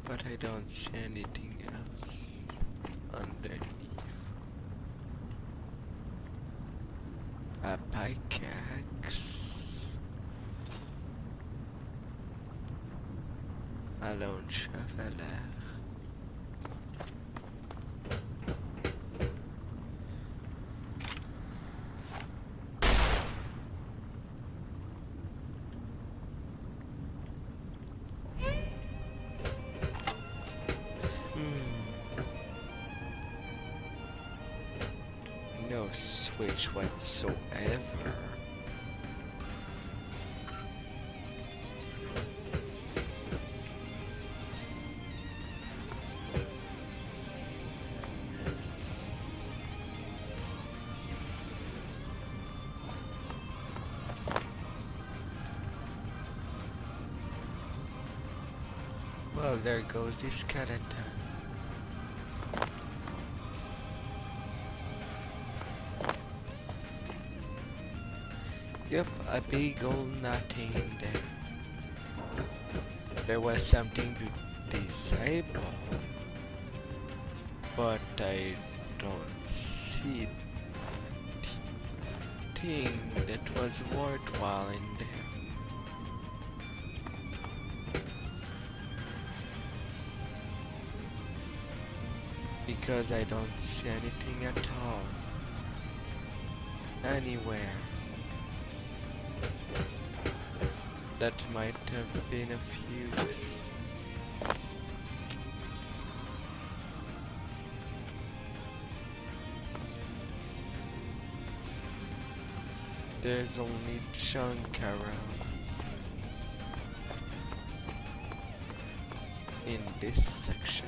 But I don't see anything else underneath. A pickaxe. A lone shoveler. switch whatsoever. Well, there goes the skeleton. Yep, a big old nothing there. There was something to disable, but I don't see thing that was worthwhile in there. Because I don't see anything at all. Anywhere. That might have been of use. There's only junk around. In this section.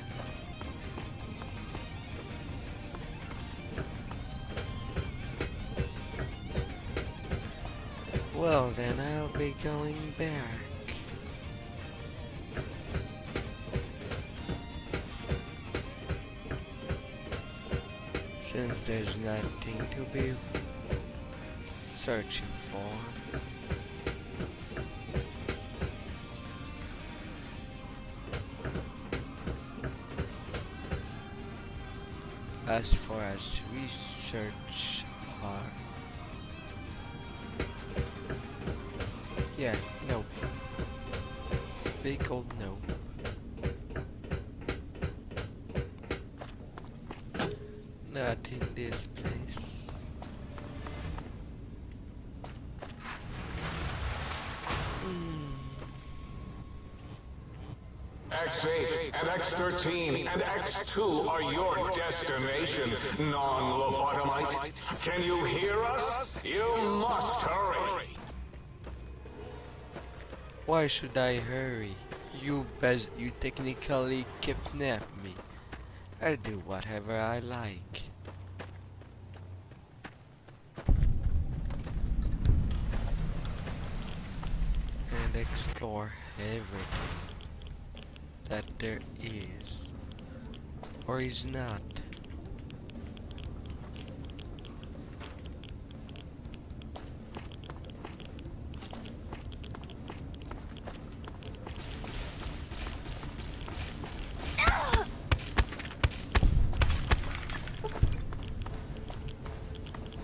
Well, then I'll be going back. Since there's nothing to be searching for. As far as research are. Yeah, no. Big old no. Not in this place. X8 and X13 and X2 are your destination, non-lobotomite. Can you hear us? You must hurry. Why should I hurry? You technically kidnapped me. I'll do whatever I like. And explore everything that there is or is not.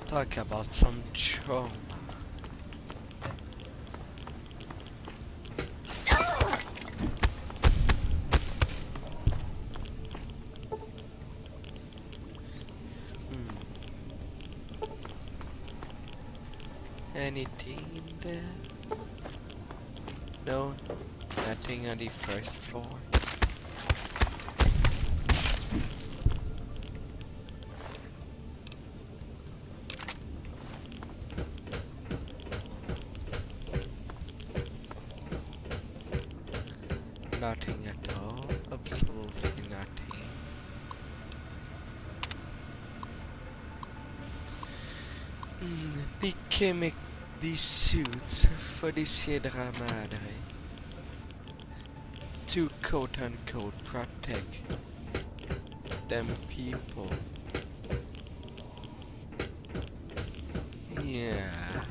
Talk about some trauma. Anything in there? No, nothing on the first floor. Nothing at all, absolutely nothing. These suits for the Sierra Madre to quote-unquote protect them people. Yeah.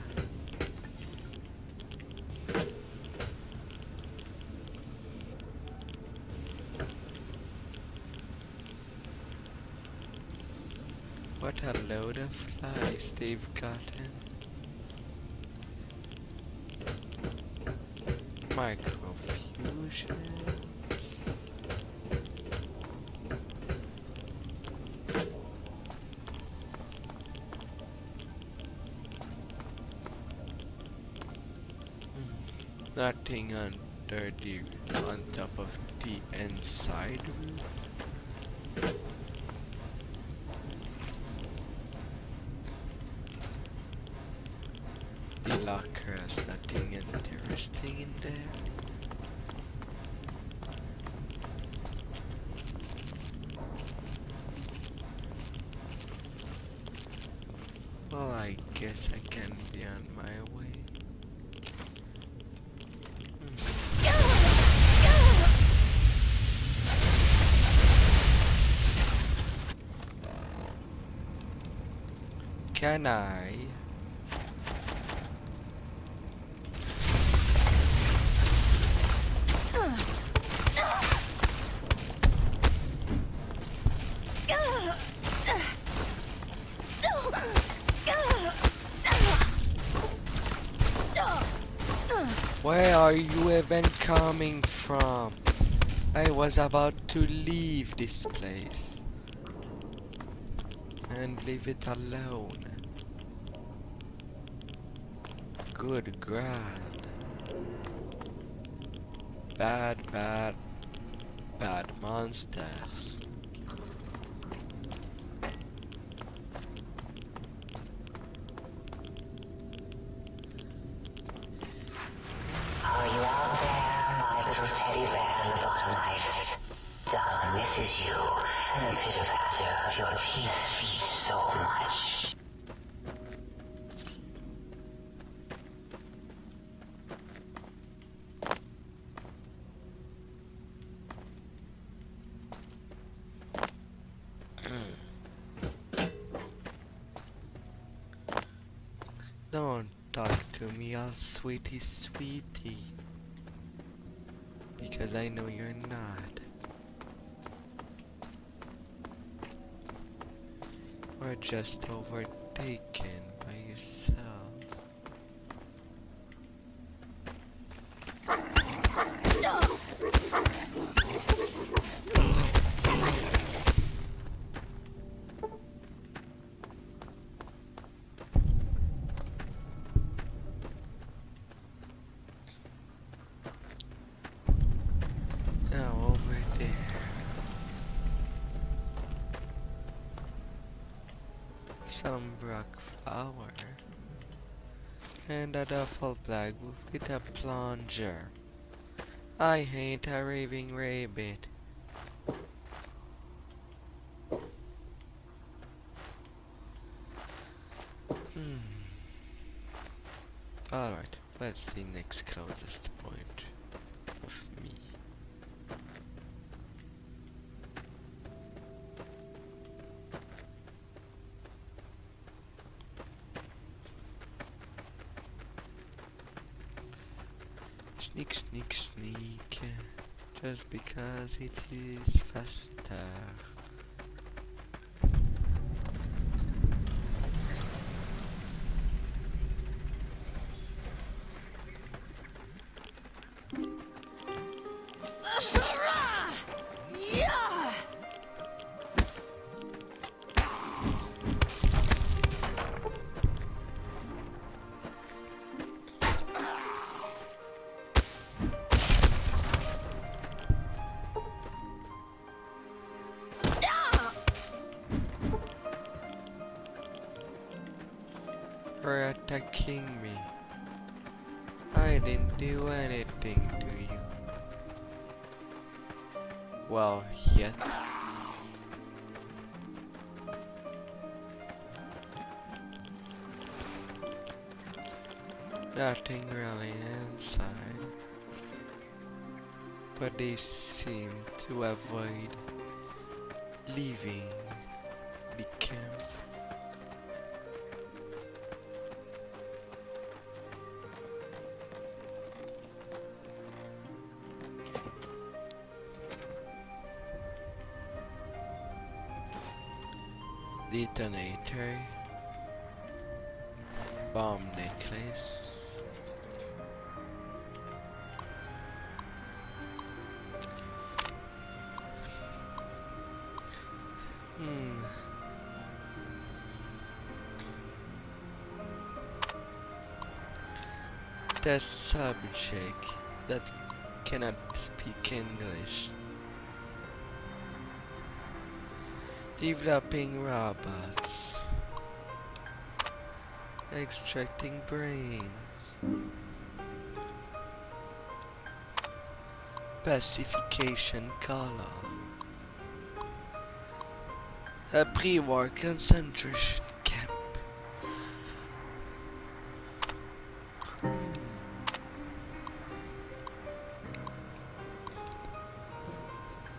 What a load of flies they've gotten. Microfusions. Nothing on top of the inside roof. There's nothing interesting in there. Well, I guess I can be on my way. Can I? Where are you even coming from? I was about to leave this place and leave it alone. Good God. Bad monsters. Are you out there, my little teddy bear in the bottom right? Darling misses you, and the pitter-patter of your penis feet so much. Don't talk to me all sweetie sweetie, because I know you're not. Or just overtaken by yourself. Now over there. Some rock flower. And a duffel bag with a plunger. I hate a raving rabbit. Alright, what's the next closest point of me? Sneak, sneak, sneak. Just because it is faster. You're attacking me. I didn't do anything to you. Well, yet. Nothing really inside. But they seem to avoid leaving the camp. Detonator, bomb necklace, the subject that cannot speak English. Developing robots. Extracting brains. Pacification color. A pre-war concentration camp.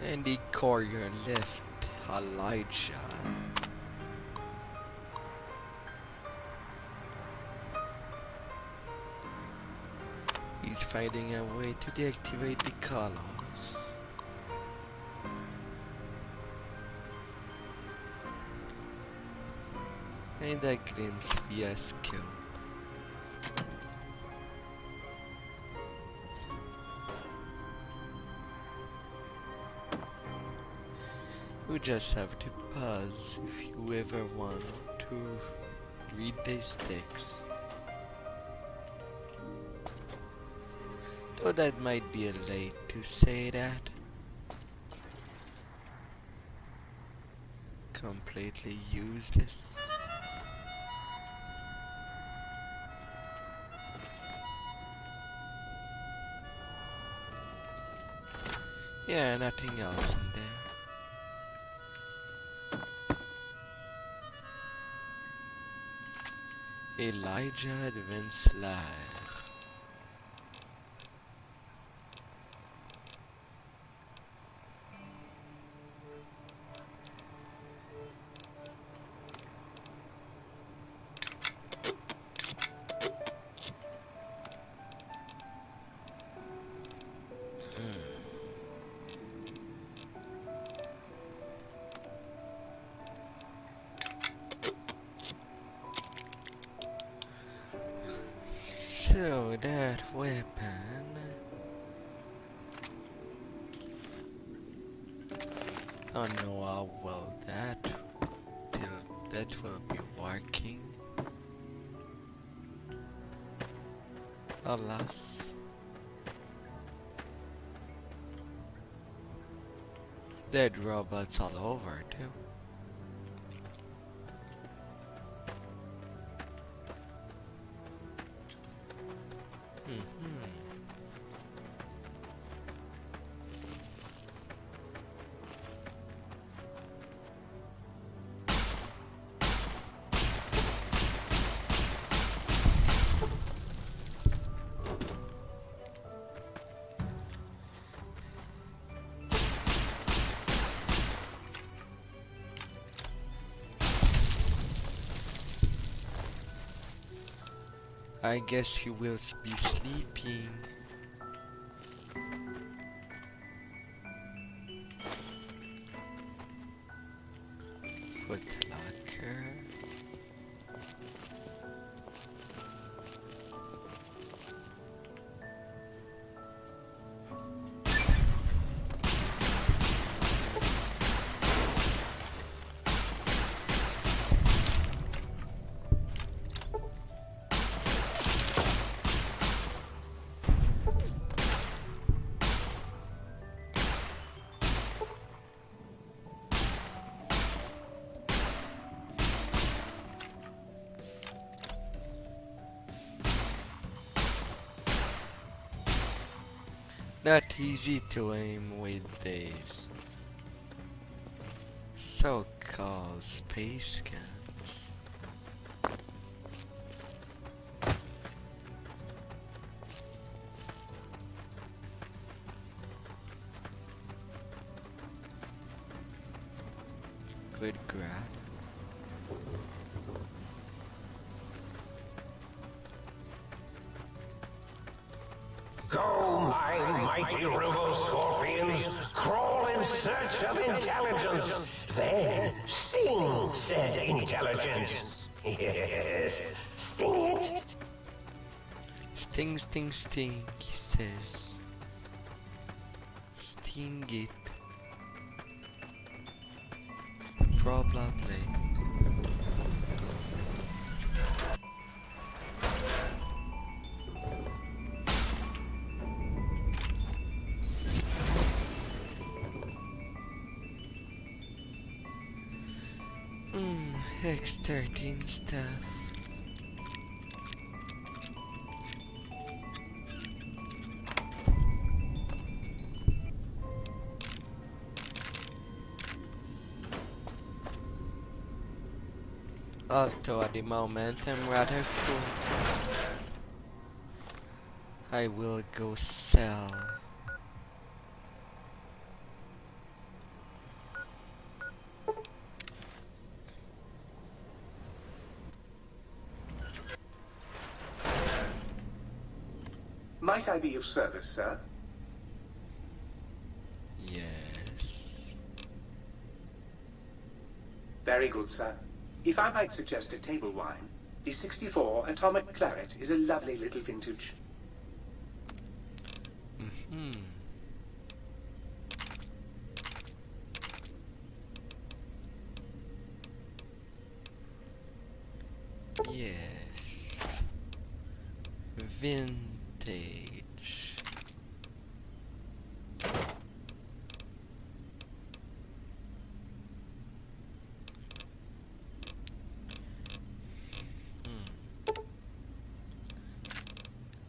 And the courier left Elijah. He's finding a way to deactivate the colors. And I glimpse via scope. You just have to pause if you ever want to read these texts. Though that might be late to say that. Completely useless. Yeah, nothing else in there. Elijah Advance Live. So that weapon, I don't know how well that will be working. Alas, dead robots all over too. I guess he will be sleeping. Foot locker. Not easy to aim with these so-called space guns. Good grab. Go, my mighty robo-scorpions, crawl in search of intelligence. Then sting said intelligence. Yes, sting it. Sting, sting, sting, he says. Sting it. Probably. X13 stuff. Although at the moment I'm rather full. I will go sell. Might I be of service, sir? Yes. Very good, sir. If I might suggest a table wine, the 64 Atomic Claret is a lovely little vintage. Yes. Vintage.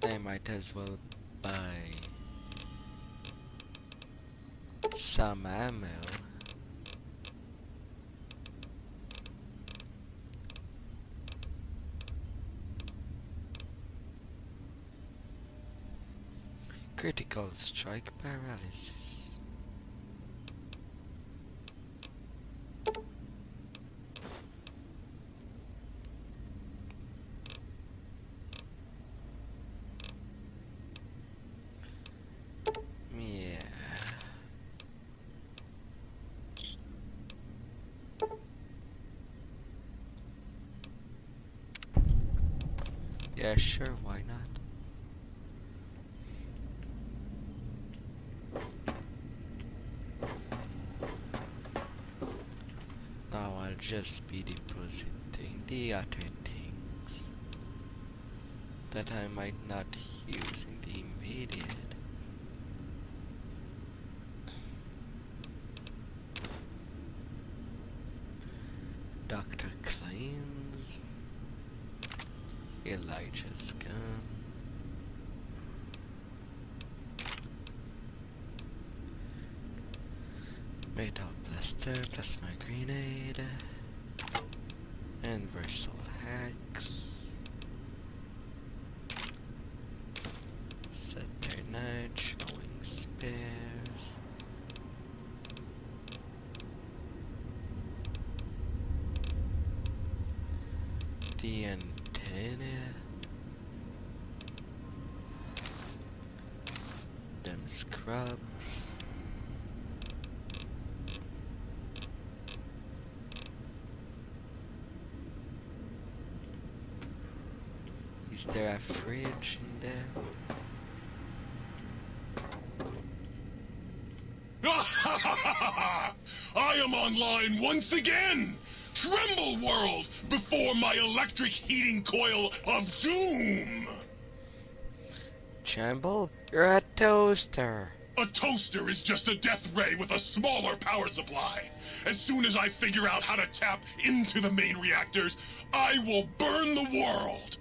I might as well buy some ammo. Critical strike paralysis. Yeah. Yeah, sure, why not? Now I'll just be depositing the other things that I might not use in the immediate. Dr. Clean's, Elijah's gun, metal blaster, plasma grenade, universal hex, Saturnage, showing spares, the antenna, them scrubs, is there a fridge in there? I am online once again! Tremble, world, before my electric heating coil of doom! Tremble? You're a toaster! A toaster is just a death ray with a smaller power supply. As soon as I figure out how to tap into the main reactors, I will burn the world!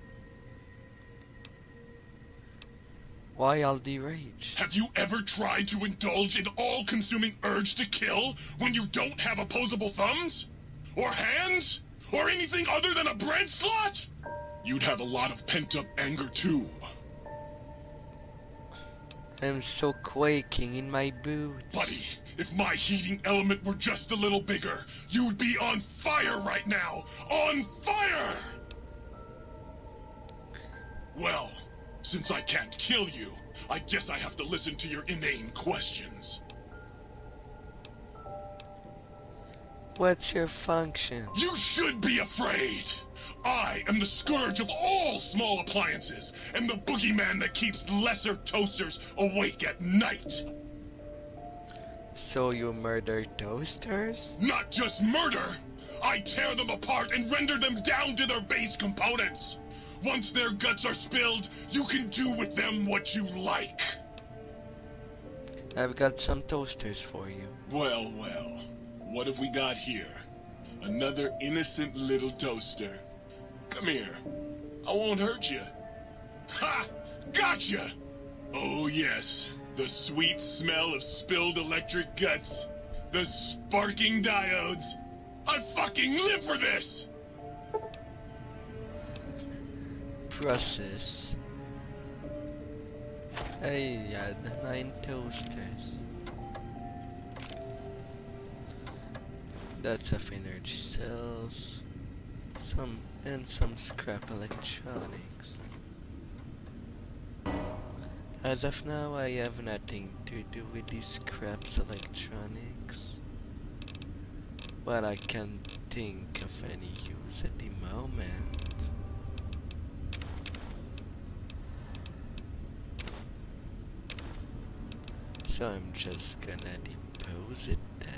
Why all the rage? Have you ever tried to indulge in all-consuming urge to kill when you don't have opposable thumbs? Or hands? Or anything other than a bread slot? You'd have a lot of pent-up anger too. I'm so quaking in my boots. Buddy, if my heating element were just a little bigger, you'd be on fire right now! On fire! Well, since I can't kill you, I guess I have to listen to your inane questions. What's your function? You should be afraid! I am the scourge of all small appliances, and the boogeyman that keeps lesser toasters awake at night! So you murder toasters? Not just murder! I tear them apart and render them down to their base components! Once their guts are spilled, you can do with them what you like! I've got some toasters for you. Well, well. What have we got here? Another innocent little toaster. Come here. I won't hurt you. Ha! Gotcha! Oh yes, the sweet smell of spilled electric guts. The sparking diodes. I fucking live for this! crosses. I had 9 toasters. Lots of energy cells. Some scrap electronics. As of now, I have nothing to do with these scraps electronics, but I can't think of any use at the moment. So I'm just gonna depose it down.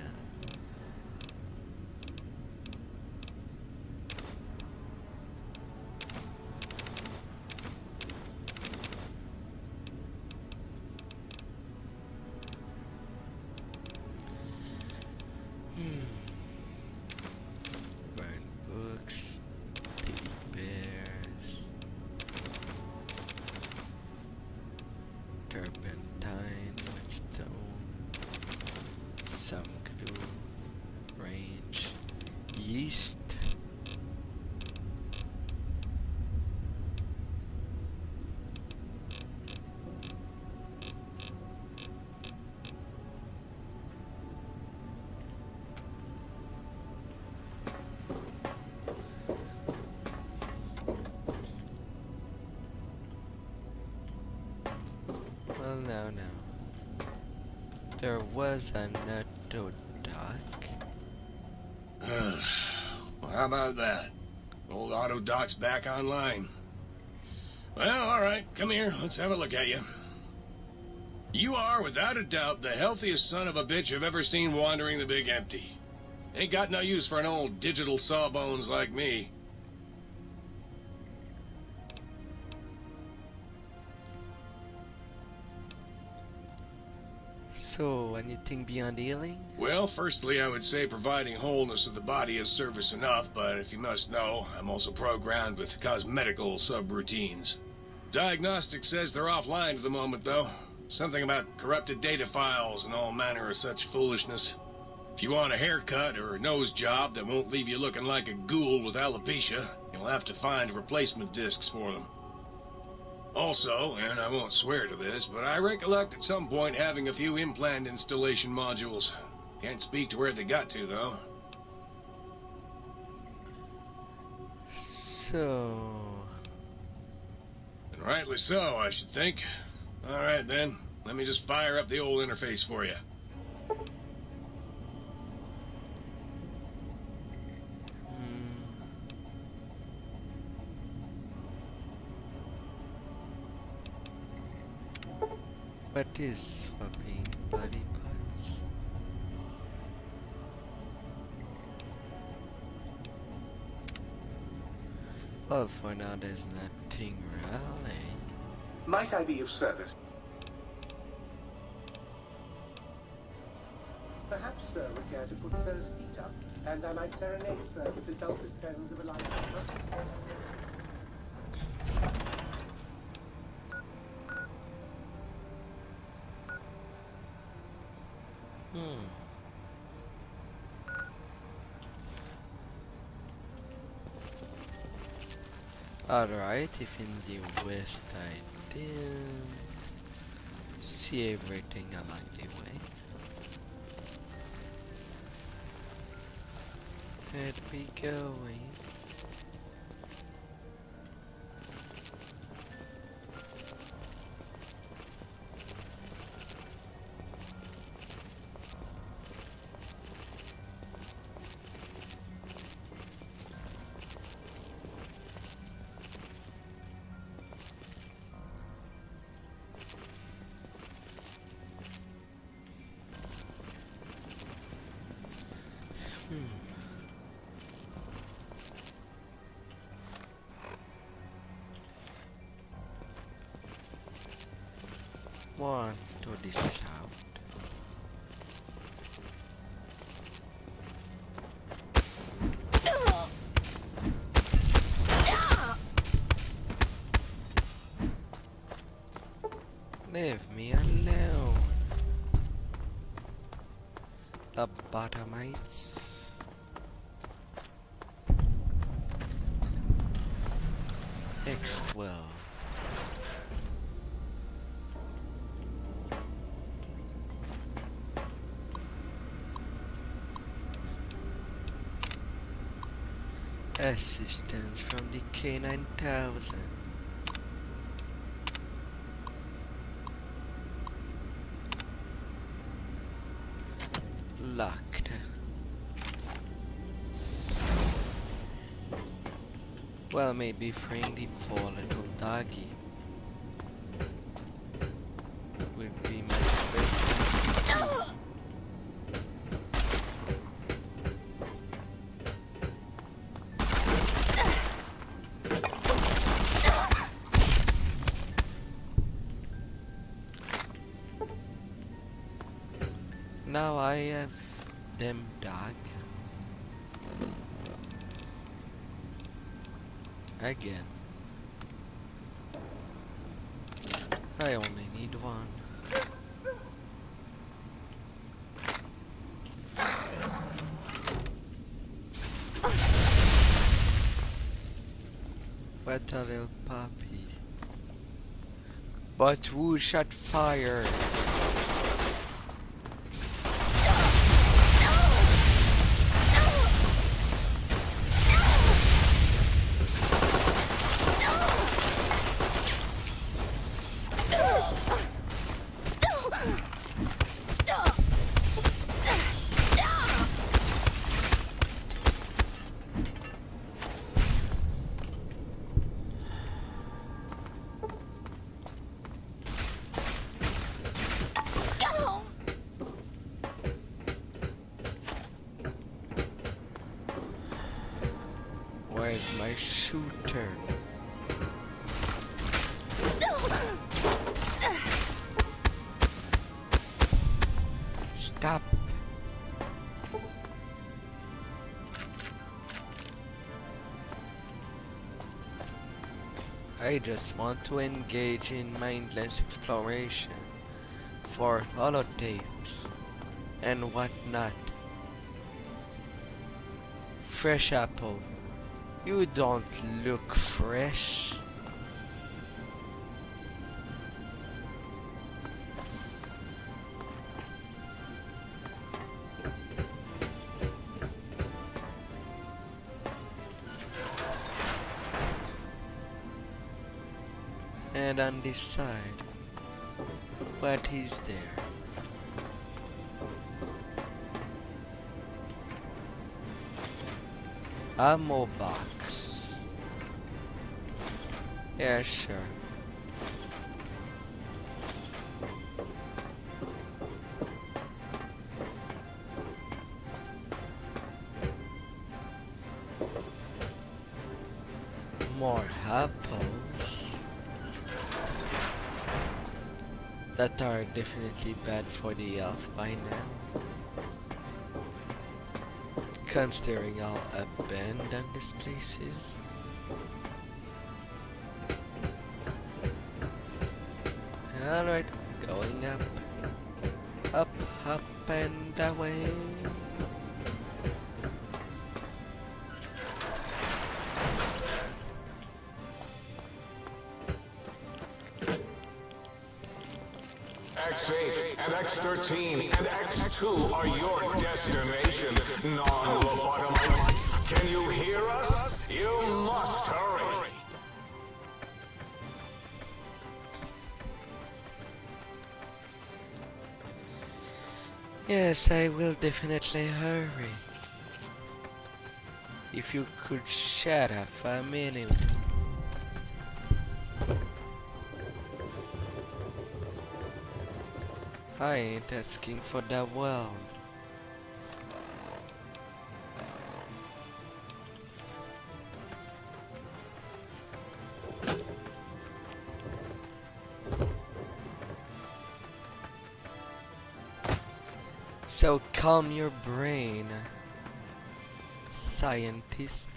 Burn books, teddy bears, turpentine, stone, some glue, range, yeast. Well, now. There was an auto dock. Well, how about that? Old auto dock's back online. Well, alright, come here, let's have a look at you. You are, without a doubt, the healthiest son of a bitch I've ever seen wandering the big empty. Ain't got no use for an old digital sawbones like me. So, anything beyond healing? Well, firstly, I would say providing wholeness of the body is service enough, but if you must know, I'm also programmed with cosmetical subroutines. Diagnostic says they're offline at the moment, though. Something about corrupted data files and all manner of such foolishness. If you want a haircut or a nose job that won't leave you looking like a ghoul with alopecia, you'll have to find replacement discs for them. Also, and I won't swear to this, but I recollect at some point having a few implant installation modules. Can't speak to where they got to, though. So... And rightly so, I should think. Alright then, let me just fire up the old interface for you. What is swapping body parts? Well, for now there's nothing really. Might I be of service? Perhaps Sir would care to put Sir's feet up, and I might serenade Sir with the dulcet tones of a light opera. Alright, if in the west I did see everything along the way. Where'd we going? One to the south. Leave me alone. Lobotomites. makes 12. Assistance from the K9000. Locked. Well, maybe freeing the poor little doggy would be my best thing to do. Now I have them dog. Again. I only need one. What a little puppy. But who shot fire? Where's my shooter? Stop. I just want to engage in mindless exploration for holotapes and whatnot. Fresh apple. You don't look fresh. And on this side, what is there? Ammo box. Yeah, sure. More apples. That are definitely bad for the health by now. Considering how abandoned this place is. Alright, going up. Up, up and away. X8 and X13 and X2 are your destination, non-lobotomite. Can you hear us? You must hurry. Yes, I will definitely hurry. If you could shut up a minute. I ain't asking for the world. So calm your brain, scientist.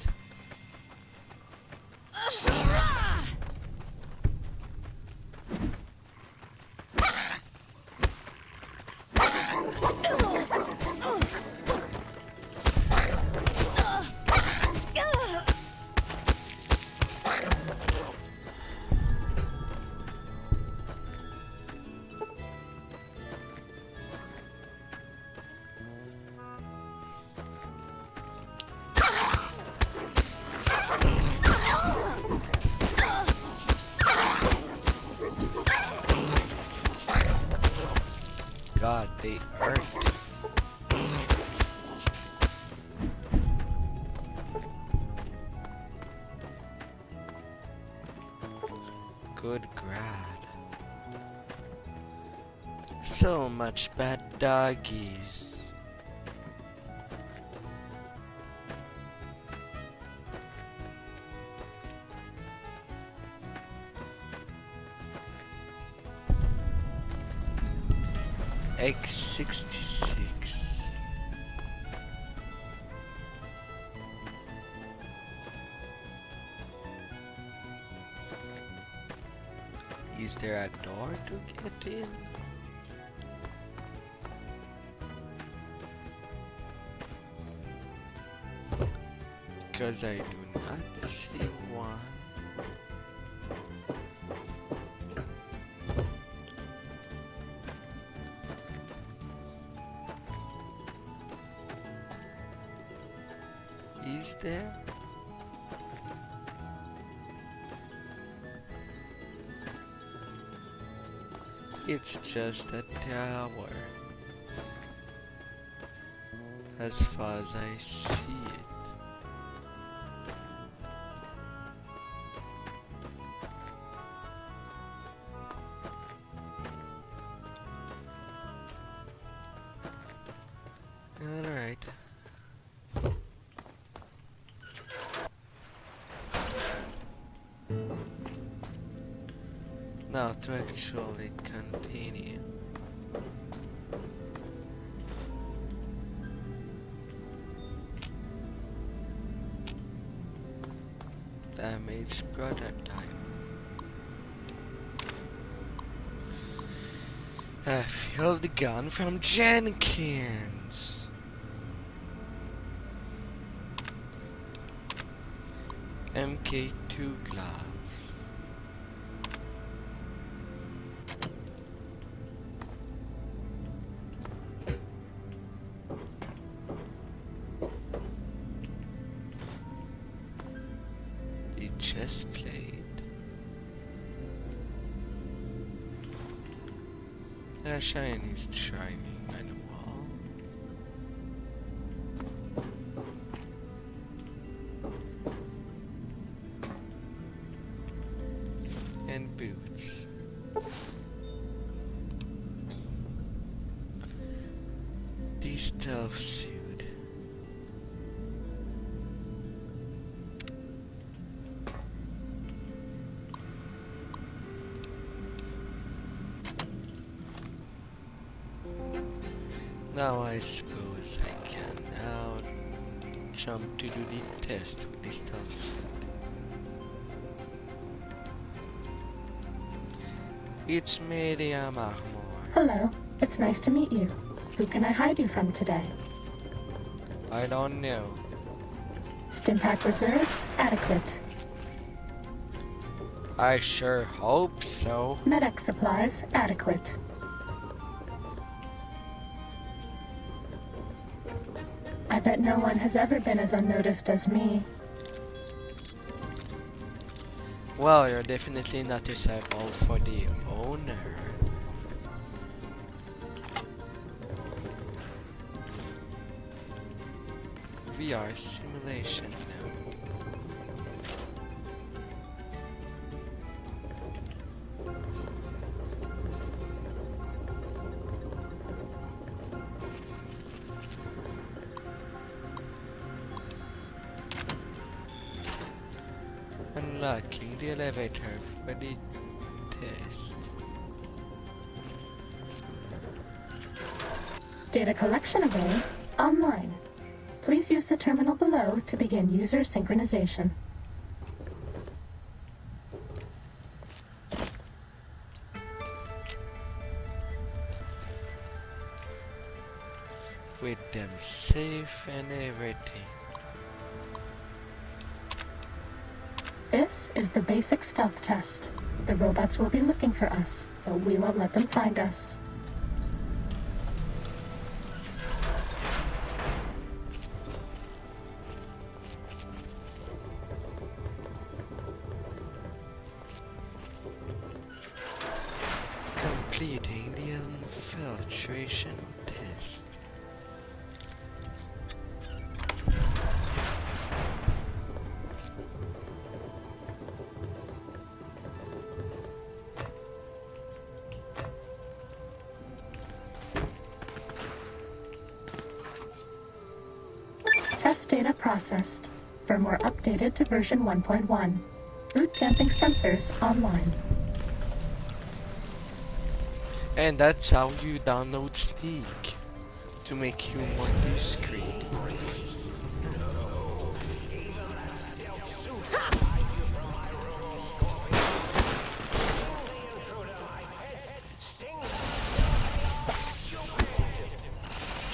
god, they hurt. Good grad. So much bad doggies. X66. Is there a door to get in? Because I do not see one. Is there? It's just a tower. As far as I see it. Alright. Now to actually continue. Damaged prototype. A field gun from Jenkins. MK2 gloves. The chest plate. A Chinese shining manual. And boots. The stealth suit. Now I suppose I can now jump to do the test with the stealth suit. It's medium armor. Hello, it's nice to meet you. Who can I hide you from today? I don't know. Stimpack reserves adequate. I sure hope so. Medic supplies adequate. I bet no one has ever been as unnoticed as me. Well, you're definitely noticeable for the owner. VR simulation now. Unlocking the elevator for the test. Data collection array online. Please use the terminal below to begin user synchronization. With them safe and everything. This is the basic stealth test. The robots will be looking for us, but we won't let them find us. Completing the infiltration. penetration test. Test data processed. Firmware updated to version 1.1. Boot damping sensors online. And that's how you download Sneak to make you multi-screen.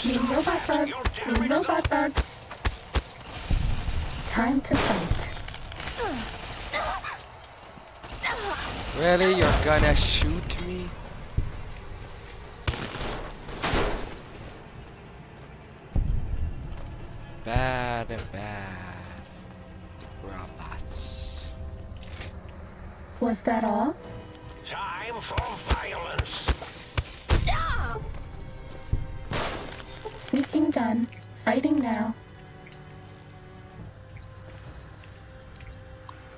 Need robot bugs. Need robot bugs. Time to fight. Really? You're gonna shoot me? Bad robots. Was that all? Time for violence. Sneaking done. Fighting now.